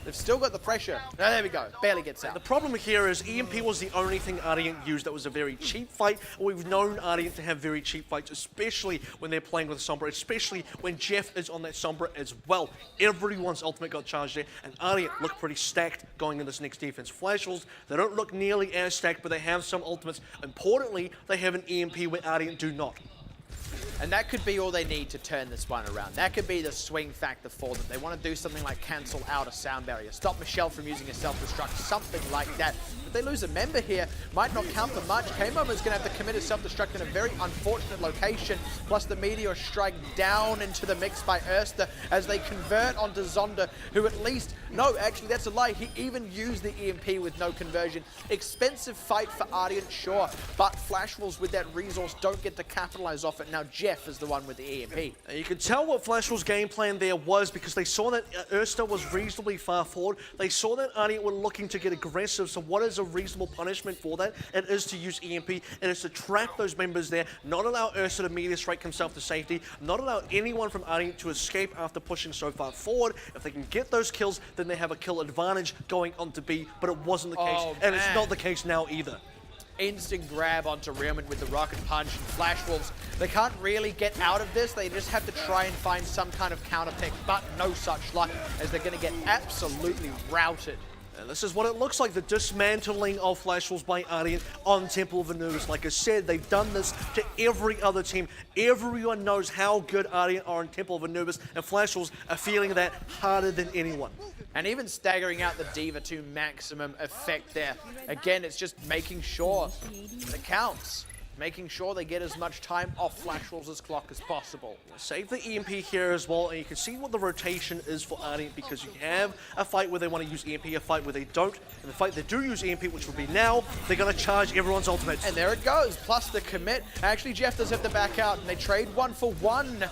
They've still got the pressure. No, there we go. Barely gets out. The problem here is EMP was the only thing Ardeont used that was a very cheap fight. We've known Ardeont to have very cheap fights, especially when they're playing with Sombra, especially when Jeff is on that Sombra as well. Everyone's ultimate got charged there, and Ardeont look pretty stacked going in this next defense. Flash Wolves, they don't look nearly as stacked, but they have some ultimates. Importantly, they have an EMP where Ardeont do not. And that could be all they need to turn this one around. That could be the swing factor for them. They want to do something like cancel out a sound barrier, stop Michelle from using a self-destruct, something like that. If they lose a member here, might not count for much. K-Momo is going to have to commit a self-destruct in a very unfortunate location, plus the Meteor Strike down into the mix by Erster as they convert onto Zonda, who at least, no, actually that's a lie, he even used the EMP with no conversion. Expensive fight for Ardeont, sure, but Flash Wolves with that resource don't get to capitalize off it. Now Jeff is the one with the EMP. You can tell what Flash Wolves' game plan there was, because they saw that Erster was reasonably far forward. They saw that Ardeont were looking to get aggressive, so what is a reasonable punishment for that? It is to use EMP, and it's to trap those members there, not allow Erster to Meteor Strike himself to safety, not allow anyone from Ardeont to escape after pushing so far forward. If they can get those kills, then they have a kill advantage going on to B, but it wasn't the case, and it's not the case now either. Instant grab onto Realman with the Rocket Punch and Flash Wolves. They can't really get out of this. They just have to try and find some kind of counter pick, but no such luck, as they're going to get absolutely routed. And this is what it looks like, the dismantling of Flash Wolves by Ardeont on Temple of Anubis. Like I said, they've done this to every other team. Everyone knows how good Ardeont are in Temple of Anubis, and Flash Wolves are feeling that harder than anyone. And even staggering out the Diva to maximum effect there. Again, it's just making sure it counts. Making sure they get as much time off Flash Wolves' clock as possible. Save the EMP here as well, and you can see what the rotation is for Ardeont, because you have a fight where they want to use EMP, a fight where they don't, and the fight they do use EMP, which will be now, they're going to charge everyone's ultimates. And there it goes, plus the commit. Actually, Jeff does have to back out, and they trade 1-for-1.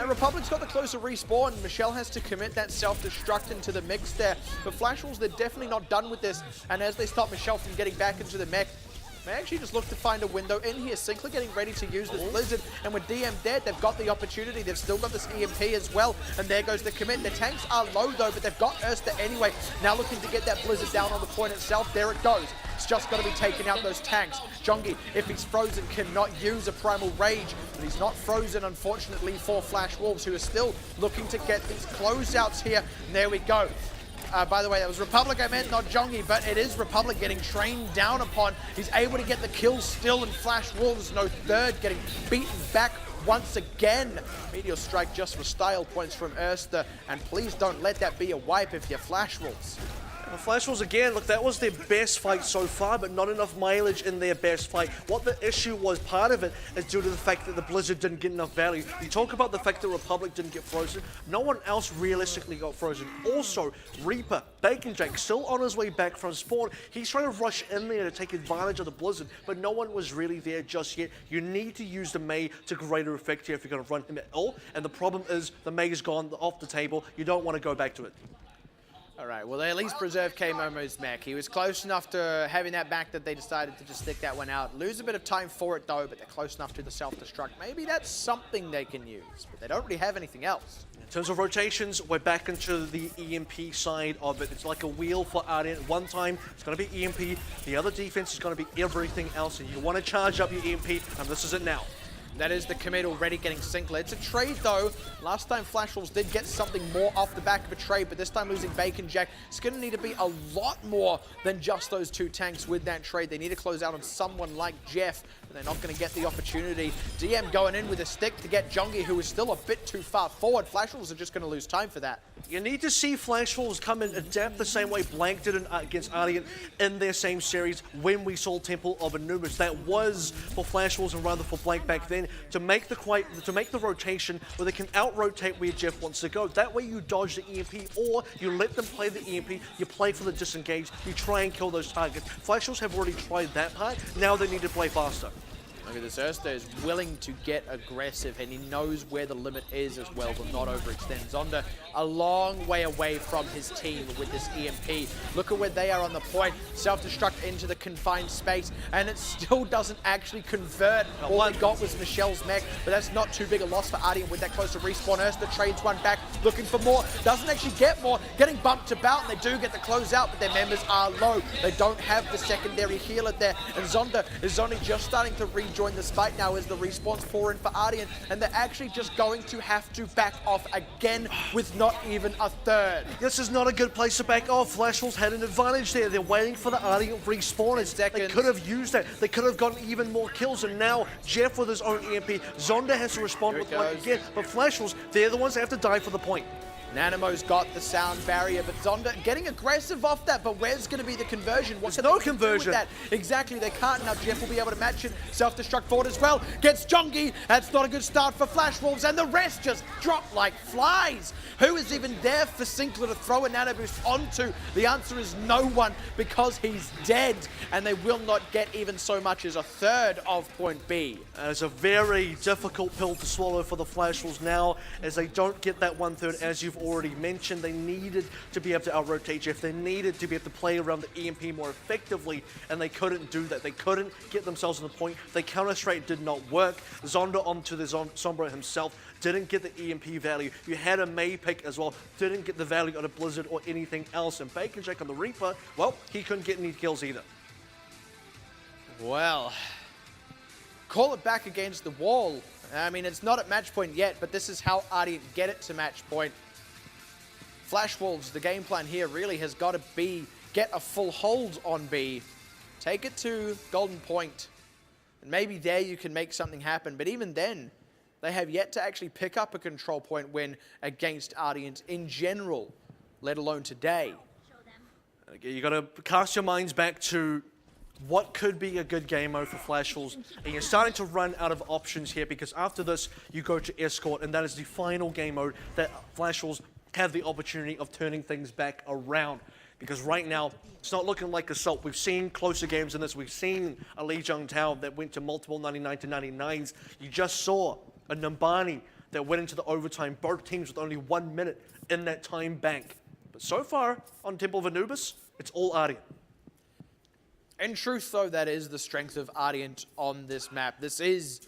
Republic's got the closer respawn. Michelle has to commit that self-destruct into the mix there. But Flash Wolves, they're definitely not done with this, and as they stop Michelle from getting back into the mech, they actually just look to find a window in here. Sinclair getting ready to use this Blizzard, and with DM dead, they've got the opportunity. They've still got this EMP as well, and there goes the commit. The tanks are low though, but they've got Erster anyway. Now looking to get that Blizzard down on the point itself. There it goes. It's just got to be taking out those tanks. Jongi, if he's frozen, cannot use a Primal Rage, but he's not frozen, unfortunately, for Flash Wolves, who are still looking to get these closeouts here. And there we go. By the way, that was Republic I meant, not Jongi, but it is Republic getting trained down upon. He's able to get the kills still, and Flash Wolves, no third, getting beaten back once again. Meteor Strike just for style points from Erster, and please don't let that be a wipe if you're Flash Wolves. The Flash Wolves again, look, that was their best fight so far, but not enough mileage in their best fight. What the issue was, part of it, is due to the fact that the Blizzard didn't get enough value. You talk about the fact that Republic didn't get frozen, no one else realistically got frozen. Also, Reaper, Bacon Jack, still on his way back from spawn. He's trying to rush in there to take advantage of the Blizzard, but no one was really there just yet. You need to use the Mei to greater effect here if you're going to run him at all, and the problem is the Mei is gone off the table. You don't want to go back to it. All right, well, they at least preserved K-Momo's mech. He was close enough to having that back that they decided to just stick that one out. Lose a bit of time for it, though, but they're close enough to the self-destruct. Maybe that's something they can use, but they don't really have anything else. In terms of rotations, we're back into the EMP side of it. It's like a wheel for Ardeont. One time, it's going to be EMP. The other defense is going to be everything else, and you want to charge up your EMP, and this is it now. That is the commit already getting Sinclair. It's a trade, though. Last time Flash Wolves did get something more off the back of a trade, but this time losing Bacon Jack, it's going to need to be a lot more than just those two tanks with that trade. They need to close out on someone like Jeff, but they're not going to get the opportunity. DM going in with a stick to get Jongi, who is still a bit too far forward. Flash Wolves are just going to lose time for that. You need to see Flash Wolves come and adapt the same way Blank did against Ardeont in their same series when we saw Temple of Anubis. That was for Flash Wolves and rather for Blank back then, to make the rotation where they can out-rotate where Jeff wants to go. That way you dodge the EMP, or you let them play the EMP, you play for the disengage, you try and kill those targets. Flash Wolves have already tried that part, now they need to play faster. Look at this, Erster is willing to get aggressive, and he knows where the limit is as well to not overextend. Zonda a long way away from his team with this EMP. Look at where they are on the point. Self-destruct into the confined space, and it still doesn't actually convert. All they got was Michelle's mech, but that's not too big a loss for Ardeont with that closer respawn. Erster trades one back, looking for more. Doesn't actually get more, getting bumped about, and they do get the closeout, but their members are low. They don't have the secondary healer there, and Zonda is only just starting to rejoin this fight now as the respawns pour in for Ardeont, and they're actually just going to have to back off again with not even a third. This is not a good place to back off. Flash Wolves had an advantage there. They're waiting for the Ardeont respawn. They could have used that. They could have gotten even more kills, and now Jeff with his own EMP. Zonda has to respond with one again, but Flash Wolves, they're the ones that have to die for the point. Nanamo's got the sound barrier, but Zonda getting aggressive off that, but where's going to be the conversion? There's no conversion. With that? Exactly, they can't. Now Jeff will be able to match it. Self-destruct forward as well. Gets Jongi. That's not a good start for Flash Wolves, and the rest just drop like flies. Who is even there for Sinclair to throw a nano boost onto? The answer is no one, because he's dead, and they will not get even so much as a third of point B. It's a very difficult pill to swallow for the Flash Wolves now, as they don't get that 1/3, as you've already mentioned. They needed to be able to out-rotate Jeff. They needed to be able to play around the EMP more effectively, and they couldn't do that. They couldn't get themselves on the point. The counter-straight did not work. Zonda onto the Sombra himself didn't get the EMP value. You had a Mei pick as well, didn't get the value out of Blizzard or anything else. And Bacon Jack on the Reaper, well, he couldn't get any kills either. Well, call it back against the wall. I mean, it's not at match point yet, but this is how Ardeont get it to match point. Flash Wolves, the game plan here really has got to be get a full hold on B, take it to Golden Point, and maybe there you can make something happen. But even then, they have yet to actually pick up a control point win against Ardeont in general let alone today. You got to cast your minds back to what could be a good game mode for Flash Wolves, and you're starting to run out of options here because after this you go to Escort, and that is the final game mode that Flash Wolves have the opportunity of turning things back around. Because right now it's not looking like Assault. We've seen closer games than this. We've seen a Jiang Tower that went to multiple 99 to 99s. You just saw a Numbani that went into the overtime. Both teams with only 1 minute in that time bank. But so far on Temple of Anubis, it's all Ardeont. In truth, though, that is the strength of Ardeont on this map. This is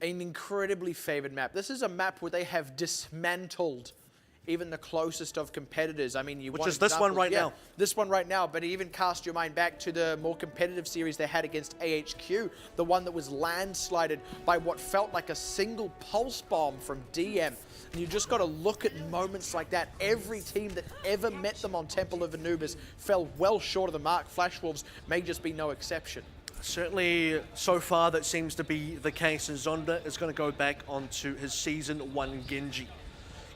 an incredibly favored map. This is a map where they have dismantled even the closest of competitors. I mean, which is this one right now. This one right now, but even cast your mind back to the more competitive series they had against AHQ, the one that was landslided by what felt like a single pulse bomb from DM. And you just got to look at moments like that. Every team that ever met them on Temple of Anubis fell well short of the mark. Flash Wolves may just be no exception. Certainly, so far, that seems to be the case, and Zonda is going to go back onto his Season 1 Genji.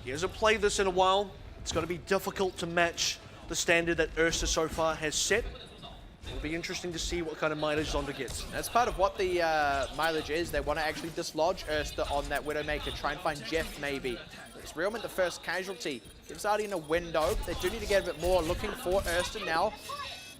He hasn't played this in a while. It's going to be difficult to match the standard that Ursa so far has set. It'll be interesting to see what kind of mileage Zonda gets. That's part of what the mileage is. They want to actually dislodge Ursa on that Widowmaker, try and find Jeff maybe. It's Realman the first casualty. Gives Ardeont a window. They do need to get a bit more. Looking for Ursa now.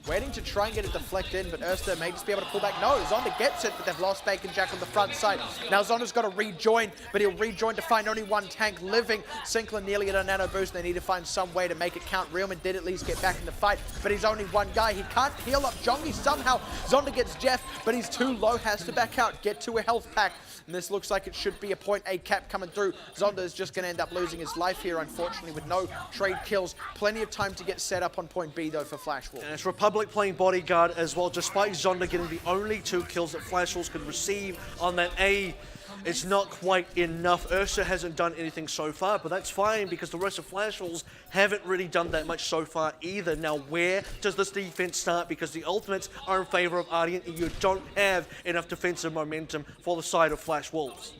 Waiting to try and get it deflected, but Ursa may just be able to pull back. No, Zonda gets it, but they've lost Bacon Jack on the front side. Now Zonda's got to rejoin, but he'll rejoin to find only one tank living. Sinclair nearly at a nano boost. They need to find some way to make it count. Realman did at least get back in the fight, but he's only one guy. He can't heal up Jongi somehow. Zonda gets Jeff, but he's too low, has to back out, get to a health pack. And this looks like it should be a point A cap coming through. Zonda is just going to end up losing his life here, unfortunately, with no trade kills. Plenty of time to get set up on point B, though, for Flash Wolves. And it's Republic playing bodyguard as well, despite Zonda getting the only 2 kills that Flash Wolves could receive on that A. It's not quite enough. Ursa hasn't done anything so far, but that's fine because the rest of Flash Wolves haven't really done that much so far either. Now, where does this defense start? Because the ultimates are in favor of Ardeont, and you don't have enough defensive momentum for the side of Flash Wolves.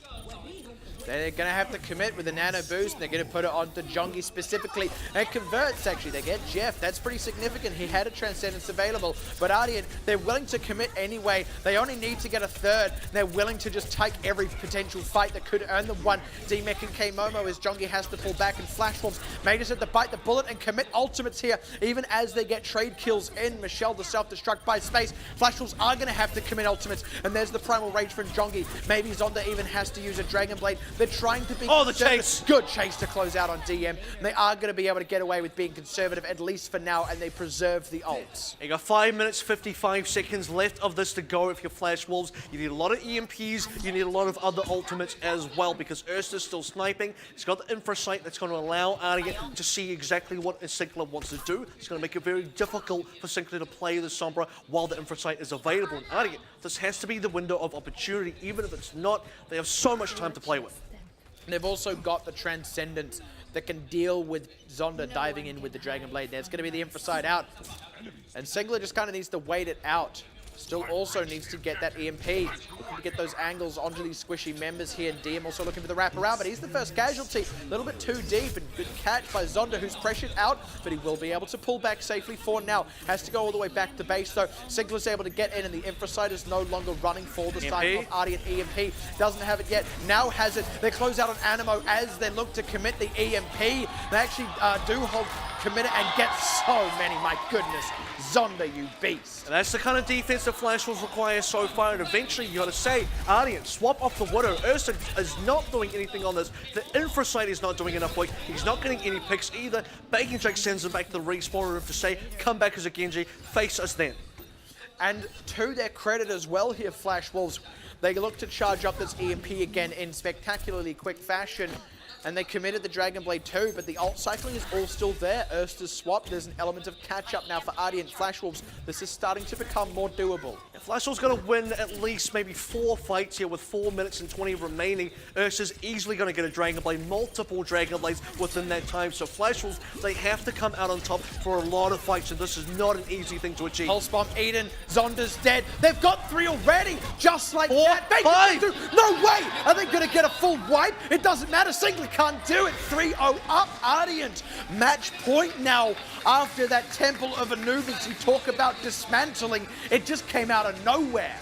They're going to have to commit with a nano boost. They're going to put it onto Jongi specifically. And it converts, actually. They get Jeff. That's pretty significant. He had a Transcendence available. But Ardeont, they're willing to commit anyway. They only need to get a third. They're willing to just take every potential fight that could earn them one. D-Mech and K-Momo as Jongi has to pull back, and Flash Wolves may just have to bite the bullet and commit ultimates here, even as they get trade kills in. Michelle, the self-destruct by space. Flash Wolves are going to have to commit ultimates. And there's the Primal Rage from Jongi. Maybe Zonda even has to use a Dragon Blade. They're trying to be the chase. Good chase to close out on DM. And they are going to be able to get away with being conservative, at least for now, and they preserve the ults. You got 5 minutes, 55 seconds left of this to go if you're Flash Wolves. You need a lot of EMPs, you need a lot of other ultimates as well, because Ursa's still sniping. He's got the infra sight that's going to allow Ardeont to see exactly what Sinclair wants to do. It's going to make it very difficult for Sinclair to play the Sombra while the infra sight is available. And Ardeont, this has to be the window of opportunity. Even if it's not, they have so much time to play with. And they've also got the Transcendence that can deal with Zonda diving in with the Dragon Blade. There's going to be the infra side out. And Singler just kind of needs to wait it out. Still also needs to get that EMP. Looking to get those angles onto these squishy members here. And DM also looking for the wraparound, but he's the first casualty. A little bit too deep, and good catch by Zonda, who's pressured out, but he will be able to pull back safely for now. Has to go all the way back to base, though. Singler's able to get in, and the infra side is no longer running for the side of Ardeont. EMP doesn't have it yet. Now has it. They close out on Animo as they look to commit the EMP. They actually do hold committed and get so many. My goodness. Zonda, you beast. And that's the kind of defense that Flash Wolves require so far, and eventually you got to say, Ardeont, swap off the Widow. Ursa is not doing anything on this. The infra side is not doing enough work. He's not getting any picks either. Bacon Jack sends him back to the respawn room to say, come back as a Genji, face us then. And to their credit as well here, Flash Wolves, they look to charge up this EMP again in spectacularly quick fashion. And they committed the Dragon Blade too, but the ult cycling is all still there. Ursta's swap, there's an element of catch-up now for Ardeont. Flash Wolves, this is starting to become more doable. Yeah, Flash Wolves going to win at least maybe 4 fights here with 4 minutes and 20 remaining. Ursa's easily going to get a Dragon Blade, multiple Dragon Blades within that time. So Flash Wolves, they have to come out on top for a lot of fights, and this is not an easy thing to achieve. Pulse Bomb, Eden, Zonda's dead. They've got 3 already, just like 4, that. 5. No way! Are they going to get a full wipe? It doesn't matter. Singler can't do it. 3-0 up, Ardeont. Match point now after that Temple of Anubis. You talk about dismantling. It just came out of nowhere.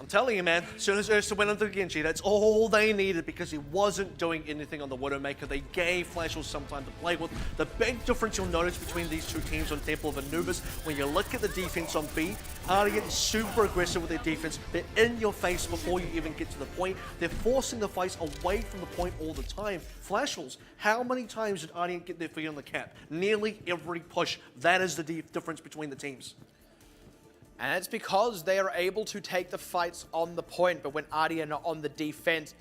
I'm telling you, man, as soon as Ursa went onto the Genji, that's all they needed because he wasn't doing anything on the Widowmaker. They gave Flashwolves some time to play with. The big difference you'll notice between these two teams on Temple of Anubis, when you look at the defense on B, Ardeont is super aggressive with their defense. They're in your face before you even get to the point. They're forcing the fights away from the point all the time. Flashwolves, how many times did Ardeont get their feet on the cap? Nearly every push. That is the difference between the teams. And it's because they are able to take the fights on the point, but when Ardeont are on the defense,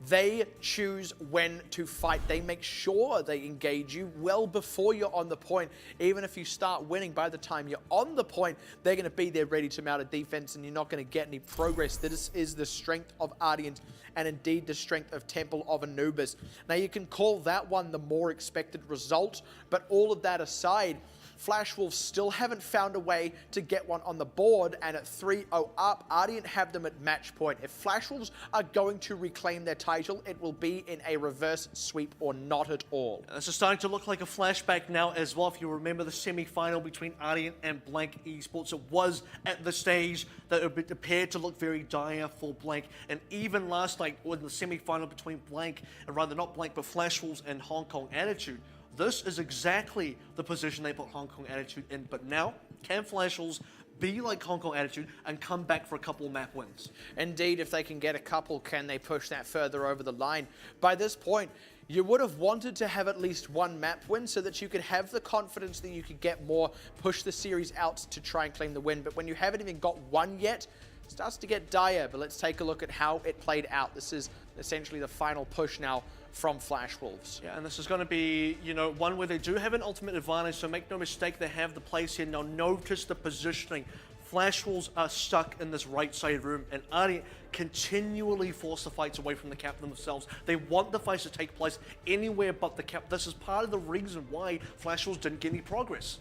they choose when to fight. They make sure they engage you well before you're on the point. Even if you start winning, by the time you're on the point, they're going to be there ready to mount a defense, and you're not going to get any progress. This is the strength of Ardeont, and indeed the strength of Temple of Anubis. Now, you can call that one the more expected result, but all of that aside, Flashwolves still haven't found a way to get one on the board, and at 3-0 up, Ardeont have them at match point. If Flashwolves are going to reclaim their title, it will be in a reverse sweep or not at all. This is starting to look like a flashback now as well. If you remember the semi-final between Ardeont and Blank Esports, it was at the stage that it appeared to look very dire for Blank. And even last night, in the semi-final between Blank, and rather not Blank, but Flashwolves and Hong Kong Attitude, this is exactly the position they put Hong Kong Attitude in. But now, can Flashwolves be like Hong Kong Attitude and come back for a couple of map wins? Indeed, if they can get a couple, can they push that further over the line? By this point, you would have wanted to have at least one map win so that you could have the confidence that you could get more, push the series out to try and claim the win. But when you haven't even got one yet, it starts to get dire. But let's take a look at how it played out. This is essentially the final push now from Flashwolves. Yeah, and this is going to be, you know, one where they do have an ultimate advantage, so make no mistake, they have the place here. Now notice the positioning. Flashwolves are stuck in this right side room, and Ardeont continually force the fights away from the cap themselves. They want the fights to take place anywhere but the cap. This is part of the reason why Flashwolves didn't get any progress.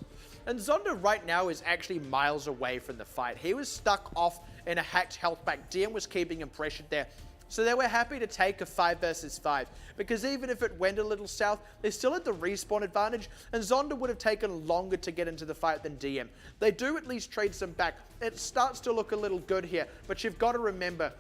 And Zonda right now is actually miles away from the fight. He was stuck off in a hacked health pack. DM was keeping him pressured there. So they were happy to take a 5 versus 5, because even if it went a little south, they still had the respawn advantage, and Zonda would have taken longer to get into the fight than DM. They do at least trade some back. It starts to look a little good here, but you've got to remember,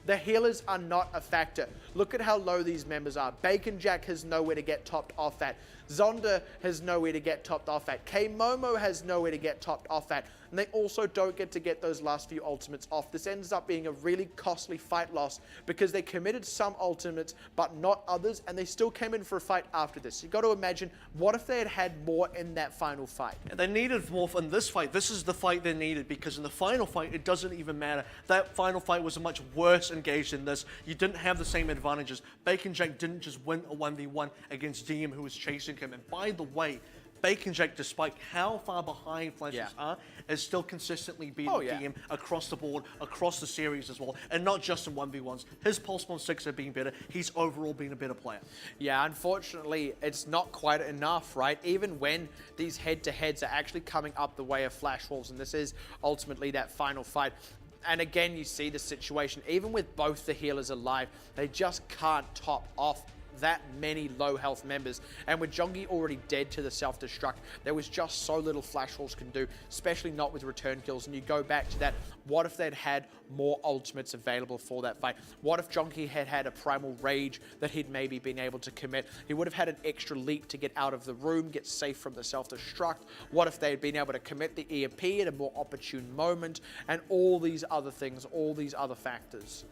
the healers are not a factor. Look at how low these members are. Bacon Jack has nowhere to get topped off at. Zonda has nowhere to get topped off at. K-Momo has nowhere to get topped off at. And they also don't get to get those last few ultimates off. This ends up being a really costly fight loss because they committed some ultimates, but not others, and they still came in for a fight after this. You've got to imagine, what if they had had more in that final fight? And they needed more in this fight. This is the fight they needed, because in the final fight, it doesn't even matter. That final fight was a much worse engaged than this. You didn't have the same advantages. Bacon Jack didn't just win a 1v1 against DM, who was chasing him. And by the way, Bacon Jack, despite how far behind Flashwolves are, is still consistently beating DM across the board, across the series as well, and not just in 1v1s. His pulse bomb 6 have been better. He's overall been a better player. Yeah, unfortunately, it's not quite enough, right? Even when these head-to-heads are actually coming up the way of Flashwolves, and this is ultimately that final fight. And again, you see the situation. Even with both the healers alive, they just can't top off that many low health members, and with Jongi already dead to the self-destruct, there was just so little Flashwolves can do, especially not with return kills. And you go back to that, what if they'd had more ultimates available for that fight? What if Jongi had had a primal rage that he'd maybe been able to commit? He would have had an extra leap to get out of the room, get safe from the self-destruct. What if they had been able to commit the EMP at a more opportune moment, and all these other things, all these other factors?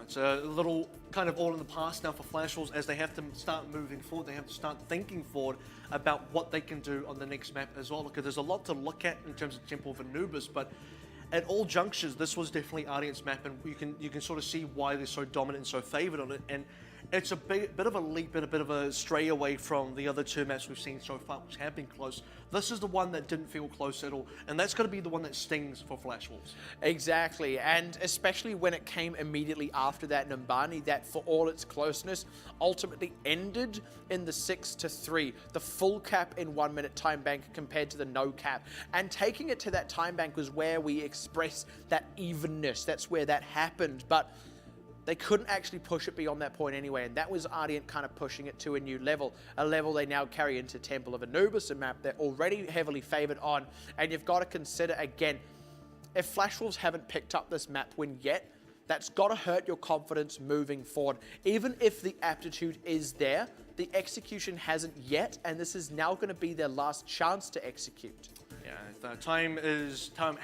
It's a little kind of all in the past now for Flashwolves, as they have to start moving forward. They have to start thinking forward about what they can do on the next map as well, because there's a lot to look at in terms of Temple of Anubis, but at all junctures, this was definitely Ardeont's map, and you can sort of see why they're so dominant and so favored on it. And it's a bit of a leap and a bit of a stray away from the other two maps we've seen so far, which have been close. This is the one that didn't feel close at all, and that's going to be the one that stings for Flashwolves. Exactly, and especially when it came immediately after that Numbani, that for all its closeness, ultimately ended in the 6-3, the full cap in 1 minute time bank compared to the no cap. And taking it to that time bank was where we express that evenness. That's where that happened. But they couldn't actually push it beyond that point anyway, and that was Ardeont kind of pushing it to a new level, a level they now carry into Temple of Anubis, a map they're already heavily favored on. And you've got to consider, again, if Flash Wolves haven't picked up this map win yet, that's got to hurt your confidence moving forward. Even if the aptitude is there, the execution hasn't yet, and this is now going to be their last chance to execute. Yeah, the time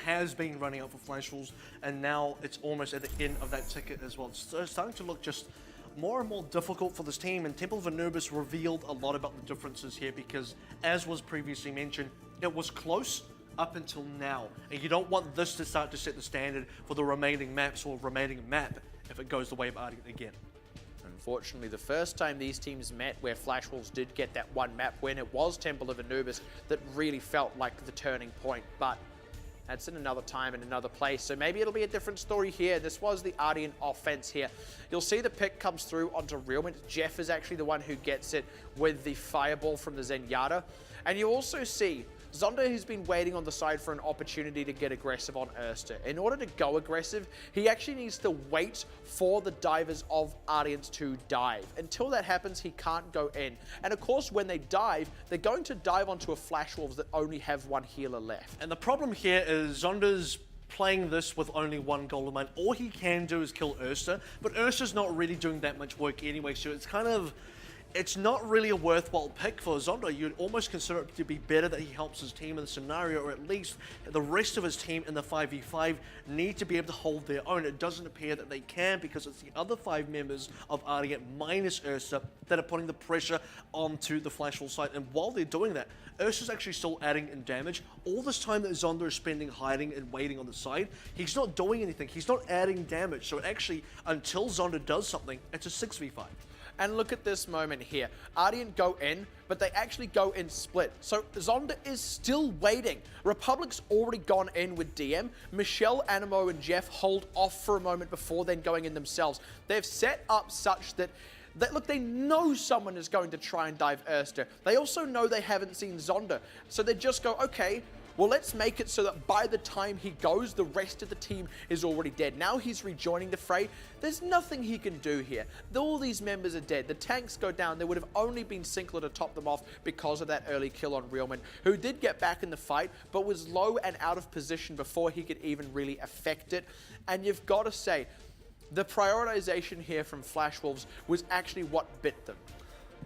has been running out for Flash Wolves, and now it's almost at the end of that ticket as well. It's starting to look just more and more difficult for this team, and Temple of Anubis revealed a lot about the differences here because, as was previously mentioned, it was close up until now, and you don't want this to start to set the standard for the remaining maps or remaining map if it goes the way of Ardeont again. Unfortunately, the first time these teams met where Flash Wolves did get that one map win, it was Temple of Anubis that really felt like the turning point, but that's in another time and another place, so maybe it'll be a different story here. This was the Ardeont offense here. You'll see the pick comes through onto Realment. Jeff is actually the one who gets it with the fireball from the Zenyatta, and you also see Zonda has been waiting on the side for an opportunity to get aggressive on Erster. In order to go aggressive, he actually needs to wait for the divers of Ardeont to dive. Until that happens, he can't go in. And of course, when they dive, they're going to dive onto a Flash Wolves that only have one healer left. And the problem here is Zonda's playing this with only one golden mine. All he can do is kill Erster, but Erster's not really doing that much work anyway, so it's not really a worthwhile pick for Zonda. You'd almost consider it to be better that he helps his team in the scenario, or at least the rest of his team in the 5v5 need to be able to hold their own. It doesn't appear that they can because it's the other 5 members of Ardeont minus Ursa that are putting the pressure onto the Flash Wolf side. And while they're doing that, Ursa's actually still adding in damage. All this time that Zonda is spending hiding and waiting on the side, he's not doing anything. He's not adding damage. So it actually, until Zonda does something, it's a 6v5. And look at this moment here. Ardeont go in, but they actually go in split. So Zonda is still waiting. Republic's already gone in with DM. Michelle, Animo, and Jeff hold off for a moment before then going in themselves. They've set up such that look, they know someone is going to try and dive Erster. They also know they haven't seen Zonda. So they just go, okay, well, let's make it so that by the time he goes, the rest of the team is already dead. Now he's rejoining the fray. There's nothing he can do here. All these members are dead. The tanks go down. There would have only been Sinkler to top them off because of that early kill on Realman, who did get back in the fight, but was low and out of position before he could even really affect it. And you've got to say, the prioritization here from Flash Wolves was actually what bit them.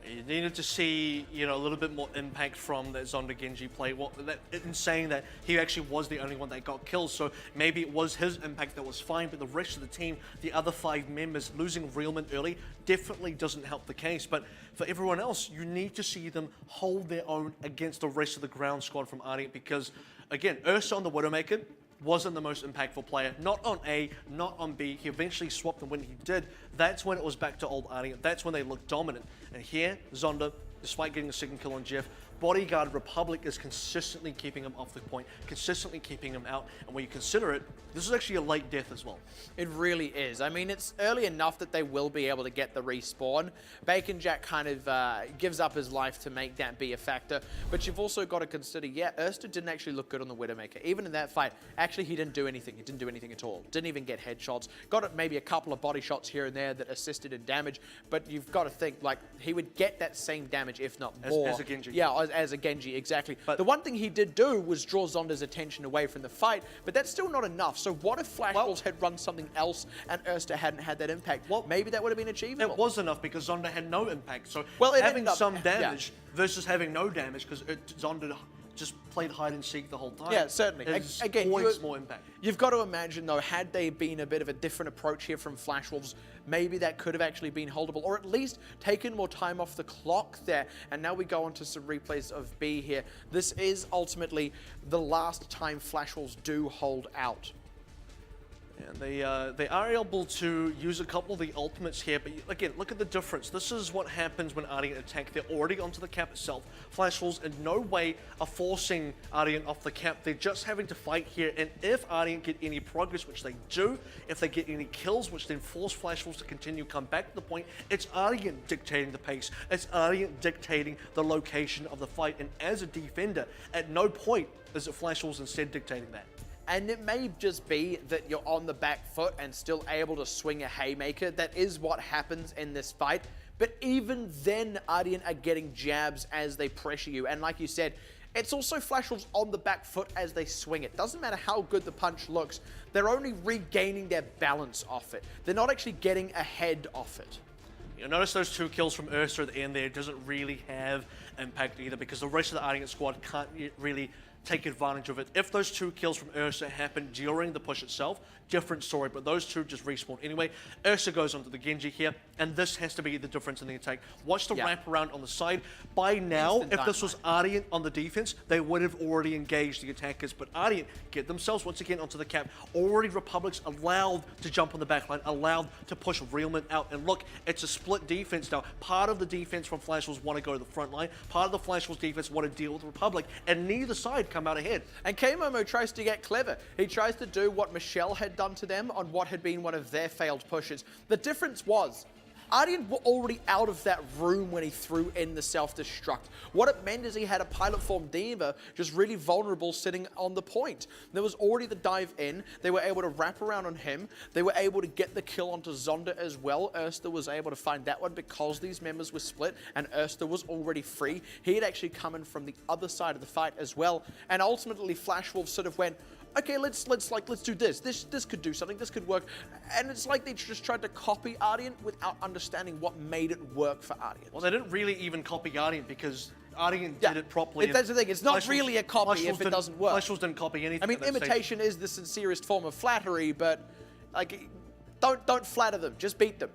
You needed to see, a little bit more impact from that Zonda Genji play. Well, in saying that, he actually was the only one that got killed, so maybe it was his impact that was fine, but the rest of the team, the other 5 members, losing Realman early definitely doesn't help the case. But for everyone else, you need to see them hold their own against the rest of the ground squad from Ardeont because, again, Ursa on the Widowmaker wasn't the most impactful player. Not on A, not on B. He eventually swapped, and when he did, that's when it was back to old Ardeont. That's when they looked dominant. And here, Zonda, despite getting a second kill on Jeff, Bodyguard Republic is consistently keeping him off the point, consistently keeping him out. And when you consider it, this is actually a late death as well. It really is. I mean, it's early enough that they will be able to get the respawn. Bacon Jack kind of gives up his life to make that be a factor. But you've also got to consider, Erster didn't actually look good on the Widowmaker. Even in that fight, actually he didn't do anything. He didn't do anything at all. Didn't even get headshots. Got maybe a couple of body shots here and there that assisted in damage. But you've got to think, like, he would get that same damage, if not more. As a Genji. Yeah, as a Genji, exactly. But the one thing he did do was draw Zonda's attention away from the fight, but that's still not enough. So what if Flash Wolves had run something else and Erster hadn't had that impact? Well, maybe that would have been achievable. It was enough because Zonda had no impact. So it having some damage versus having no damage because Zonda just played hide and seek the whole time. Yeah, certainly. Again, points more impact. You've got to imagine, though, had they been a bit of a different approach here from Flash Wolves, maybe that could have actually been holdable, or at least taken more time off the clock there. And now we go on to some replays of B here. This is ultimately the last time Flash Wolves do hold out. And they are able to use a couple of the ultimates here, but again, look at the difference. This is what happens when Ardeont attack. They're already onto the cap itself. Flash Wolves in no way are forcing Ardeont off the cap. They're just having to fight here, and if Ardeont get any progress, which they do, if they get any kills, which then force Flash Wolves to continue, come back to the point, it's Ardeont dictating the pace. It's Ardeont dictating the location of the fight, and as a defender, at no point is it Flash Wolves instead dictating that. And it may just be that you're on the back foot and still able to swing a haymaker. That is what happens in this fight. But even then, Ardeont are getting jabs as they pressure you. And like you said, it's also Flash Wolves on the back foot as they swing it. Doesn't matter how good the punch looks, they're only regaining their balance off it. They're not actually getting ahead off it. You'll notice those 2 kills from Ursa at the end there doesn't really have impact either, because the rest of the Ardeont squad can't really take advantage of it. If those 2 kills from Ursa happen during the push itself, different story, but those 2 just respawn anyway. Ursa goes onto the Genji here, and this has to be the difference in the attack. Watch the wrap around on the side. By now, if this was Ardeont on the defense, they would have already engaged the attackers, but Ardeont get themselves once again onto the cap. Already Republic's allowed to jump on the backline, allowed to push Realman out, and look, it's a split defense now. Part of the defense from Flash Wolves want to go to the front line, part of the Flash Wolves defense want to deal with Republic, and neither side come out ahead. And K-Momo tries to get clever. He tries to do what Michelle had done to them on what had been one of their failed pushes. The difference was, Ardeont were already out of that room when he threw in the self-destruct. What it meant is he had a pilot form Diva just really vulnerable sitting on the point. There was already the dive in. They were able to wrap around on him. They were able to get the kill onto Zonda as well. Erster was able to find that one because these members were split and Erster was already free. He had actually come in from the other side of the fight as well. And ultimately Flash Wolf sort of went, okay, let's do this. This could do something. This could work. And it's like they just tried to copy Ardeont without understanding what made it work for Ardeont. Well, they didn't really even copy Ardeont because Ardeont did it properly. That's the thing. It's not really a copy if it doesn't work. Flash Wolves didn't copy anything. I mean, imitation is the sincerest form of flattery, but like, don't flatter them. Just beat them.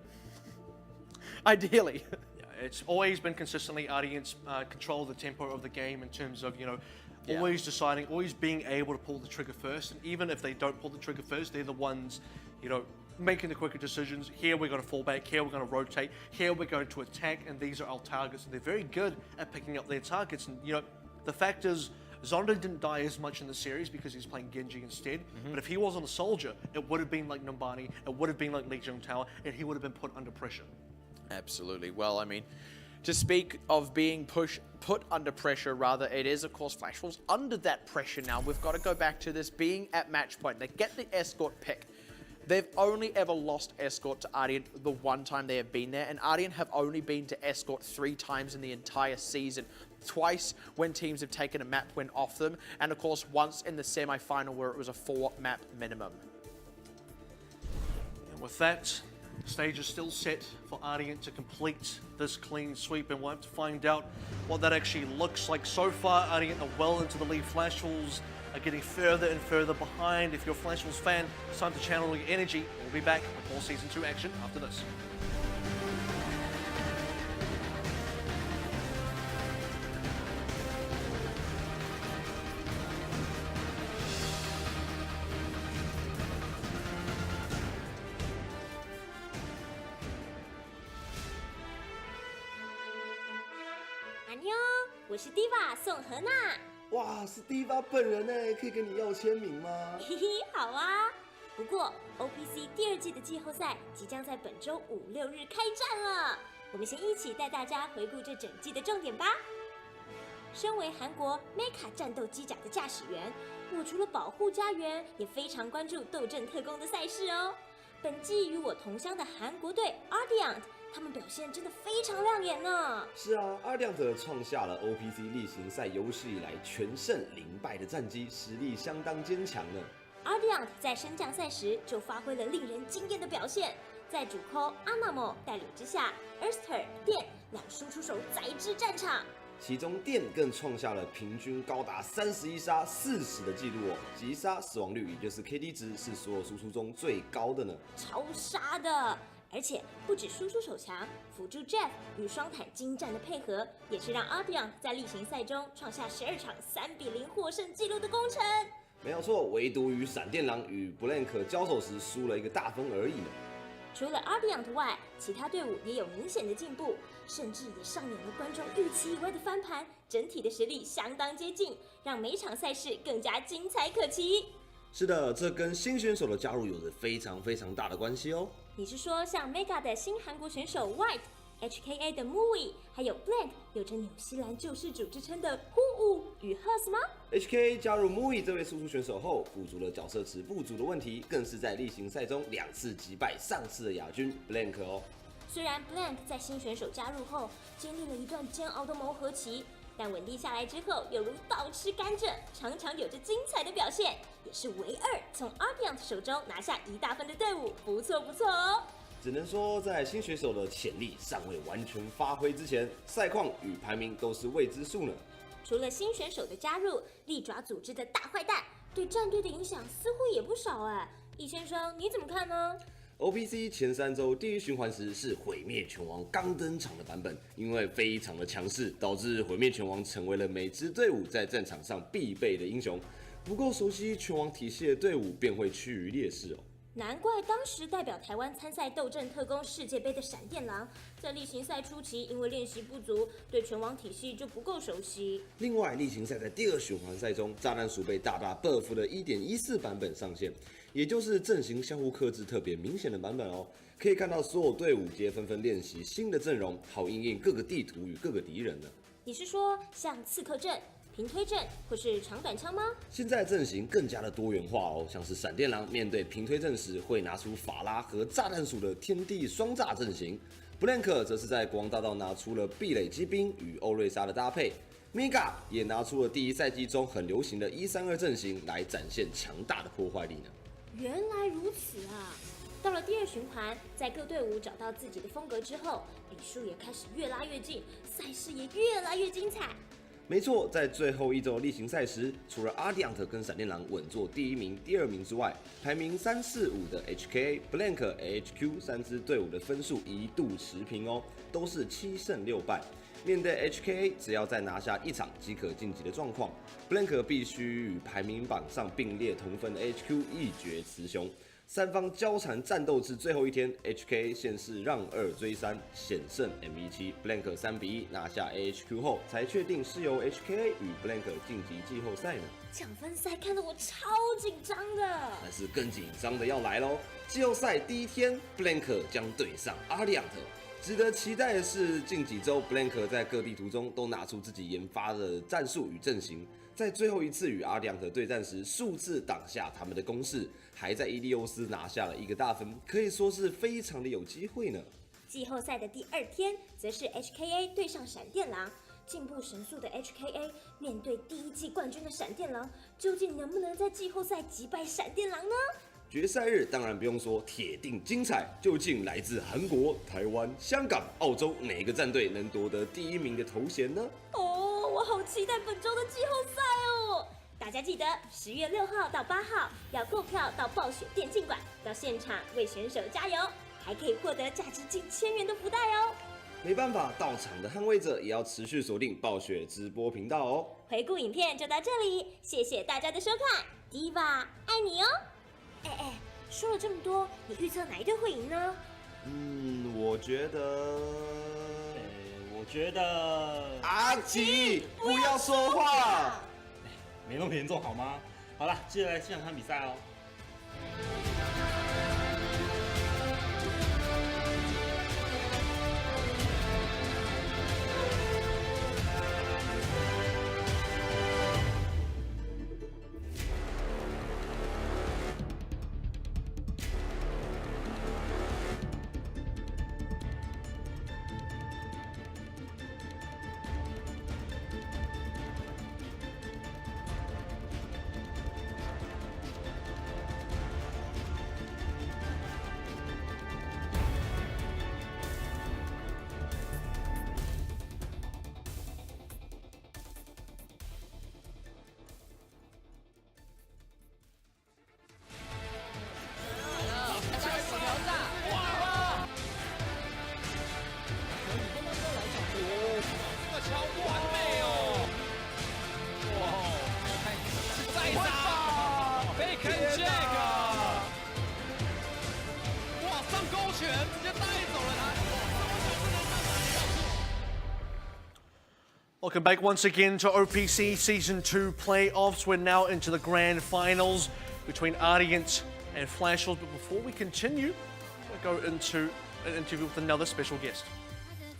Ideally. Yeah, it's always been consistently Ardeont's control of the tempo of the game in terms of, you know, always deciding, always being able to pull the trigger first. And even if they don't pull the trigger first, they're the ones, you know, making the quicker decisions. Here we're going to fall back, here we're going to rotate, here we're going to attack, and these are our targets. And they're very good at picking up their targets. And, you know, the fact is, Zonda didn't die as much in the series because he's playing Genji instead. But if he wasn't a soldier, it would have been like Numbani, it would have been like Jiang Tower, and he would have been put under pressure. Absolutely. Well, I mean, to speak of being put under pressure, rather, it is, of course, Flash Wolves under that pressure now. We've got to go back to this being at match point. They get the escort pick. They've only ever lost escort to Ardeont the one time they have been there, and Ardeont have only been to escort 3 times in the entire season. Twice when teams have taken a map win off them, and of course once in the semi-final where it was a 4-map minimum. And with that, the stage is still set for Ardeont to complete this clean sweep, and we'll have to find out what that actually looks like. So far, Ardeont are well into the lead. Flash Wolves are getting further and further behind. If you're a Flash Wolves fan, it's time to channel your energy. We'll be back with more Season 2 action after this.我是 Diva 宋荷娜。哇，是 Diva 本人哎，可以跟你要签名吗？嘿嘿，好啊。不过 OPC 第2季的季后赛即将在本周5、6日开战了。我们先一起带大家回顾这整季的重点吧。身为韩国 Mecha 战斗机甲的驾驶员，我除了保护家园，也非常关注斗阵特工的赛事哦。本季与我同乡的韩国队 Ardeont。他们表现真的非常亮眼呢。是啊，Ardeont创下了 OPC 例行赛有史以来全胜0败的战绩，实力相当坚强呢。Ardeont 在升降赛时就发挥了令人惊艳的表现，在主 call Anubis 带领之下 ，Erster 电两输出手宰制战场。其中电更创下了平均高达31杀40的纪录哦，击杀死亡率也就是 KD 值是所有输出中最高的呢。超杀的！而且不止输出手强，辅助 Jeff 与双坦精湛的配合，也是让 Ardeont 在例行赛中创下12场3-0获胜纪录的功臣。没有错，唯独与闪电狼与 Blank 交手时输了1个大分而已呢。除了 Ardeont 外，其他队伍也有明显的进步，甚至也上演了观众预期以外的翻盘，整体的实力相当接近，让每场赛事更加精彩可期。是的，这跟新选手的加入有着非常大的关系哦。你是说像 Mega 的新韩国选手 White、HKA 的 Movie， 还有 Blank 有着纽西兰救世主之称的呼雾与 Hus 吗？ HKA 加入 Mui 这位输出选手后，补足了角色池不足的问题，更是在例行赛中2次击败上次的亚军 Blank 哦。虽然 Blank 在新选手加入后经历了一段煎熬的磨合期，但稳定下来之后，犹如倒吃甘蔗，常常有着精彩的表现，也是唯二从 Ardeont 手中拿下1大分的队伍，不错不错哦。只能说，在新选手的潜力尚未完全发挥之前，赛况与排名都是未知数呢。除了新选手的加入，利爪组织的大坏蛋对战队的影响似乎也不少哎。易先生，你怎么看呢？OPC 前3周第1循环时是毁灭拳王刚登场的版本，因为非常的强势，导致毁灭拳王成为了每支队伍在战场上必备的英雄。不够熟悉拳王体系的队伍便会趋于劣势哦。难怪当时代表台湾参赛斗阵特工世界杯的闪电狼，在例行赛初期因为练习不足，对拳王体系就不够熟悉。另外，例行赛在第2循环赛中，炸弹鼠被大大 buff 的 1.14 版本上线，也就是阵型相互克制特别明显的版本哦。可以看到所有队伍皆纷纷练习新的阵容，好因应各个地图与各个敌人呢。你是说像刺客阵、平推阵或是长短枪吗？现在阵型更加的多元化哦，像是闪电狼面对平推阵时会拿出法拉和炸弹鼠的天地双炸阵型 ，Blank 则是在国王大道拿出了壁垒机兵与欧瑞莎的搭配 ，Mega 也拿出了第1赛季中很流行的132阵型来展现强大的破坏力呢。原来如此啊！到了第2循环，在各队伍找到自己的风格之后，比数也开始越拉越近，赛事也越来越精彩。没错，在最后1周例行赛时，除了 Ardeont 跟闪电狼稳坐第1名、第2名之外，排名3、4、5的 HKA、Blank、AHQ 3支队伍的分数一度持平哦，都是7胜6败。面对 HKA， 只要再拿下1场即可晋级的状况 ，Blank 必须与排名榜上并列同分的 HQ 一决雌雄。3方交缠战斗至最后一天 ，HK 先是让2追3，险胜 M17 Blank 3-1拿下 AHQ 后，才确定是由 HK 与 Blank 晋级季后赛呢。抢分赛看得我超紧张的，但是更紧张的要来喽！季后赛第1天 ，Blank 将对上 Ardeont。值得期待的是，近几周 Blank 在各地图中都拿出自己研发的战术与阵型。在最后一次与Ardeont对战时，数次挡下他们的攻势，还在伊利欧斯拿下了1个大分，可以说是非常的有机会呢。季后赛的第2天，则是 HKA 对上闪电狼。进步神速的 HKA 面对第1季冠军的闪电狼，究竟能不能在季后赛击败闪电狼呢？决赛日当然不用说，铁定精彩。究竟来自韩国、台湾、香港、澳洲哪个战队能夺得第1名的头衔呢？哦，我好期待本周的季后赛哦！大家记得10月6号到8号要购票到暴雪电竞馆，到现场为选手加油，还可以获得价值近1000元的福袋哦。没办法，到场的捍卫者也要持续锁定暴雪直播频道哦。回顾影片就到这里，谢谢大家的收看 ，Diva 爱你哦！说了这么多，你预测哪一队会赢呢？我觉得阿吉不要说话，没那么严重好吗？好了，接下来现场看比赛哦。Welcome back once again to OPC Season 2 playoffs. We're now into the grand finals between Ardeont and Flashwolves. But before we continue, we'll go into an interview with another special guest.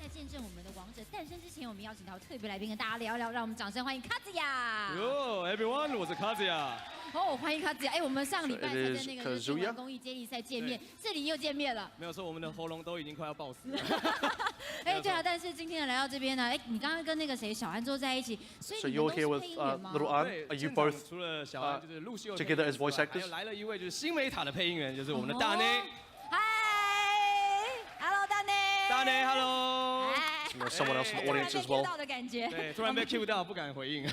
在见证我们的王者诞生之前，我们要请到特别来宾跟大家聊聊，让我们掌声欢迎卡子雅。Yo everyone， 我是卡子雅。哦，欢迎卡子雅。哎，我们上个礼拜才在那个新闻公益接力赛见面，这里又见面了。没有错，我们的喉咙都已经快要爆死了。哎，对啊，但是今天来到这边呢，哎，你刚刚跟那个谁小安坐在一起，所以 So 你 you're 们都 here 是 with 配音员吗？ little An? Are you both 除了小安就是陆秀 together as voice 还 actors? 有来了一位就是新美塔的配音员，就是我们的大内。嗨 ，Hello 大内。大内 ，Hello。 There's someone else in the audience as well. 对，突然被 cue 到，不敢回应。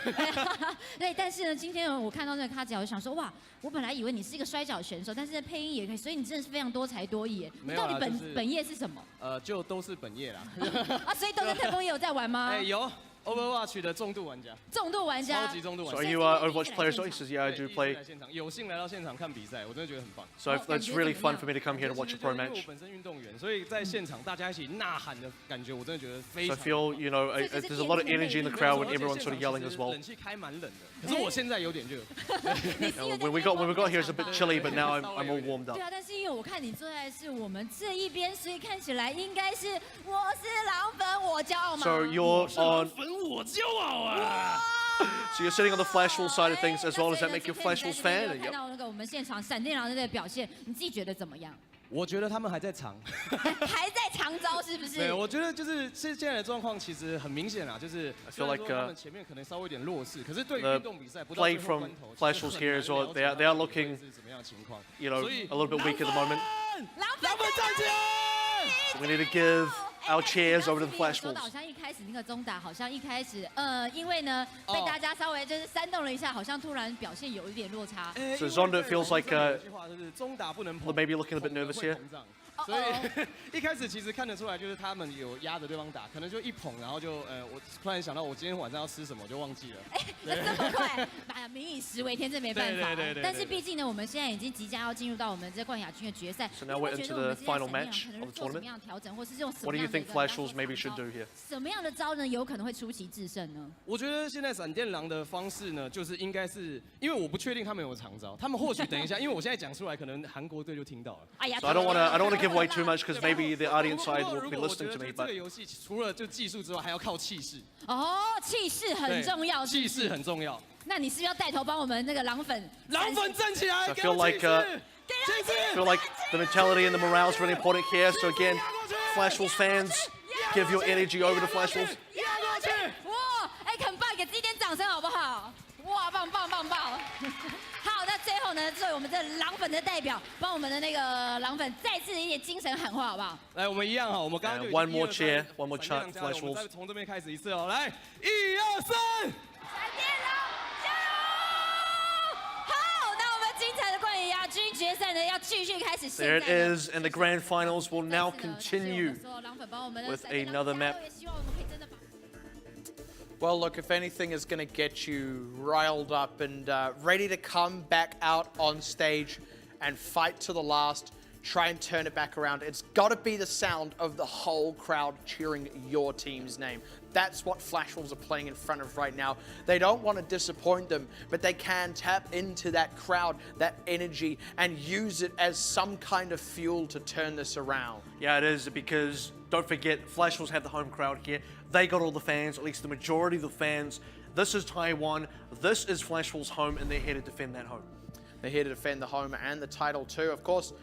对，但是呢，今天我看到那个卡子雅，我就想说，哇，我本来以为你是一个摔跤选手，但是配音也可以，所以你真的是非常多才多艺耶。你到底本业是什么？就都是本业啦。啊，所以都跟特工也有在玩吗？哎，有。Overwatch 的重度玩家，重度玩家，超级重度玩家。 So are you Overwatch players? He says, yeah, I do play. 有幸来到现场看比赛，我真的觉得很棒。So it's really fun for me to come here and watch a pro match. 我本身运动员，所以在现场大家一起呐喊的感觉，我真的觉得非 So 常。I feel, you know, there's a lot of energy in the crowd when everyone's sort of yelling as well. 冷气开蛮冷的，可是我现在有点热。When we got here, it's a bit chilly, but now I'm all warmed up. 对啊，但是因为我看你坐在是我们这一边，所以看起来应该是我是狼粉，我骄傲嘛。 So you're on. 粉我骄傲啊！ So you're sitting on the Flash Wolves side of things as well. Does that make you a Flash Wolves fan? 看到那个我们现场闪电狼队的表现，你自己觉得怎么样？我觉得他们还在藏，还在藏招是不是？对，我觉得就是现在的状况其实很明显啦，就是虽然说他们前面可能稍微有点弱势，可是对于运动比赛不到最后关头， Flash Wolves here as well. They are looking, 是什么样的情况 you know, a little bit weak at the moment. 狼粉站起来！ So we need to give our chairs over to the Flash Wolves. 好像一开始那个中打，好像一开始因为呢被大家稍微就是煽动了一下，好像突然表现有一点落差。So Zonda feels like 中打不能碰 maybe looking a bit nervous here. 所以一开始其实看得出来，就是他们有压着对方打，可能就一捧，然后就我突然想到我今天晚上要吃什么，我就忘记了。这么快，民以食为天，这没办法。对。但是毕竟呢，我们现在已经即将要进入到我们这冠亚军的决赛。 So now we're into the final match of the tournament. What do you think Flash Wolves maybe should do here? 什么样的招呢，有可能会出奇制胜呢？我觉得现在闪电狼的方式呢，就是应该是，因为我不确定他们有长招，他们或许等一下，因为我现在讲出来，可能韩国队就听到了。哎呀 So I don't want to give away too much because maybe the Ardeont side will be listening to me. 这 But 个游戏除了就技术之外，还要靠气势。哦，气势很重要。气势很重要。那你是不是要带头帮我们那个狼粉站起来？ I feel like the mentality and the morale is really important here. So again, Flash Wolves fans, give your energy over to Flash Wolves. 哇，哎，很棒，给自己一点掌声好不好？哇，棒！好，那最后呢，作为我们这狼粉的代表，帮我们的那个狼粉再次一点精神喊话，好不好？来，我们一样哈，我们刚刚 one more cheer, one more chant, Flash Wolves. 再从这边开始一次哦，来，1、2、3，闪电狼加油！好，那我们精彩的冠亚军决赛呢，要继续开始。 There it is, and the grand finals will now continue with another map. Well, look, if anything is going to get you riled up and ready to come back out on stage and fight to the last, try and turn it back around, it's got to be the sound of the whole crowd cheering your team's name. That's what Flash Wolves are playing in front of right now. They don't want to disappoint them, but they can tap into that crowd, that energy, and use it as some kind of fuel to turn this around. Yeah, it is, because don't forget, Flash Wolves have the home crowd here. They got all the fans, at least the majority of the fans. This is Taiwan, this is Flash Wolves' home, and they're here to defend that home. They're here to defend the home and the title too. Of course,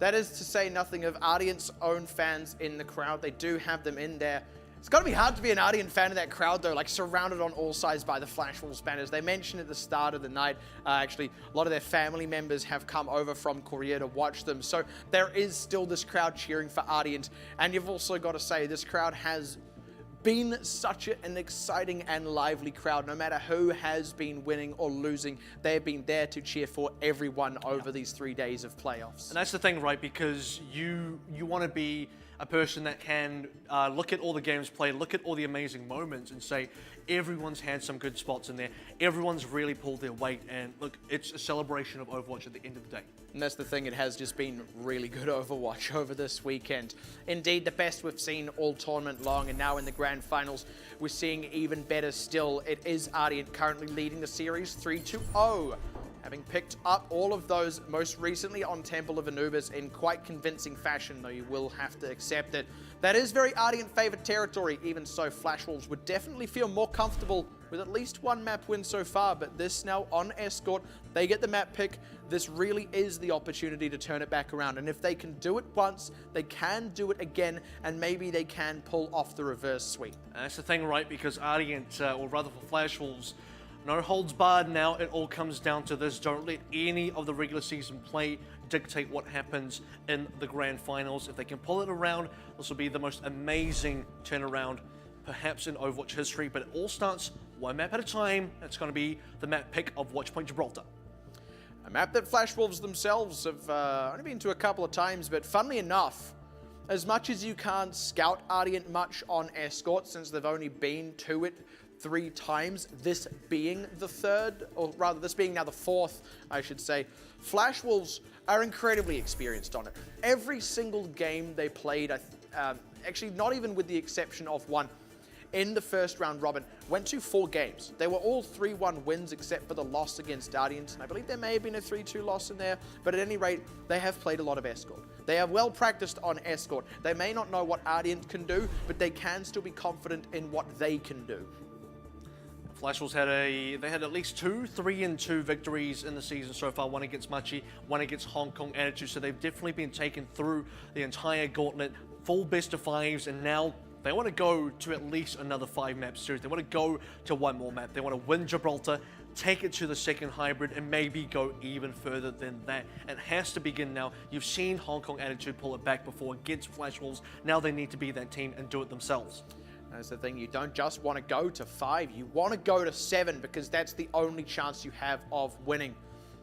that is to say nothing of Ardeont's own fans in the crowd. They do have them in there. It's got to be hard to be an Ardeont fan in that crowd, though, like surrounded on all sides by the Flash Wolves banners. They mentioned at the start of the night, actually, a lot of their family members have come over from Korea to watch them. So there is still this crowd cheering for Ardeont. And you've also got to say, this crowd has been such an exciting and lively crowd. No matter who has been winning or losing, they've been there to cheer for everyone over these 3 days of playoffs. And that's the thing, right? Because you want to be a person that can look at all the games played, look at all the amazing moments and say, everyone's had some good spots in there. Everyone's really pulled their weight. And look, it's a celebration of Overwatch at the end of the day. And that's the thing, it has just been really good Overwatch over this weekend. Indeed, the best we've seen all tournament long, and now in the grand finals, we're seeing even better still. It is Ardeont currently leading the series 3-0. having picked up all of those most recently on Temple of Anubis in quite convincing fashion, though you will have to accept it. That is very Ardeont favored territory. Even so, Flash Wolves would definitely feel more comfortable with at least one map win so far, but this now on Escort, they get the map pick. This really is the opportunity to turn it back around, and if they can do it once, they can do it again, and maybe they can pull off the reverse sweep. And that's the thing, right? Because Ardeont, or rather for Flash Wolves, no holds barred now. It all comes down to this. Don't let any of the regular season play dictate what happens in the grand finals. If they can pull it around, this will be the most amazing turnaround perhaps in Overwatch history, but it all starts one map at a time. It's going to be the map pick of Watchpoint Gibraltar. A map that Flash Wolves themselves have only been to a couple of times, but funnily enough, as much as you can't scout Ardeont much on Escort, since they've only been to it 3 times, this being the 3rd, or rather this being now the 4th, I should say, Flash Wolves are incredibly experienced on it. Every single game they played, actually not even with the exception of one, in the first round robin, went to 4 games. They were all 3-1 wins except for the loss against Ardeont. I believe there may have been a 3-2 loss in there, but at any rate, they have played a lot of Escort. They are well practiced on Escort. They may not know what Ardeont can do, but they can still be confident in what they can do. Flash Wolves had at least 2 3-2 victories in the season so far. One against Machi, one against Hong Kong Attitude. So they've definitely been taken through the entire gauntlet, full best of 5s, and now they want to go to at least another 5-map series. They want to go to one more map. They want to win Gibraltar, take it to the second hybrid, and maybe go even further than that. It has to begin now. You've seen Hong Kong Attitude pull it back before against Flash Wolves. Now they need to be that team and do it themselves. That's the thing, you don't just want to go to 5, you want to go to 7, because that's the only chance you have of winning.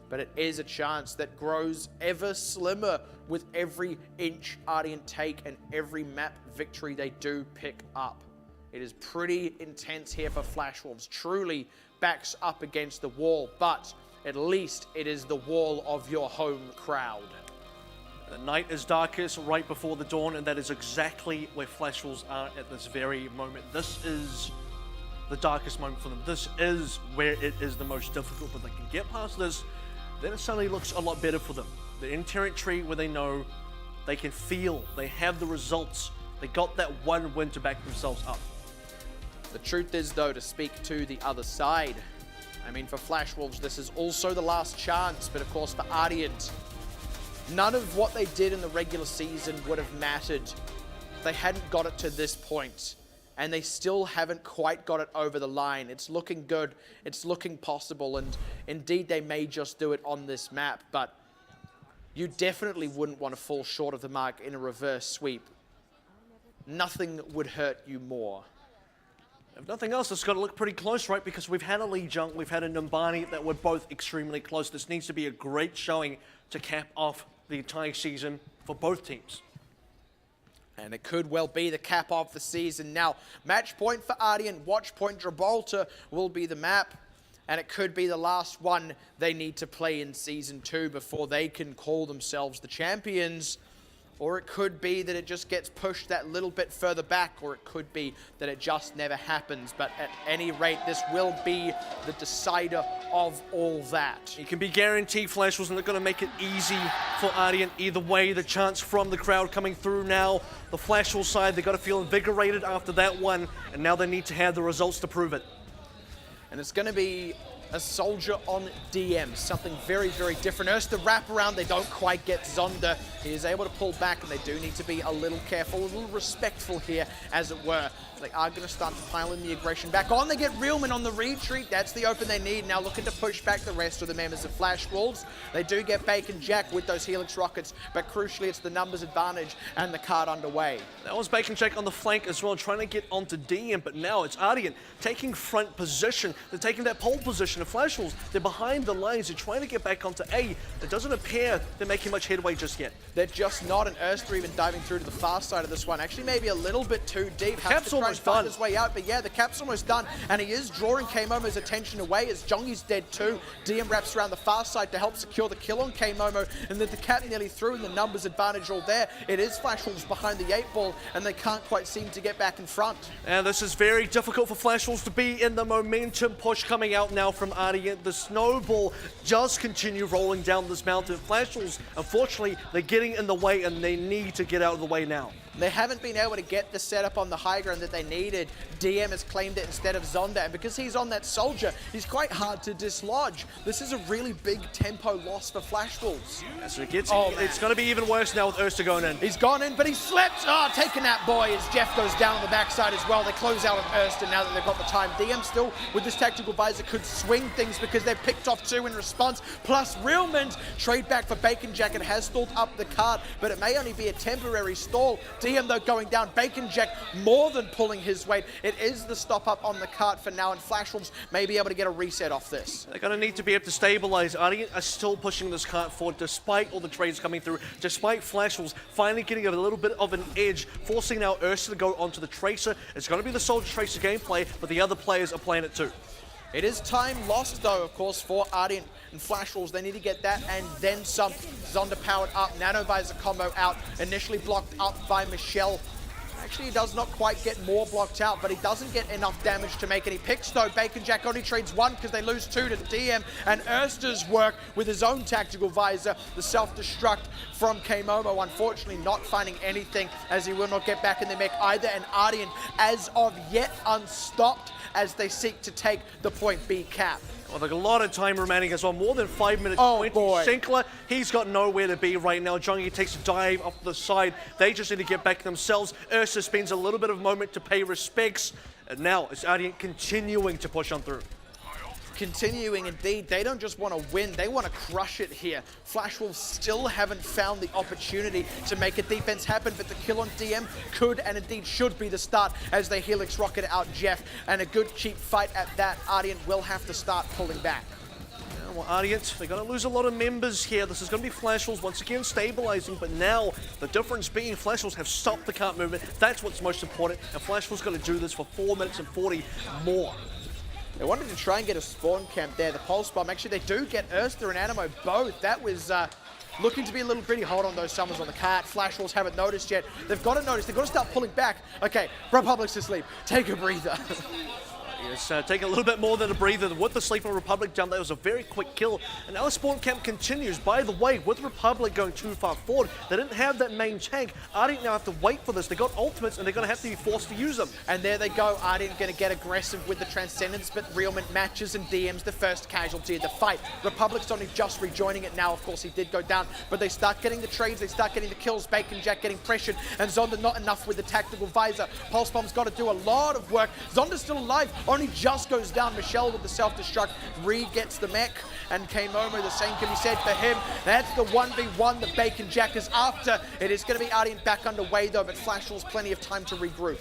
But it is a chance that grows ever slimmer with every inch Ardeont take and every map victory they do pick up. It is pretty intense here for Flash Wolves, truly backs up against the wall, but at least it is the wall of your home crowd. The night is darkest right before the dawn, and that is exactly where Flash Wolves are at this very moment. This is the darkest moment for them. This is where it is the most difficult, but they can get past this, then it suddenly looks a lot better for them. They're in territory where they know, they can feel, they have the results. They got that one win to back themselves up. The truth is, though, to speak to the other side, I mean, for Flash Wolves, this is also the last chance, but of course for Ardeont, none of what they did in the regular season would have mattered. They hadn't got it to this point, and they still haven't quite got it over the line. It's looking good, it's looking possible, and indeed they may just do it on this map, but you definitely wouldn't want to fall short of the mark in a reverse sweep. Nothing would hurt you more. If nothing else, it's got to look pretty close, right? Because we've had a Jiang, we've had a Numbani that were both extremely close. This needs to be a great showing to cap off the entire season for both teams. And it could well be the cap of the season. Now, match point for Ardeont, Watchpoint Gibraltar will be the map, and it could be the last one they need to play in Season 2 before they can call themselves the champions. Or it could be that it just gets pushed that little bit further back, or it could be that it just never happens. But at any rate, this will be the decider of all that. You can be guaranteed Flash Wolves not going to make it easy for Ardeont either way. The chance from the crowd coming through now. The Flash Wolves side, they've got to feel invigorated after that one, and now they need to have the results to prove it. And it's going to be a soldier on DM, something very, very different. Ursa the wraparound, they don't quite get Zonda. He is able to pull back, and they do need to be a little careful, a little respectful here, as it were. They are going to start to pile in the aggression back on. They get Realman on the retreat. That's the open they need. Now looking to push back the rest of the members of Flash Wolves. They do get Bacon Jack with those Helix rockets, but crucially it's the numbers advantage and the card underway. That was Bacon Jack on the flank as well, trying to get onto DM, but now it's Ardeont taking front position. They're taking that pole position of Flash Wolves. They're behind the lines. They're trying to get back onto A. It doesn't appear they're making much headway just yet. They're just not, and Ursa even diving through to the far side of this one. Actually, maybe a little bit too deep. Cap's almost done. His way out, but yeah, the cap's almost done, and he is drawing K-Momo's attention away as Jongi's dead too. DM wraps around the far side to help secure the kill on K-Momo, and then the cap nearly through, and the numbers advantage all there. It is Flash Wolves behind the 8 ball, and they can't quite seem to get back in front. And this is very difficult for Flash Wolves to be in the momentum push coming out now from from Ardeont. The snowball just continue rolling down this mountain. Flashballs, unfortunately, they're getting in the way and they need to get out of the way now. They haven't been able to get the setup on the high ground that they needed. DM has claimed it instead of Zonda, and because he's on that soldier, he's quite hard to dislodge. This is a really big tempo loss for Flashballs. So it's going to be even worse now with Ursa going in. He's gone in, but he slipped. Oh, taking that boy as Jeff goes down on the backside as well. They close out on Ursa now that they've got the time. DM still, with this tactical visor, could swing things because they've picked off 2 in response. Plus, Realman's trade back for Bacon Jacket has stalled up the card, but it may only be a temporary stall. DM, though, going down. Bacon Jack more than pulling his weight. It is the stop up on the cart for now, and Flashwolves may be able to get a reset off this. They're going to need to be able to stabilize. Ardeont are still pushing this cart forward despite all the trades coming through, despite Flashwolves finally getting a little bit of an edge, forcing now Ursa to go onto the Tracer. It's going to be the Soldier Tracer gameplay, but the other players are playing it too. It is time lost, though, of course, for Ardeont and Flashwolves. They need to get that and then some. Zonda powered up, Nanovisor combo out, initially blocked up by Michelle. Actually, he does not quite get more blocked out, but he doesn't get enough damage to make any picks, though. Bacon Jack only trades 1 because they lose 2 to DM, and Ursta's work with his own tactical visor, the self-destruct from K-Momo, unfortunately not finding anything, as he will not get back in the mech either, and Ardeont, as of yet, unstopped as they seek to take the point B cap. Well, there's a lot of time remaining as well. More than 5 minutes. Oh, boy. Sinclair, he's got nowhere to be right now. Jungie takes a dive off the side. They just need to get back themselves. Ursa spends a little bit of moment to pay respects. And now it's Ardeont continuing to push on through. Continuing indeed. They don't just want to win, they want to crush it here. Flashwolves still haven't found the opportunity to make a defense happen, but the kill on DM could and indeed should be the start as they Helix rocket out Jeff. And a good cheap fight at that. Ardeont will have to start pulling back. Well, Ardeont, they're going to lose a lot of members here. This is going to be Flashwolves once again stabilizing, but now the difference being Flashwolves have stopped the cart movement. That's what's most important, and Flashwolves got to do this for 4 minutes and 40 more. They wanted to try and get a spawn camp there. The pulse bomb, actually they do get Ursa and Animo both. That was looking to be a little gritty. Hold on, those summons on the cart. Flashwolves haven't noticed yet. They've got to notice, they've got to start pulling back. Okay, Republic's asleep. Take a breather. Yes, taking a little bit more than a breather with the Sleeping Republic down. That was a very quick kill. And now the spawn camp continues. By the way, with Republic going too far forward, they didn't have that main tank. Ardeont now have to wait for this. They got ultimates and they're going to have to be forced to use them. And there they go. Ardeont going to get aggressive with the Transcendence, but Realman matches and DM's the first casualty of the fight. Republic's only just rejoining it now. Of course, he did go down, but they start getting the trades. They start getting the kills. Bacon Jack getting pressured, and Zonda not enough with the tactical visor. Pulse Bomb's got to do a lot of work. Zonda's still alive. Only just goes down. Michelle with the self-destruct. Reed gets the mech, and K-Momo, the same can be said for him. That's the 1v1 that Bacon Jack is after. It is going to be Ardeont back underway though, but Flashwolves plenty of time to regroup.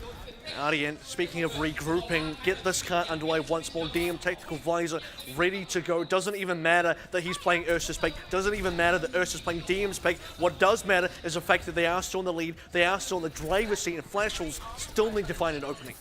Ardeont, speaking of regrouping, get this cart underway once more. DM tactical visor ready to go. Doesn't even matter that he's playing Ursa's pick. Doesn't even matter that Ursa's playing DM's pick. What does matter is the fact that they are still in the lead. They are still in the driver's seat, and Flashwolves still need to find an opening.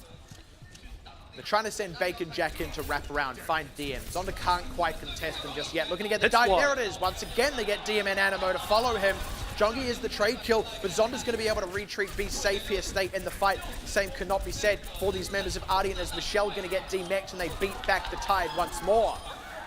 They're trying to send Bacon Jack in to wrap around, find DM. Zonda can't quite contest him just yet. Looking to get the dive. There it is. Once again, they get DM and Animo to follow him. Jongi is the trade kill, but Zonda's going to be able to retreat, be safe here, stay in the fight. The same cannot be said for these members of Ardeont, as Michelle going to get demexed and they beat back the tide once more.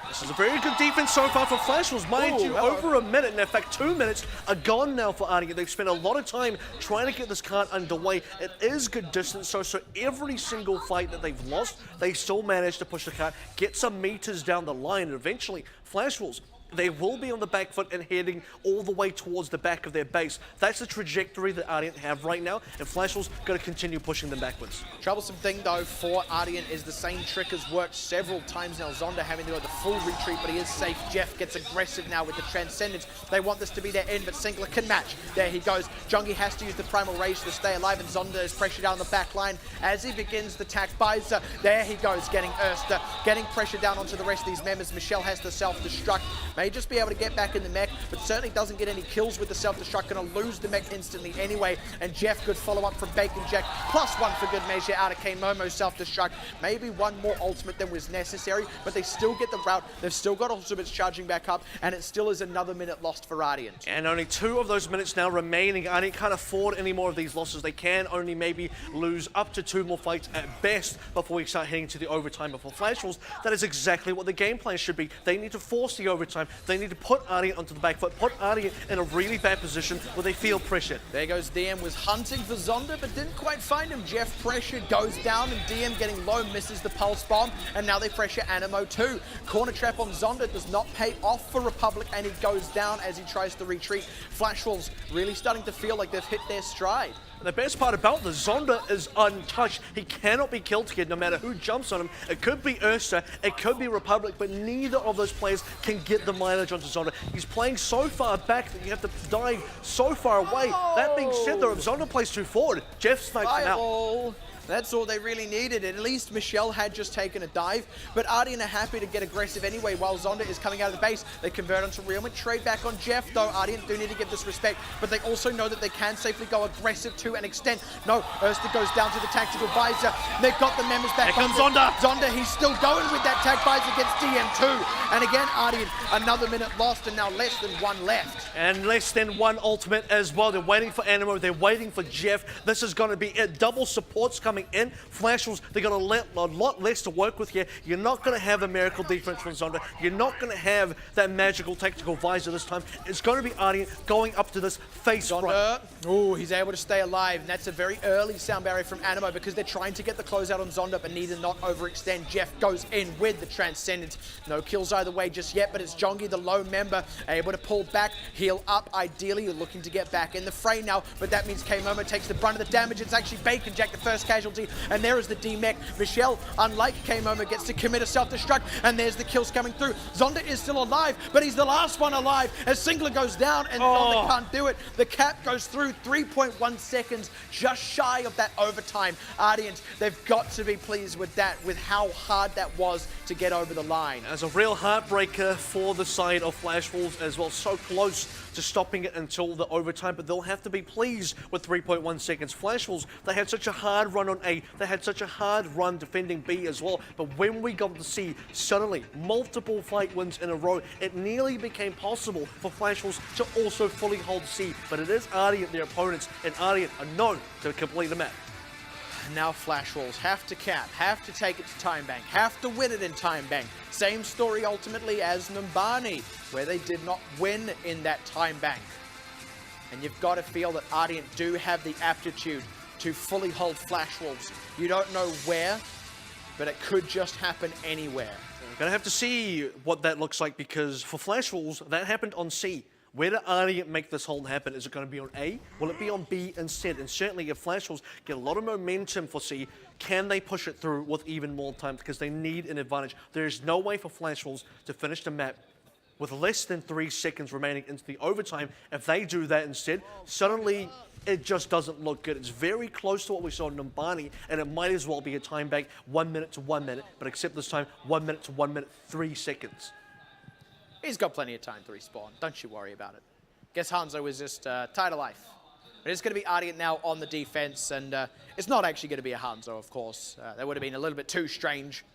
This is a very good defense so far for Flashwolves. Mind you, over a minute, and in fact 2 minutes are gone now for Ardeont. They've spent a lot of time trying to get this cart underway. It is good distance, so every single fight that they've lost, they still manage to push the cart, get some meters down the line, and eventually Flashwolves, they will be on the back foot and heading all the way towards the back of their base. That's the trajectory that Ardeont have right now, and Flashwolves got to continue pushing them backwards. Troublesome thing, though, for Ardeont is the same trick has worked several times now. Zonda having to go the full retreat, but he is safe. Jeff gets aggressive now with the Transcendence. They want this to be their end, but Sinclair can match. There he goes. Jungie has to use the Primal Rage to stay alive, and Zonda is pressured down the back line as he begins the attack. Visor, there he goes, getting Ursa, getting pressure down onto the rest of these members. Michelle has the self-destruct. May just be able to get back in the mech, but certainly doesn't get any kills with the self-destruct. Gonna lose the mech instantly anyway, and Jeff, good follow-up from Bacon Jack, +1 for good measure out of K-Momo's self-destruct. Maybe one more ultimate than was necessary, but they still get the route. They've still got ultimates charging back up, and it still is another minute lost for Ardeont. And only 2 of those minutes now remaining. Ardeont can't afford any more of these losses. They can only maybe lose up to 2 more fights at best before we start heading to the overtime. But for Flash Wolves, that is exactly what the game plan should be. They need to force the overtime. They need to put Ardeont onto the back foot, put Ardeont in a really bad position where they feel pressured. There goes DM, was hunting for Zonda, but didn't quite find him. Jeff pressured, goes down, and DM getting low, misses the pulse bomb, and now they pressure Animo too. Corner trap on Zonda does not pay off for Republic, and he goes down as he tries to retreat. Flash Wolves really starting to feel like they've hit their stride. The best part about the Zonda is untouched. He cannot be killed here no matter who jumps on him. It could be Ursa, it could be Republic, but neither of those players can get the mileage onto Zonda. He's playing so far back that you have to dive so far away. That being said though, if Zonda plays too forward, Jeff snipes him out. That's all they really needed. At least Michelle had just taken a dive, but Ardeont are happy to get aggressive anyway while Zonda is coming out of the base. They convert onto Realman, trade back on Jeff, though Ardeont do need to give this respect, but they also know that they can safely go aggressive to an extent. No, Erster goes down to the tactical visor. They've got the members back. Here comes Zonda. Zonda, he's still going with that tag visor against DM2. And again, Ardeont, another minute lost and now less than 1 left. And less than 1 ultimate as well. They're waiting for Animo, they're waiting for Jeff. This is going to be it. Double supports coming in. Flash Wolves, they're going to a lot less to work with here. You're not going to have a miracle defense from Zonda. You're not going to have that magical tactical visor this time. It's going to be Ardeont going up to this face front. Oh, he's able to stay alive, and that's a very early sound barrier from Animo because they're trying to get the closeout on Zonda, but need to not overextend. Jeff goes in with the Transcendence. No kills either way just yet, but it's Jongi, the low member, able to pull back, heal up. Ideally, you're looking to get back in the fray now, but that means K-Momo takes the brunt of the damage. It's actually Bacon Jack, the first casualty, and there is the D-Mech. Michelle, unlike K-Momo, gets to commit a self-destruct, and there's the kills coming through. Zonda is still alive, but he's the last one alive as Singler goes down, and Zonda can't do it. The cap goes through 3.1 seconds, just shy of that overtime. Ardeont, they've got to be pleased with that, with how hard that was to get over the line. As a real heartbreaker for the side of Flash Wolves as well, so close to stopping it until the overtime, but they'll have to be pleased with 3.1 seconds. Flash Wolves, they had such a hard run on A, they had such a hard run defending B as well, but when we got to see suddenly multiple fight wins in a row, it nearly became possible for Flash Wolves to also fully hold C, but it is Ardeont their opponents, and Ardeont are known to complete the map. Now Flash Wolves have to cap, have to take it to Time Bank, have to win it in Time Bank. Same story ultimately as Numbani, where they did not win in that Time Bank. And you've got to feel that Ardeont do have the aptitude to fully hold Flash Wolves. You don't know where, but it could just happen anywhere. We're going to have to see what that looks like, because for Flash Wolves, that happened on C. Where did Ardeont make this hold happen? Is it going to be on A? Will it be on B instead? And certainly if Flash Wolves get a lot of momentum for C, can they push it through with even more time? Because they need an advantage. There is no way for Flash Wolves to finish the map with less than 3 seconds remaining into the overtime. If they do that instead, suddenly it just doesn't look good. It's very close to what we saw in Numbani, and it might as well be a time bank 1 minute to 1 minute, but except this time 1 minute to 1 minute, 3 seconds. He's got plenty of time to respawn. Don't you worry about it. Guess Hanzo is just tired of life. But it's going to be Ardeont now on the defense, and it's not actually going to be a Hanzo, of course. That would have been a little bit too strange.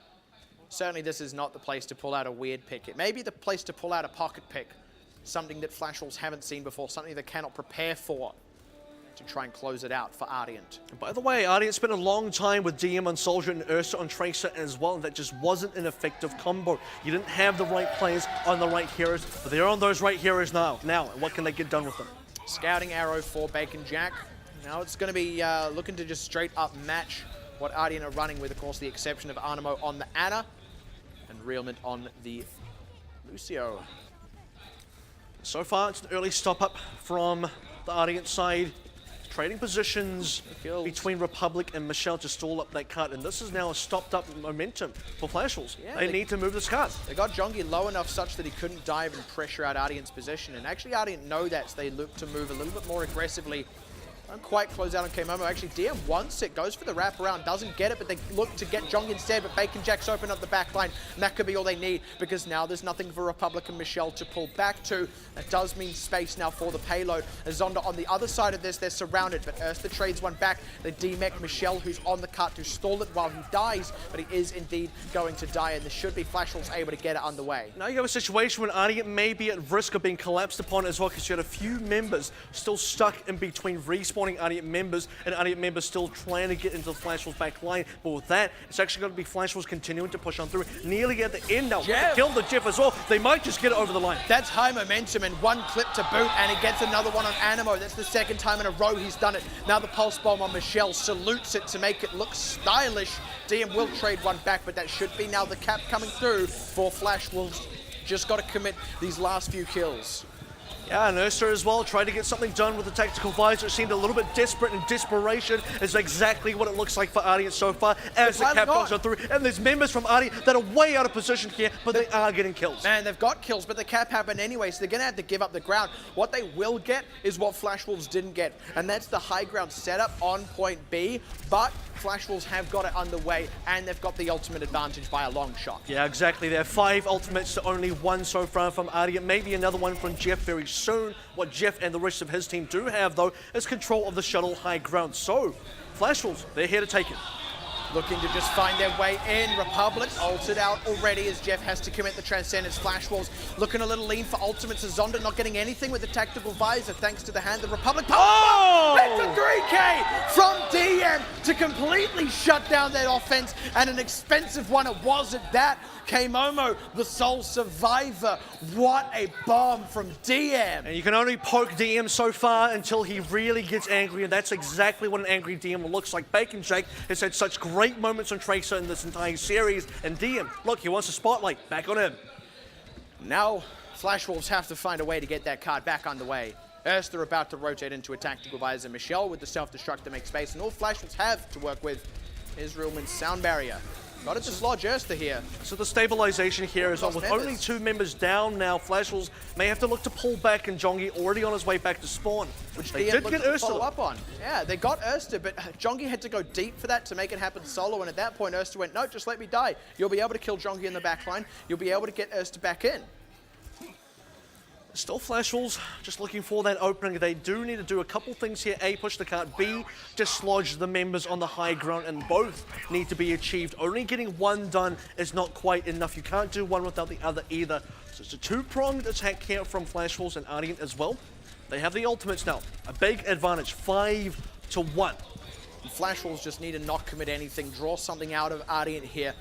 Certainly this is not the place to pull out a weird pick. It may be the place to pull out a pocket pick. Something that Flash Wolves haven't seen before, something they cannot prepare for, to try and close it out for Ardeont. And by the way, Ardeont spent a long time with DM on Soldier and Ursa on Tracer as well, and that just wasn't an effective combo. You didn't have the right players on the right heroes, but they're on those right heroes now. And what can they get done with them? Scouting arrow for Bacon Jack. Now it's going to be looking to just straight up match what Ardeont are running with, of course, the exception of Animo on the Ana and Realment on the Lucio. So far, it's an early stop-up from the Ardeont side. Trading positions between Republic and Michelle to stall up that cut, and this is now a stopped-up momentum for Flash Wolves. Yeah, they need to move this cut. They got Jongi low enough such that he couldn't dive and pressure out Ardeont's position, and actually Ardeont know that, so they look to move a little bit more aggressively Don't quite close out on K-Momo. Actually, DM wants it, goes for the wraparound, doesn't get it, but they look to get Jong instead, but Bacon Jack's open up the back line, and that could be all they need, because now there's nothing for Republic and Michelle to pull back to. That does mean space now for the payload. As Zonda on the other side of this, they're surrounded, but Erster trades one back. They demech Michelle, who's on the cut, to stall it while he dies, but he is indeed going to die, and there should be Flashwolves able to get it underway. Now you have a situation when Ardeont may be at risk of being collapsed upon as well, because you had a few members still stuck in between respawning Ardeont members, and Ardeont members still trying to get into the Flashwolves back line. But with that, it's actually going to be Flashwolves continuing to push on through. Nearly at the end now. Kill the Jeff as well. They might just get it over the line. That's high momentum, and one clip to boot, and he gets another one on Animo. That's the second time in a row he's done it. Now the pulse bomb on Michelle salutes it to make it look stylish. DM will trade one back, but that should be now the cap coming through for Flashwolves. Just got to commit these last few kills. Yeah, and Erster as well, tried to get something done with the tactical visor. It seemed a little bit desperate, and desperation is exactly what it looks like for Ardeont so far as the cap goes on through. And there's members from Ardeont that are way out of position here, but they are getting kills. Man, they've got kills, but the cap happened anyway, so they're going to have to give up the ground. What they will get is what Flashwolves didn't get, and that's the high ground setup on point B, but Flashwolves have got it underway, and they've got the ultimate advantage by a long shot. Yeah, exactly. They have 5 ultimates to only 1 so far from Ardeont. Maybe another one from Jeff very soon. What Jeff and the rest of his team do have, though, is control of the shuttle high ground. So, Flashwolves, they're here to take it. Looking to just find their way in. Republic ulted out already as Jeff has to commit the Transcendence. Flashwolves looking a little lean for ultimates. As Zonda not getting anything with the tactical visor thanks to the hand of Republic. Oh! It's a 3K from DM to completely shut down that offense, and an expensive one it was at that. K-Momo, the sole survivor. What a bomb from DM. And you can only poke DM so far until he really gets angry, and that's exactly what an angry DM looks like. Bacon Jake has had such great moments on Tracer in this entire series, and DM, look, he wants a spotlight back on him. Now, Flashwolves have to find a way to get that card back underway. Erster about to rotate into a tactical visor. Michelle with the self-destruct to make space, and all Flashwolves have to work with is Realman's sound barrier. Got to dislodge Erster here. So the stabilization here is on with only 2 members down now. Flashwolves may have to look to pull back, and Jongi already on his way back to spawn. Which they DM did get Erster follow up on. Yeah, they got Erster, but Jongi had to go deep for that to make it happen solo, and at that point Erster went, no, just let me die. You'll be able to kill Jongi in the back line. You'll be able to get Erster back in. Still Flashwolves, just looking for that opening. They do need to do a couple things here. A, push the cart. B, dislodge the members on the high ground, and both need to be achieved. Only getting one done is not quite enough. You can't do one without the other either. So it's a 2-pronged attack here from Flashwolves and Ardeont as well. They have the ultimates now. A big advantage, 5-1. Flashwolves just need to not commit anything. Draw something out of Ardeont here.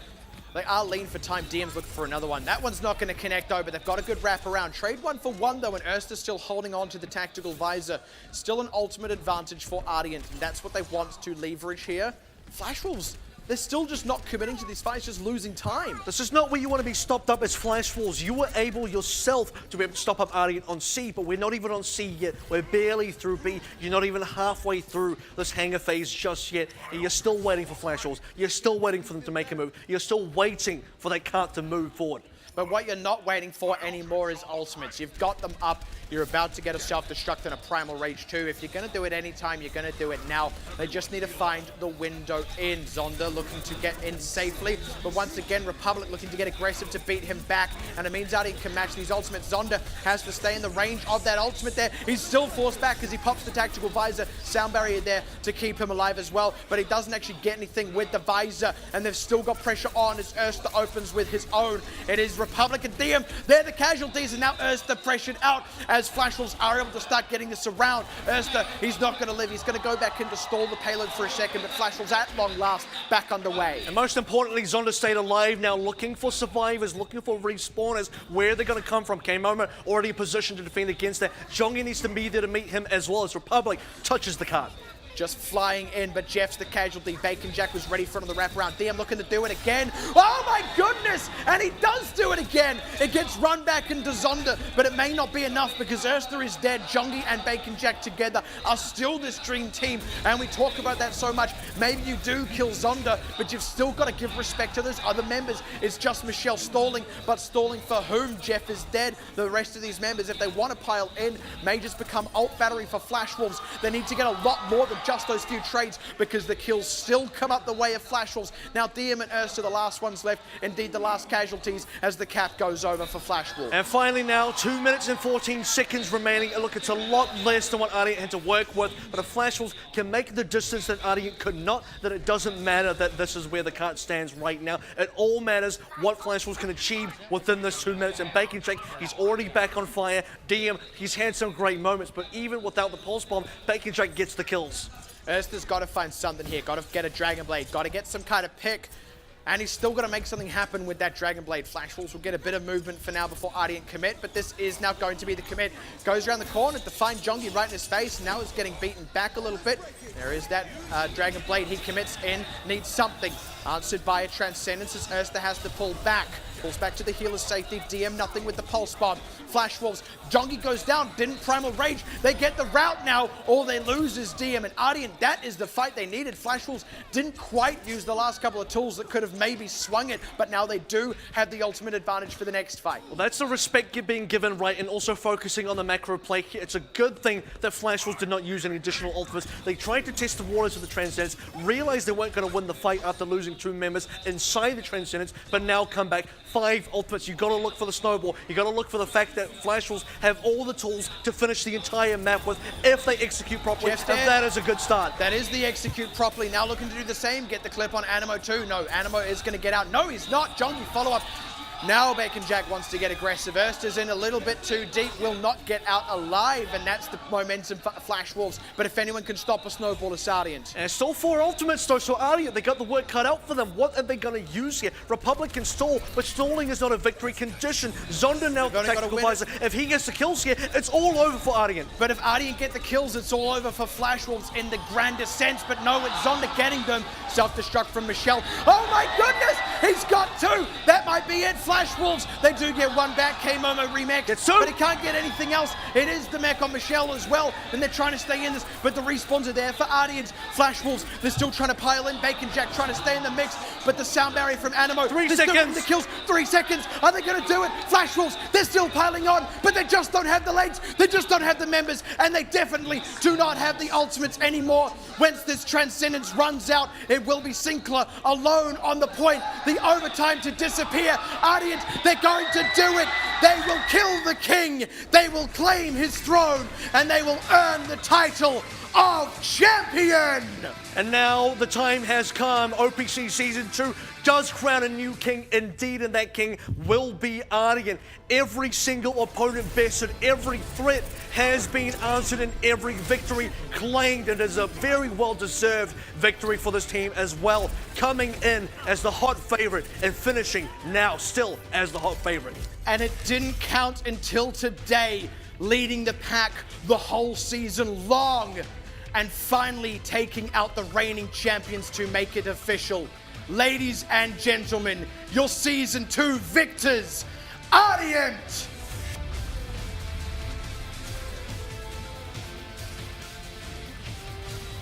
They are lean for time. DM's looking for another one. That one's not going to connect though, but they've got a good wraparound. Trade 1 for 1 though, and Erster's still holding on to the tactical visor. Still an ultimate advantage for Ardeont, and that's what they want to leverage here. Flashwolves, they're still just not committing to these fights, just losing time. This is not where you want to be stopped up as Flashwolves. You were able yourself to be able to stop up Ardeont on C, but we're not even on C yet. We're barely through B. You're not even halfway through this hangar phase just yet, and you're still waiting for Flashwolves. You're still waiting for them to make a move. You're still waiting for that cart to move forward. But what you're not waiting for anymore is ultimates. You've got them up. You're about to get a self-destruct and a Primal Rage too. If you're going to do it anytime, you're going to do it now. They just need to find the window in. Zonda looking to get in safely. But once again, Republic looking to get aggressive to beat him back. And it means Ardeont can match these ultimates. Zonda has to stay in the range of that ultimate there. He's still forced back because he pops the tactical visor. Sound barrier there to keep him alive as well. But he doesn't actually get anything with the visor. And they've still got pressure on as Erster opens with his own. It is Republic and DM. They're the casualties, and now Erster pressured out as Flashwolves are able to start getting this around. Erster, he's not going to live. He's going to go back in to stall the payload for a second, but Flashwolves at long last back underway. And most importantly, Zonda stayed alive, now looking for survivors, looking for respawners. Where they're going to come from. K-Momo already positioned to defend against that. Jongi needs to be there to meet him as well as Republic touches the card. just flying in, but Jeff's the casualty. Bacon Jack was ready for the wraparound. DM looking to do it again. Oh my goodness! And he does do it again. It gets run back into Zonda, but it may not be enough because Erster is dead. Jongi and Bacon Jack together are still this dream team, and we talk about that so much. Maybe you do kill Zonda, but you've still got to give respect to those other members. It's just Michelle stalling, but stalling for whom? Jeff is dead. The rest of these members, if they want to pile in, may just become ult battery for Flash Wolves. They need to get a lot more than just those few trades because the kills still come up the way of Flash Wolves. Now DM and Erster, the last ones left, indeed the last casualties as the cap goes over for Flash Wolves. And finally now, 2 minutes and 14 seconds remaining. Look, it's a lot less than what Ardeont had to work with, but if Flash Wolves can make the distance that Ardeont could not, then it doesn't matter that this is where the cart stands right now. It all matters what Flash Wolves can achieve within this 2 minutes. And Bacon Jack, he's already back on fire. DM, he's had some great moments, but even without the pulse bomb, Bacon Jack gets the kills. Erster's got to find something here. Got to get a Dragon Blade. Got to get some kind of pick. And he's still got to make something happen with that Dragon Blade. Flash Wolves will get a bit of movement for now before Ardeont commit, but this is now going to be the commit. Goes around the corner to find Jongi right in his face. Now is getting beaten back a little bit. There is that Dragon Blade. He commits in, needs something. Answered by a Transcendence as Erster has to pull back. Pulls back to the healer's safety. DM nothing with the pulse bomb. Flash Wolves. Jongi goes down. Didn't Primal Rage. They get the route now. All they lose is DM and Ardeont. That is the fight they needed. Flash Wolves didn't quite use the last couple of tools that could have maybe swung it, but now they do have the ultimate advantage for the next fight. Well, that's the respect being given, right, and also focusing on the macro play here. It's a good thing that Flash Wolves did not use any additional ultimates. They tried to test the waters of the Transcendence, realized they weren't going to win the fight after losing 2 members inside the Transcendence, but now come back. 5 ultimates. You got to look for the snowball. You got to look for the fact that Flash Wolves have all the tools to finish the entire map with if they execute properly. And that is a good start. That is the execute properly. Now looking to do the same. Get the clip on Animo too. No, Animo is going to get out. No, he's not. Jongi follow up. Now Bacon Jack wants to get aggressive. Erster's in a little bit too deep, will not get out alive, and that's the momentum for Flash Wolves. But if anyone can stop a snowball, it's Ardeont. And still 4 ultimates though, so Ardeont, they got the work cut out for them. What are they going to use here? Republic can stall, but stalling is not a victory condition. Zonda now the tactical advisor. If he gets the kills here, it's all over for Ardeont. But if Ardeont get the kills, it's all over for Flash Wolves in the grandest sense. But no, it's Zonda getting them. Self-destruct from Michelle. Oh my goodness! He's got 2! That might be it. Flash Wolves, they do get 1 back. K-Momo remake, but he can't get anything else. It is the mech on Michelle as well, and they're trying to stay in this, but the respawns are there for Ardeont. Flash Wolves, they're still trying to pile in. Bacon Jack trying to stay in the mix, but the sound barrier from Animo. 3 seconds. The kills, 3 seconds. Are they going to do it? Flash Wolves, they're still piling on, but they just don't have the legs. They just don't have the members, and they definitely do not have the ultimates anymore. Once this Transcendence runs out, it will be Sinclair alone on the point. The overtime to disappear. Ardeont, they're going to do it. They will kill the king. They will claim his throne, and they will earn the title of champion. And now the time has come. OPC Season 2 does crown a new king indeed, and that king will be Ardeont. Every single opponent bested, every threat has been answered, and every victory claimed. It is a very well-deserved victory for this team as well, coming in as the hot favorite and finishing now still as the hot favorite. And it didn't count until today, leading the pack the whole season long, and finally taking out the reigning champions to make it official. Ladies and gentlemen, your Season 2 victors, Ardeont!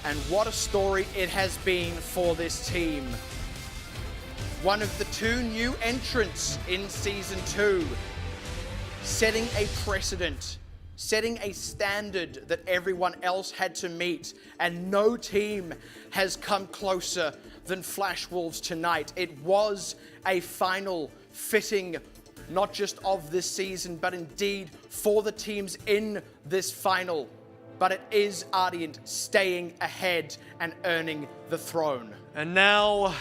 And what a story it has been for this team. One of the 2 new entrants in Season 2, setting a precedent, setting a standard that everyone else had to meet, and no team has come closer than Flash Wolves tonight. It was a final fitting, not just of this season, but indeed for the teams in this final. But it is Ardeont staying ahead and earning the throne. And now,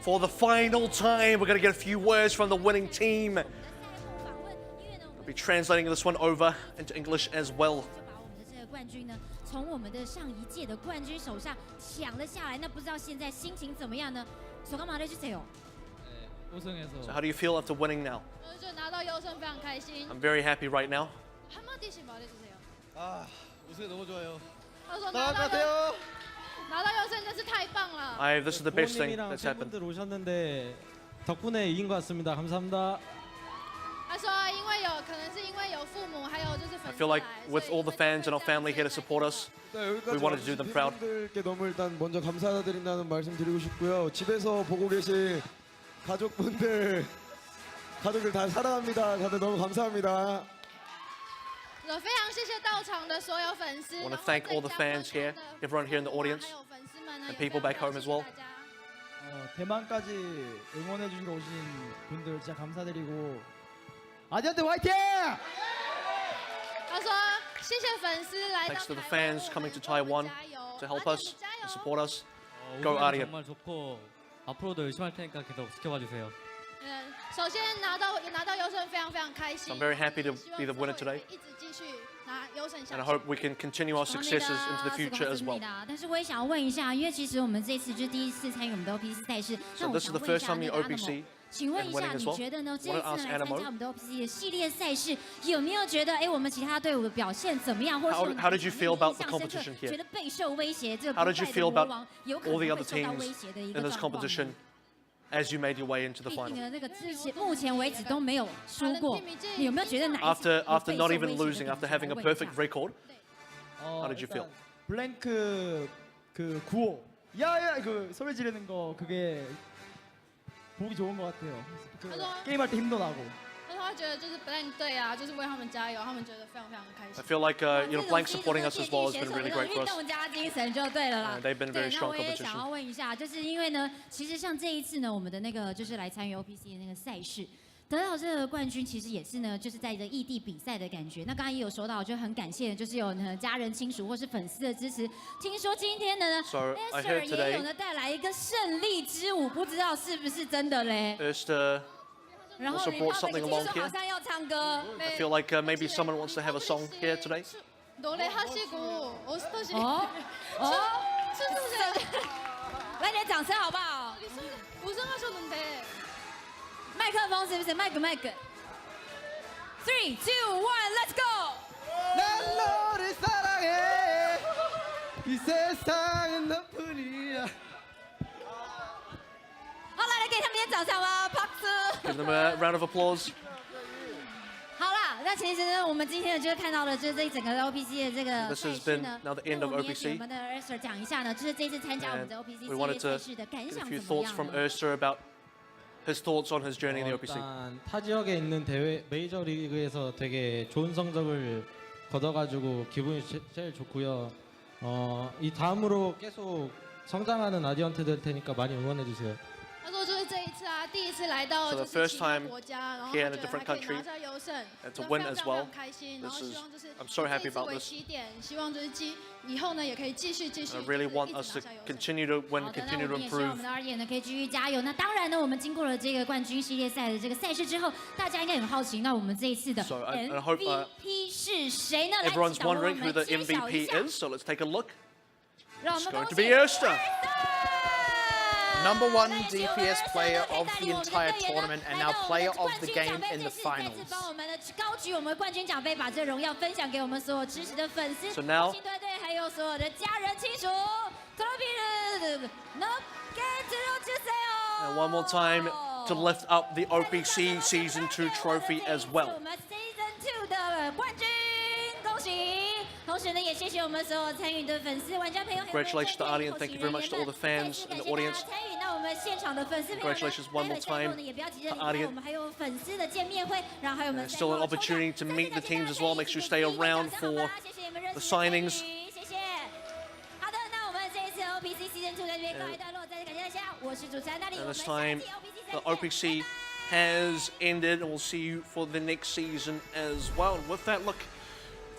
for the final time, we're going to get a few words from the winning team. I'll be translating this one over into English as well. 从我们的上一届的冠军手上抢了下来，那不知道现在心情怎么样呢？ So how do you feel after winning now? 就拿到优胜非常开心。 I'm very happy right now. 한마디씩 말해주세요. 우승에 너무 좋아요. 나가세요. 拿到优胜真是太棒了。 This is the best thing that's happened. 팬분들 오셨는데 덕분에 이긴 것 같습니다. 감사합니다. 他说因为有可能是因为有父母还有就是粉 I 丝 feel like 来， with all the fans and our family here to support us, we wanted to do them proud. 팬분들께 너무 일단 먼저 감사드린다는 말씀 드리고 싶고요. 집에서 보고 계신 가족들 다 사랑합니다. 다들 너무 감사합니다. 非常谢谢到场的所有粉丝。 I want to thank all the fans here, everyone here in the audience, and people back home as well. 대만까지 응원해 주시러 오신 분들 진짜 감사드리고 아디언트 화이팅! 他说谢谢粉丝来到 Thanks to the fans coming to Taiwan to help us, to support us. Go 오늘 Ardeont. 정말 좋고 앞으로도 열심히 할 테니까 계속 지켜봐 주세요. 首先拿到优胜非常非常开心。 So I'm very happy to be the winner today. 一直继续拿优胜下 And I 去。 hope we can continue our successes into the future as well. 但是我也想要问一下，因为其实我们这次就是第一次参与我们的 OPC 赛事，那 So 我 this is 想 the 问一 first 下 time 那 in 个 OPC 请问 and 一 winning 下， as 你 well. 觉得呢？这 Want 一 to 次 ask 来参加 Animo? 我们的 OPC 的系列赛事，有没有觉得我们其他队伍的表现怎么样，或是 How did you feel about the 印象深刻 competition here? 觉得备受威胁，这个 How 不 did you 败 feel 的魔 about 王有可 all 能 the 会 other 受到 teams 威胁的一 in 个 this 状况呢？ competition as you made your way into the 毕 final? 竟呢，这个之前目前为止都没有输过，你有没有觉得哪一 After 场 after not even losing, after having a perfect record, how did you feel? 블랭크 그 구호 야야 그 소리 지르는 거 그게 보기 좋은 것 같아요. 그 게임할 때 힘도 나고. 但是他觉得就是 Blank 队啊，就是为他们加油，他们觉得非常非常开 I 心。 feel like Blank supporting us as well has been really great 运 for us. 动加精神就对了啦。 They've been 对， very 那 strong 我也想要 competition. 问一下，就是因为呢，其实像这一次呢，我们的那个就是来参与 OPC 的那个赛事。得到这个冠军，其实也是呢，就是在一个异地比赛的感觉。那刚才也有说到，就很感谢，就是有家人、亲属或是粉丝的支持。听说今天的呢 So I ，Esther heard 也有 today 呢带来一个胜利之舞，不知道是不是真的嘞？ Esther 然后 also 听 brought something 说 along 好 here. 像要唱歌。 I feel like maybe someone wants to have a song here today. 노래하시고 어스터시.来点掌声好不好？ 우승하셨는데. 麦克风是不是？麦克。3, 2, 1, let's go. 난 너를 사랑해. 이 세상은 너뿐이야. 好，来给他们点掌声吧，박수。 Give them a round of applause. 好啦，那其实呢，我们今天呢就是看到了，就是这一整个 OPC 的这个 This 赛 has 事 been 呢， now the 那 end 我 of 们也请我 OPC. 们的 Esther 讲一下呢，就是这次参加我们的 OPC 系 We 列 wanted 赛 to 事的感 get 想 a few 怎么 thoughts 样 from 呢？ Esther about his thoughts on his journey in the OPC. 일단 타 지역에 있는 대회 메이저 리그에서 되게 좋은 성적을 거둬가지고 기분이 제일 좋고요. 이 다음으로 계속 성장하는 아디언트 될 테니까 많이 응원해 주세요. 他说就是这一次啊，第一次来到 So 就 the 是 first 其他 time 国家，然后 here 他 in a 觉得 different 还可以 country 拿下优胜， and to 那 win 非常 as 非常 well. 开心，然 This 后 is 希望就是 I'm so 这 happy 一次 about 为 this. 起点，希望就是以后呢也可以继续 I really want us to continue to win, 好的，那 continue 我 to 们也希望我 improve. 们的Ardeont呢可以继续加油。那当然呢，我们经过了这个冠军系列赛的这个赛事之后，大家应该很好奇，那我们这一次的 So I hope MVP 是谁呢？来， everyone's 请导播 wondering 我 who 们 the 揭晓一 MVP 下。 is. So let's take a look. 让我 It's 们 going 恭 to 喜 be Esther. Number one DPS player of the entire tournament and now player of the game in the 再次 finals. 帮我们的高举我们冠军奖杯，把这荣耀分享给我们所有支持的粉丝、 So now- 球星队队，还有所有的家人亲属。And one more time to lift up the OPC Season 2 trophy as 我 well. 们 Season 2的冠军，恭喜！同时呢，也谢谢我们所有参与的粉丝、玩家朋友，还有 Congratulations to Ardeont. Thank you very much to all the fans in the audience. 参与。那我们现场的粉丝朋友们 Congratulations one more 待会最后 time 呢也不要急着 to 离开， Ardeont. 我们还有粉丝的见面会，然后还有我们 There's still an opportunity to meet the teams as well. Make sure you stay around for the signings. 谢谢。好的，那我们这一次 OPC Season 2在这边告一段落，再次感谢大家，我是主持人大力，我 And 们 this 下一 time, 期 the OPC has ended, and we'll see you for the next season as well. And with that, look,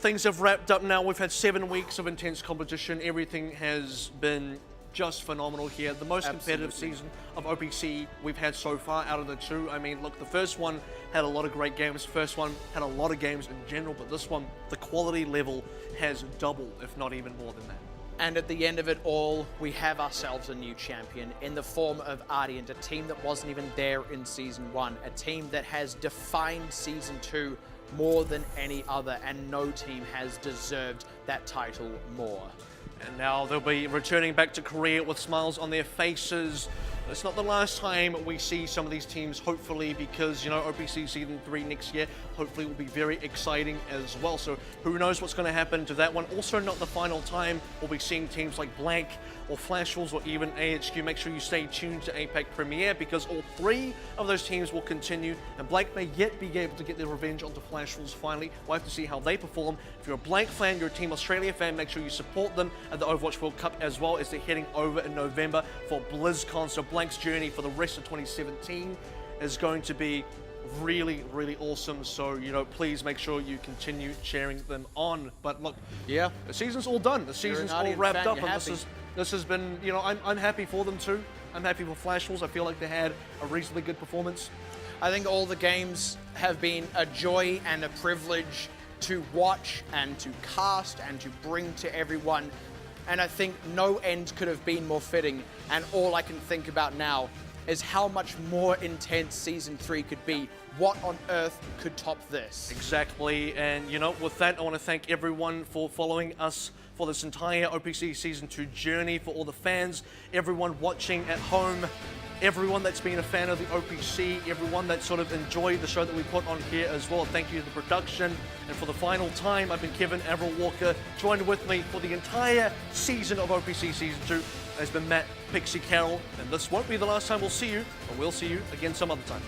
things have wrapped up now. We've had 7 weeks of intense competition. Everything has been just phenomenal here. The most competitive season of OPC we've had so far out of the two. I mean, look, the first one had a lot of great games. The first one had a lot of games in general, but this one, the quality level has doubled, if not even more than that. And at the end of it all, we have ourselves a new champion in the form of Ardeont, a team that wasn't even there in Season 1, a team that has defined Season 2 more than any other, and no team has deserved that title more. And now they'll be returning back to Korea with smiles on their faces. It's not the last time we see some of these teams, hopefully, because, you know, OPC Season 3 next year hopefully will be very exciting as well. So who knows what's going to happen to that one. Also not the final time we'll be seeing teams like Blank or Flash Wolves or even AHQ. Make sure you stay tuned to APAC Premiere because all 3 of those teams will continue. And Blank may yet be able to get their revenge onto Flash Wolves finally. We'll have to see how they perform. If you're a Blank fan, you're a Team Australia fan, make sure you support them at the Overwatch World Cup as well as they're heading over in November for BlizzCon. So Blank's journey for the rest of 2017 is going to be really, really awesome. So, you know, please make sure you continue cheering them on. But look, yeah, the season's all done. The season's all wrapped up, and this has been, you know, I'm happy for them too. I'm happy for Flash Wolves. I feel like they had a reasonably good performance. I think all the games have been a joy and a privilege to watch and to cast and to bring to everyone. And I think no end could have been more fitting. And all I can think about now is how much more intense Season 3 could be. What on earth could top this? Exactly. And, you know, with that, I want to thank everyone for following us for this entire OPC Season 2 journey, for all the fans, everyone watching at home, everyone that's been a fan of the OPC, everyone that sort of enjoyed the show that we put on here as well. Thank you to the production. And for the final time, I've been Kevin AVRL Walker. Joined with me for the entire season of OPC Season 2 has been Matt Pixie Carroll. And this won't be the last time we'll see you, but we'll see you again some other time.